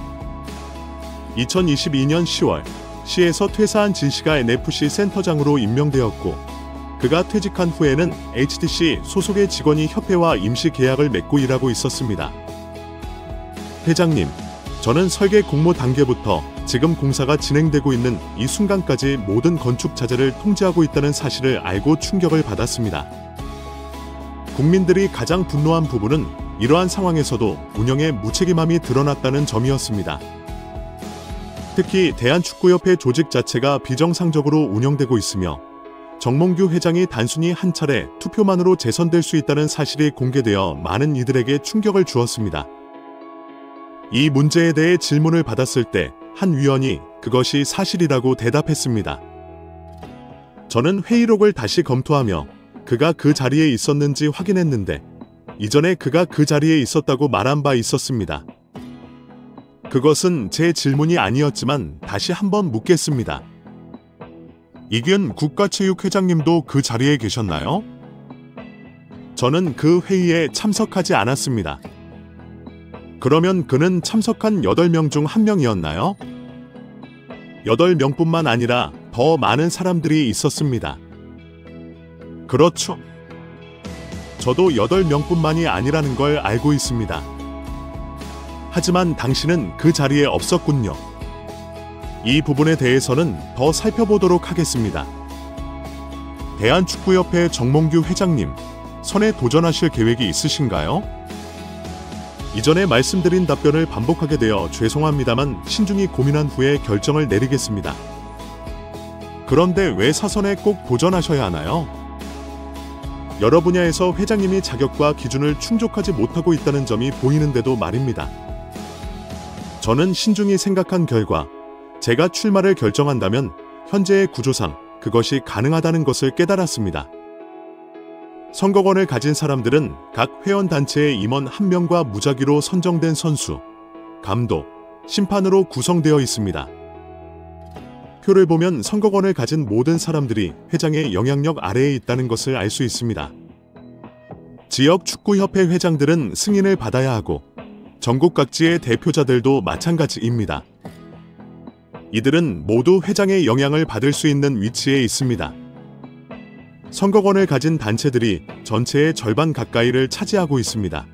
2022년 10월 시에서 퇴사한 진 씨가 NFC 센터장으로 임명되었고 그가 퇴직한 후에는 HDC 소속의 직원이 협회와 임시 계약을 맺고 일하고 있었습니다. 회장님, 저는 설계 공모 단계부터 지금 공사가 진행되고 있는 이 순간까지 모든 건축 자재를 통제하고 있다는 사실을 알고 충격을 받았습니다. 국민들이 가장 분노한 부분은 이러한 상황에서도 운영의 무책임함이 드러났다는 점이었습니다. 특히 대한축구협회 조직 자체가 비정상적으로 운영되고 있으며 정몽규 회장이 단순히 한 차례 투표만으로 재선될 수 있다는 사실이 공개되어 많은 이들에게 충격을 주었습니다. 이 문제에 대해 질문을 받았을 때 한 위원이 그것이 사실이라고 대답했습니다. 저는 회의록을 다시 검토하며 그가 그 자리에 있었는지 확인했는데 이전에 그가 그 자리에 있었다고 말한 바 있었습니다. 그것은 제 질문이 아니었지만 다시 한번 묻겠습니다. 이균 국가체육회장님도 그 자리에 계셨나요? 저는 그 회의에 참석하지 않았습니다. 그러면 그는 참석한 8명 중 1명이었나요? 8명뿐만 아니라 더 많은 사람들이 있었습니다. 그렇죠. 저도 8명뿐만이 아니라는 걸 알고 있습니다. 하지만 당신은 그 자리에 없었군요. 이 부분에 대해서는 더 살펴보도록 하겠습니다. 대한축구협회 정몽규 회장님, 선에 도전하실 계획이 있으신가요? 이전에 말씀드린 답변을 반복하게 되어 죄송합니다만 신중히 고민한 후에 결정을 내리겠습니다. 그런데 왜 사선에 꼭 도전하셔야 하나요? 여러 분야에서 회장님이 자격과 기준을 충족하지 못하고 있다는 점이 보이는데도 말입니다. 저는 신중히 생각한 결과 제가 출마를 결정한다면 현재의 구조상 그것이 가능하다는 것을 깨달았습니다. 선거권을 가진 사람들은 각 회원단체의 임원 1명과 무작위로 선정된 선수, 감독, 심판으로 구성되어 있습니다. 표를 보면 선거권을 가진 모든 사람들이 회장의 영향력 아래에 있다는 것을 알 수 있습니다. 지역 축구협회 회장들은 승인을 받아야 하고 전국 각지의 대표자들도 마찬가지입니다. 이들은 모두 회장의 영향을 받을 수 있는 위치에 있습니다. 선거권을 가진 단체들이 전체의 절반 가까이를 차지하고 있습니다.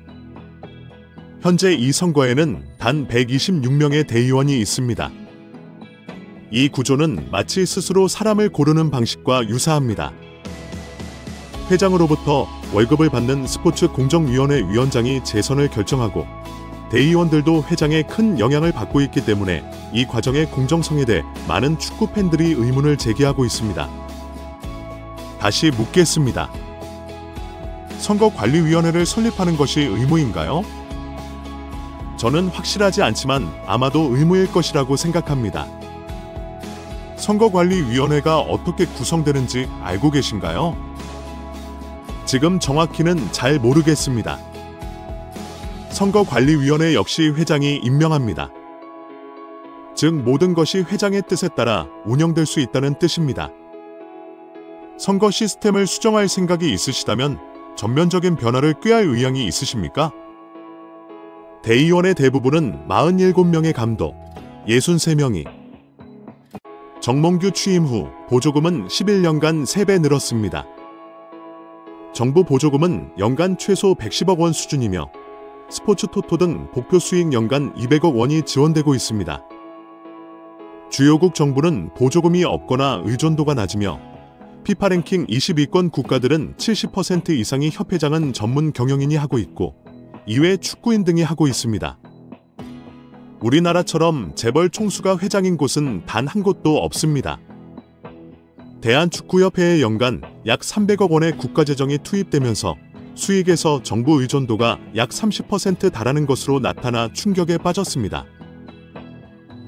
현재 이 선거에는 단 126명의 대의원이 있습니다. 이 구조는 마치 스스로 사람을 고르는 방식과 유사합니다. 회장으로부터 월급을 받는 스포츠공정위원회 위원장이 재선을 결정하고 대의원들도 회장에 큰 영향을 받고 있기 때문에 이 과정의 공정성에 대해 많은 축구 팬들이 의문을 제기하고 있습니다. 다시 묻겠습니다. 선거관리위원회를 설립하는 것이 의무인가요? 저는 확실하지 않지만 아마도 의무일 것이라고 생각합니다. 선거관리위원회가 어떻게 구성되는지 알고 계신가요? 지금 정확히는 잘 모르겠습니다. 선거관리위원회 역시 회장이 임명합니다. 즉 모든 것이 회장의 뜻에 따라 운영될 수 있다는 뜻입니다. 선거 시스템을 수정할 생각이 있으시다면 전면적인 변화를 꾀할 의향이 있으십니까? 대의원의 대부분은 47명의 감독, 63명이 정몽규 취임 후 보조금은 11년간 3배 늘었습니다. 정부 보조금은 연간 최소 110억 원 수준이며 스포츠 토토 등 복표 수익 연간 200억 원이 지원되고 있습니다. 주요국 정부는 보조금이 없거나 의존도가 낮으며 피파 랭킹 20위권 국가들은 70% 이상의 협회장은 전문 경영인이 하고 있고 이외 축구인 등이 하고 있습니다. 우리나라처럼 재벌 총수가 회장인 곳은 단 한 곳도 없습니다. 대한축구협회에 연간 약 300억 원의 국가재정이 투입되면서 수익에서 정부 의존도가 약 30% 달하는 것으로 나타나 충격에 빠졌습니다.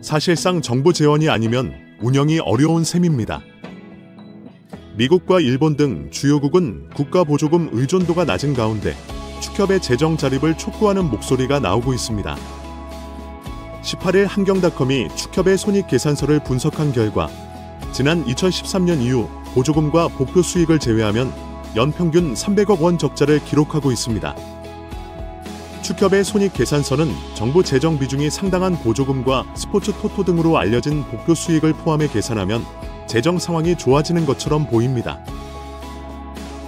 사실상 정부 재원이 아니면 운영이 어려운 셈입니다. 미국과 일본 등 주요국은 국가 보조금 의존도가 낮은 가운데 축협의 재정 자립을 촉구하는 목소리가 나오고 있습니다. 18일 한경닷컴이 축협의 손익계산서를 분석한 결과 지난 2013년 이후 보조금과 복표 수익을 제외하면 연평균 300억 원 적자를 기록하고 있습니다. 축협의 손익계산서는 정부 재정 비중이 상당한 보조금과 스포츠 토토 등으로 알려진 복표 수익을 포함해 계산하면 재정 상황이 좋아지는 것처럼 보입니다.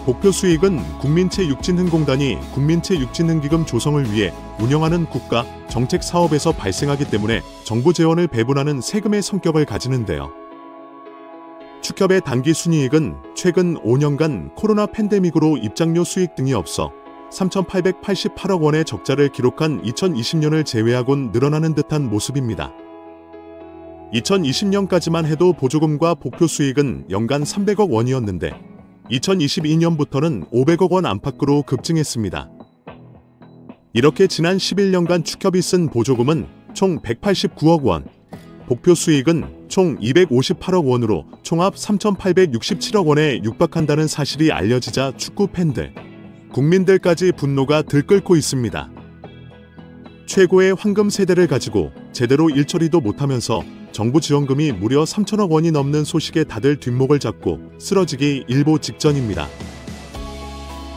복표 수익은 국민체육진흥공단이 국민체육진흥기금 조성을 위해 운영하는 국가 정책 사업에서 발생하기 때문에 정부 재원을 배분하는 세금의 성격을 가지는데요. 축협의 단기 순이익은 최근 5년간 코로나 팬데믹으로 입장료 수익 등이 없어 3,888억 원의 적자를 기록한 2020년을 제외하곤 늘어나는 듯한 모습입니다. 2020년까지만 해도 보조금과 복표 수익은 연간 300억 원이었는데 2022년부터는 500억 원 안팎으로 급증했습니다. 이렇게 지난 11년간 축협이 쓴 보조금은 총 189억 원, 복표 수익은 총 258억 원으로 총합 3,867억 원에 육박한다는 사실이 알려지자 축구 팬들, 국민들까지 분노가 들끓고 있습니다. 최고의 황금 세대를 가지고 제대로 일처리도 못하면서 정부 지원금이 무려 3천억 원이 넘는 소식에 다들 뒷목을 잡고 쓰러지기 일보 직전입니다.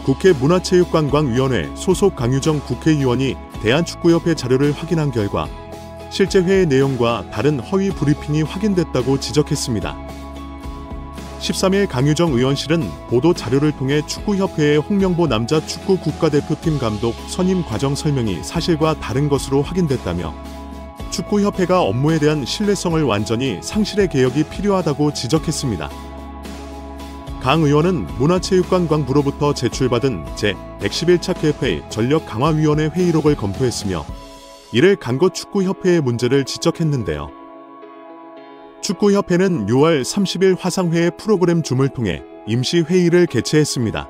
국회 문화체육관광위원회 소속 강유정 국회의원이 대한축구협회 자료를 확인한 결과 실제 회의 내용과 다른 허위 브리핑이 확인됐다고 지적했습니다. 13일 강유정 의원실은 보도 자료를 통해 축구협회의 홍명보 남자 축구 국가대표팀 감독 선임 과정 설명이 사실과 다른 것으로 확인됐다며 축구협회가 업무에 대한 신뢰성을 완전히 상실의 개혁이 필요하다고 지적했습니다. 강 의원은 문화체육관광부로부터 제출받은 제111차 KFA 전력강화위원회 회의록을 검토했으며 이를 간거 축구협회의 문제를 지적했는데요. 축구협회는 6월 30일 화상회의 프로그램 줌을 통해 임시회의를 개최했습니다.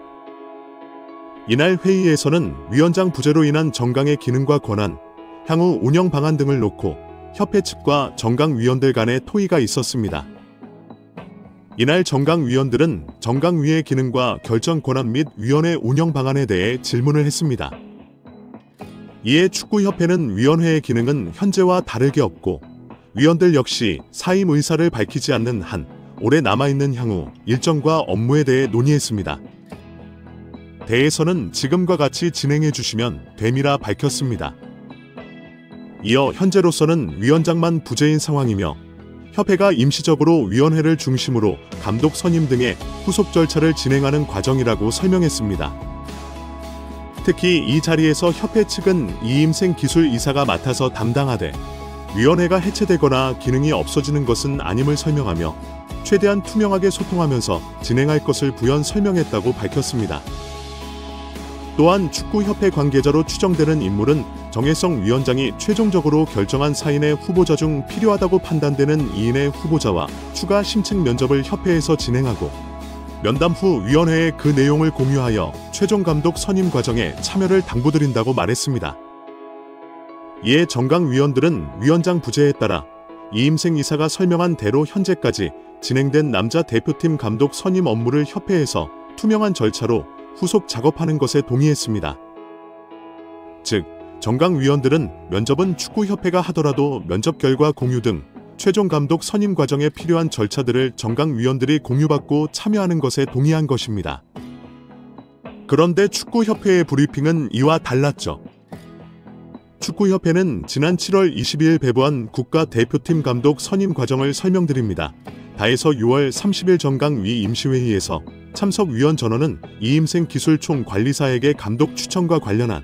이날 회의에서는 위원장 부재로 인한 정강의 기능과 권한, 향후 운영 방안 등을 놓고 협회 측과 정강위원들 간의 토의가 있었습니다. 이날 정강위원들은 정강위의 기능과 결정 권한 및 위원회 운영 방안에 대해 질문을 했습니다. 이에 축구협회는 위원회의 기능은 현재와 다를 게 없고 위원들 역시 사임 의사를 밝히지 않는 한 오래 남아있는 향후 일정과 업무에 대해 논의했습니다. 대에서는 지금과 같이 진행해 주시면 됨이라 밝혔습니다. 이어 현재로서는 위원장만 부재인 상황이며 협회가 임시적으로 위원회를 중심으로 감독 선임 등의 후속 절차를 진행하는 과정이라고 설명했습니다. 특히 이 자리에서 협회 측은 이임생 기술이사가 맡아서 담당하되 위원회가 해체되거나 기능이 없어지는 것은 아님을 설명하며 최대한 투명하게 소통하면서 진행할 것을 부연 설명했다고 밝혔습니다. 또한 축구협회 관계자로 추정되는 인물은 정혜성 위원장이 최종적으로 결정한 4인의 후보자 중 필요하다고 판단되는 2인의 후보자와 추가 심층 면접을 협회에서 진행하고 면담 후 위원회에 그 내용을 공유하여 최종 감독 선임 과정에 참여를 당부드린다고 말했습니다. 이에 정강 위원들은 위원장 부재에 따라 이임생 이사가 설명한 대로 현재까지 진행된 남자 대표팀 감독 선임 업무를 협회에서 투명한 절차로 후속 작업하는 것에 동의했습니다. 즉, 정강 위원들은 면접은 축구협회가 하더라도 면접 결과 공유 등 최종 감독 선임 과정에 필요한 절차들을 정강 위원들이 공유받고 참여하는 것에 동의한 것입니다. 그런데 축구협회의 브리핑은 이와 달랐죠. 축구협회는 지난 7월 22일 배부한 국가대표팀 감독 선임 과정을 설명드립니다. 다해서 6월 30일 정강위 임시회의에서 참석위원 전원은 이임생 기술총 관리사에게 감독 추천과 관련한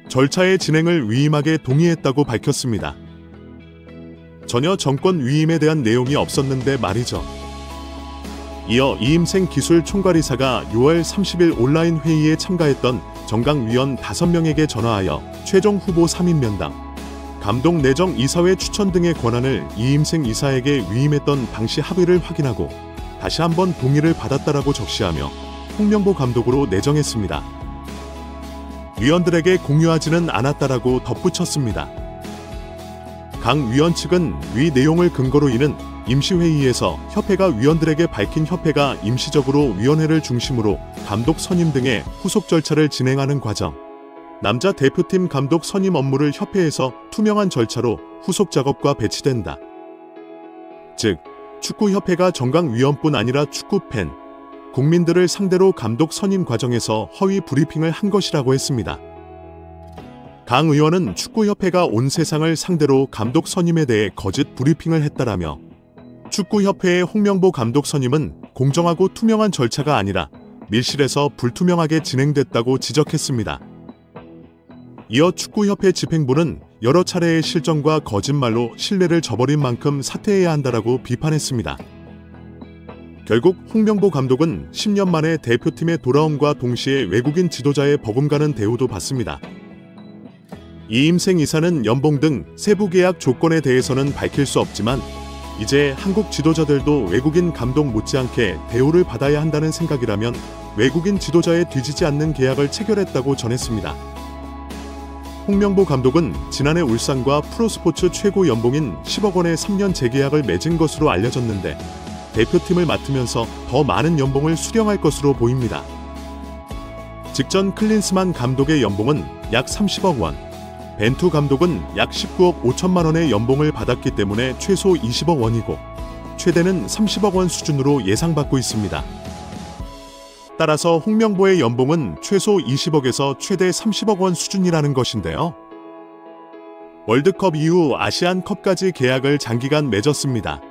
절차의 진행을 위임하게 동의했다고 밝혔습니다. 전혀 정권 위임에 대한 내용이 없었는데 말이죠. 이어 이임생 기술총괄이사가 6월 30일 온라인 회의에 참가했던 정강위원 5명에게 전화하여 최종 후보 3인 면담, 감독 내정 이사회 추천 등의 권한을 이임생 이사에게 위임했던 당시 합의를 확인하고 다시 한번 동의를 받았다라고 적시하며 홍명보 감독으로 내정했습니다. 위원들에게 공유하지는 않았다라고 덧붙였습니다. 강 위원 측은 위 내용을 근거로 이는 임시회의에서 협회가 위원들에게 밝힌 협회가 임시적으로 위원회를 중심으로 감독 선임 등의 후속 절차를 진행하는 과정, 남자 대표팀 감독 선임 업무를 협회에서 투명한 절차로 후속 작업과 배치된다. 즉, 축구협회가 정강위원뿐 아니라 축구팬, 국민들을 상대로 감독 선임 과정에서 허위 브리핑을 한 것이라고 했습니다. 강 의원은 축구협회가 온 세상을 상대로 감독 선임에 대해 거짓 브리핑을 했다라며 축구협회의 홍명보 감독 선임은 공정하고 투명한 절차가 아니라 밀실에서 불투명하게 진행됐다고 지적했습니다. 이어 축구협회 집행부는 여러 차례의 실정과 거짓말로 신뢰를 저버린 만큼 사퇴해야 한다라고 비판했습니다. 결국 홍명보 감독은 10년 만에 대표팀에 돌아옴과 동시에 외국인 지도자의 버금가는 대우도 받습니다. 이임생 이사는 연봉 등 세부 계약 조건에 대해서는 밝힐 수 없지만 이제 한국 지도자들도 외국인 감독 못지않게 대우를 받아야 한다는 생각이라면 외국인 지도자에 뒤지지 않는 계약을 체결했다고 전했습니다. 홍명보 감독은 지난해 울산과 프로스포츠 최고 연봉인 10억 원의 3년 재계약을 맺은 것으로 알려졌는데 대표팀을 맡으면서 더 많은 연봉을 수령할 것으로 보입니다. 직전 클린스만 감독의 연봉은 약 30억 원, 벤투 감독은 약 19억 5천만 원의 연봉을 받았기 때문에 최소 20억 원이고 최대는 30억 원 수준으로 예상받고 있습니다. 따라서 홍명보의 연봉은 최소 20억에서 최대 30억 원 수준이라는 것인데요. 월드컵 이후 아시안컵까지 계약을 장기간 맺었습니다.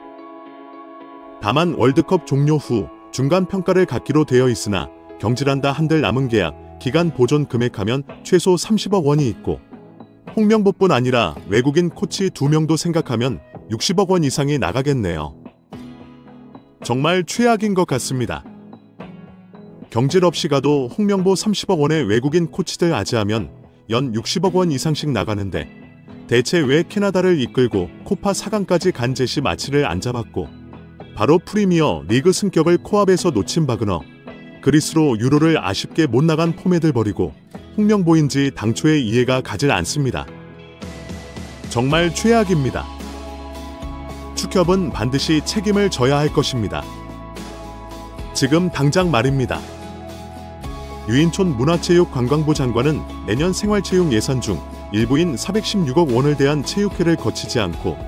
다만 월드컵 종료 후 중간 평가를 갖기로 되어 있으나 경질한다 한들 남은 계약, 기간 보존 금액하면 최소 30억 원이 있고 홍명보뿐 아니라 외국인 코치 2명도 생각하면 60억 원 이상이 나가겠네요. 정말 최악인 것 같습니다. 경질 없이 가도 홍명보 30억 원의 외국인 코치들 아지하면 연 60억 원 이상씩 나가는데 대체 왜 캐나다를 이끌고 코파 4강까지 간 젯이 마치를 안 잡았고 바로 프리미어 리그 승격을 코앞에서 놓친 바그너, 그리스로 유로를 아쉽게 못 나간 포맷을 버리고 홍명보인지 당초에 이해가 가질 않습니다. 정말 최악입니다. 축협은 반드시 책임을 져야 할 것입니다. 지금 당장 말입니다. 유인촌 문화체육관광부 장관은 내년 생활체육 예산 중 일부인 416억 원을 대한 체육회를 거치지 않고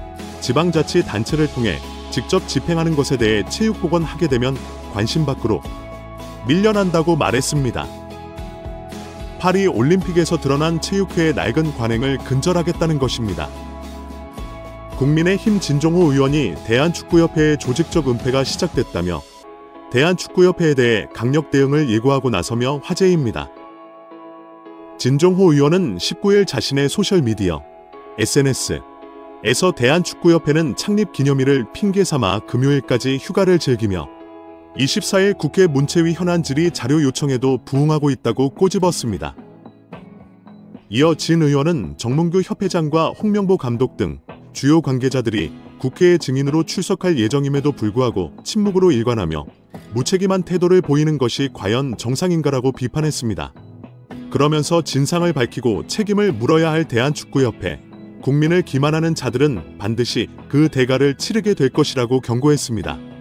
지방자치단체를 통해 직접 집행하는 것에 대해 체육복원하게 되면 관심 밖으로 밀려난다고 말했습니다. 파리 올림픽에서 드러난 체육회의 낡은 관행을 근절하겠다는 것입니다. 국민의힘 진종호 의원이 대한축구협회의 조직적 은폐가 시작됐다며 대한축구협회에 대해 강력 대응을 예고하고 나서며 화제입니다. 진종호 의원은 19일 자신의 소셜미디어, SNS에서 대한축구협회는 창립 기념일을 핑계 삼아 금요일까지 휴가를 즐기며 24일 국회 문체위 현안 질의 자료 요청에도 부응하고 있다고 꼬집었습니다. 이어 진 의원은 정몽규 협회장과 홍명보 감독 등 주요 관계자들이 국회의 증인으로 출석할 예정임에도 불구하고 침묵으로 일관하며 무책임한 태도를 보이는 것이 과연 정상인가라고 비판했습니다. 그러면서 진상을 밝히고 책임을 물어야 할 대한축구협회, 국민을 기만하는 자들은 반드시 그 대가를 치르게 될 것이라고 경고했습니다.